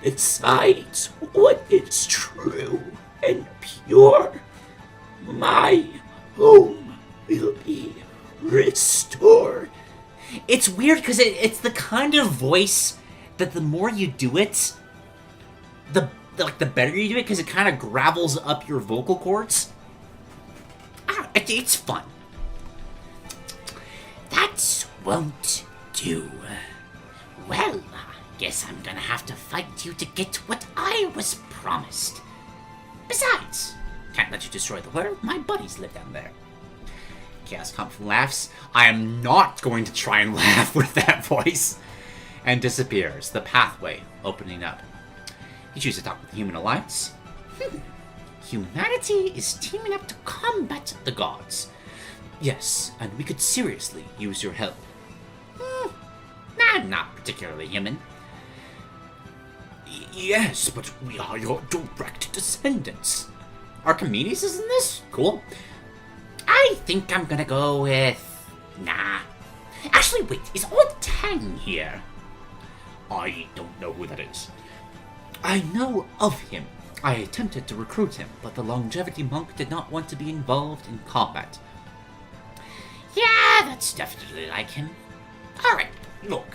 besides what is true and pure. My home will be restored. It's weird because it's the kind of voice that the more you do it, the better you do it, because it kind of gravels up your vocal cords. It's fun. That won't do. Well, guess I'm gonna have to fight you to get what I was promised. Besides, can't let you destroy the world. My buddies live down there. Chaos Kampf laughs. I am not going to try and laugh with that voice. And disappears, the pathway opening up. He chooses to talk with the Human Alliance. Humanity is teaming up to combat the gods. Yes, and we could seriously use your help. I'm not particularly human. Yes, but we are your direct descendants. Archimedes is in this? Cool. I think I'm gonna go with... Nah. Actually, wait, is Old Tang here? I don't know who that is. I know of him. I attempted to recruit him, but the longevity monk did not want to be involved in combat. Yeah, that's definitely like him. Alright, look,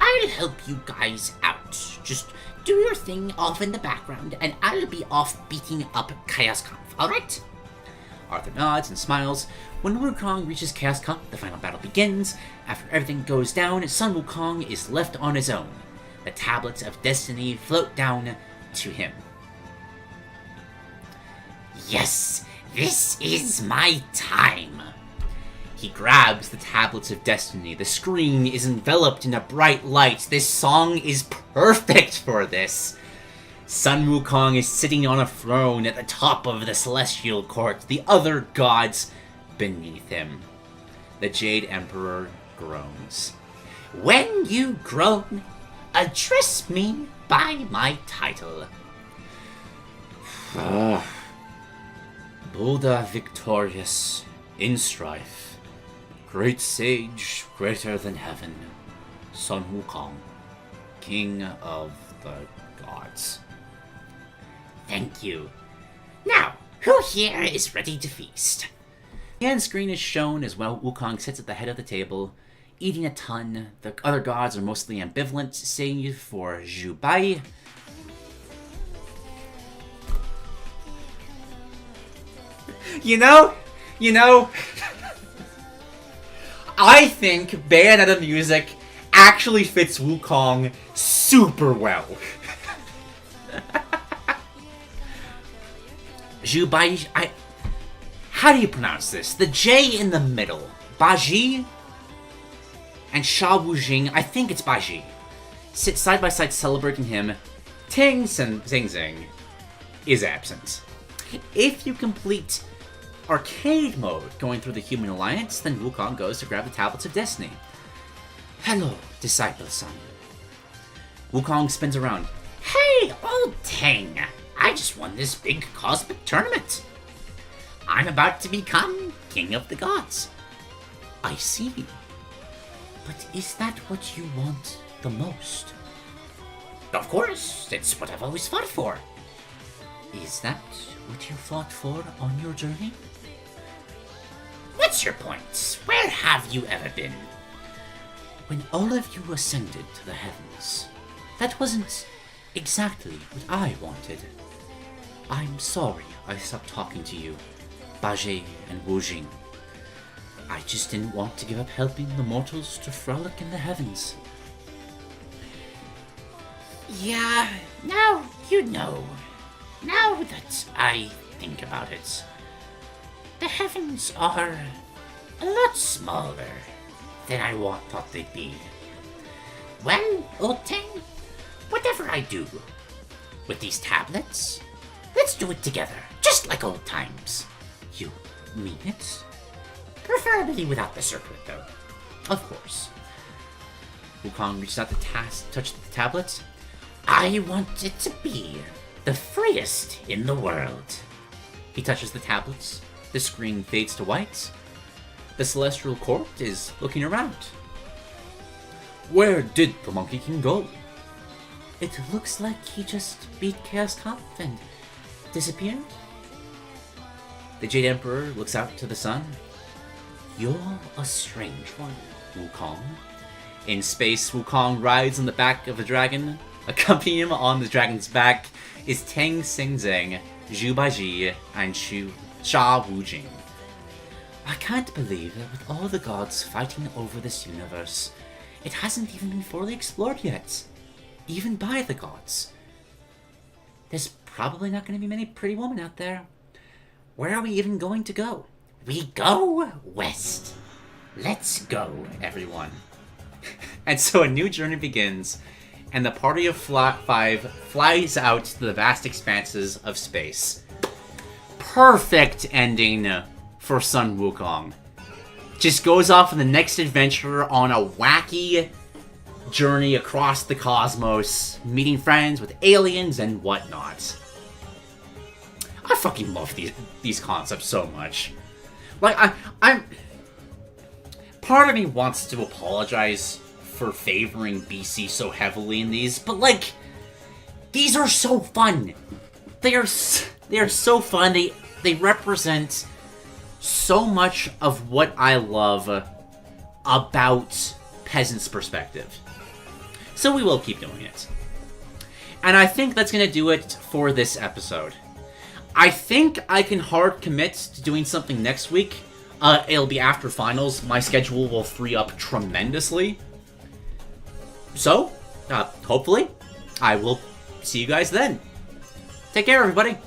I'll help you guys out. Just do your thing off in the background, and I'll be off beating up Chaos Kampf, alright? Arthur nods and smiles. When Wukong reaches Chaos Kampf, the final battle begins. After everything goes down, Sun Wukong is left on his own. The tablets of destiny float down to him. Yes, this is my time. He grabs the tablets of destiny. The screen is enveloped in a bright light. This song is perfect for this. Sun Wukong is sitting on a throne at the top of the celestial court, the other gods beneath him. The Jade Emperor groans. When you groan, address me by my title. Buddha victorious in strife. Great sage, greater than heaven. Sun Wukong, king of the gods. Thank you. Now, who here is ready to feast? The end screen is shown as well. Wukong sits at the head of the table, eating a ton. The other gods are mostly ambivalent, save for Zhu Bai. You know, I think Bayonetta music actually fits Wukong super well. How do you pronounce this? The J in the middle. Baji and Sha Wujing, I think it's Baji, sit side by side celebrating him. Ting Zing is absent. If you complete arcade mode going through the Human Alliance, then Wukong goes to grab the Tablets of Destiny. Hello, Disciple Son. Wukong spins around. Hey, old Ting! I just won this big cosmic tournament. I'm about to become King of the Gods. I see. But is that what you want the most? Of course, it's what I've always fought for. Is that what you fought for on your journey? What's your point? Where have you ever been? When all of you ascended to the heavens, that wasn't exactly what I wanted. I'm sorry I stopped talking to you, Baji and Wu Jing. I just didn't want to give up helping the mortals to frolic in the heavens. Yeah, now you know. Now that I think about it, the heavens are a lot smaller than I thought they'd be. Well, old Ting, whatever I do with these tablets, let's do it together, just like old times. You mean it? Preferably without the circlet, though. Of course. Wukong reaches out to touch the tablets. I want it to be the freest in the world. He touches the tablets. The screen fades to white. The Celestial Court is looking around. Where did the Monkey King go? It looks like he just beat Chaos Cop and disappeared. The Jade Emperor looks out to the sun. You're a strange one, Wukong. In space, Wukong rides on the back of a dragon. Accompanying him on the dragon's back is Tang Xingzeng, Zhu Baiji, and Sha Wujing. I can't believe that with all the gods fighting over this universe, it hasn't even been fully explored yet. Even by the gods. There's probably not going to be many pretty women out there. Where are we even going to go? We go west. Let's go, everyone. And so a new journey begins, and the party of five flies out to the vast expanses of space. Perfect ending for Sun Wukong. Just goes off on the next adventure on a wacky journey across the cosmos, meeting friends with aliens and whatnot. I fucking love these concepts so much. Like, I'm... Part of me wants to apologize for favoring BC so heavily in these, but, like, these are so fun. They are so fun. They represent so much of what I love about Peasant's perspective. So we will keep doing it. And I think that's going to do it for this episode. I think I can hard commit to doing something next week. It'll be after finals. My schedule will free up tremendously. So, hopefully, I will see you guys then. Take care, everybody.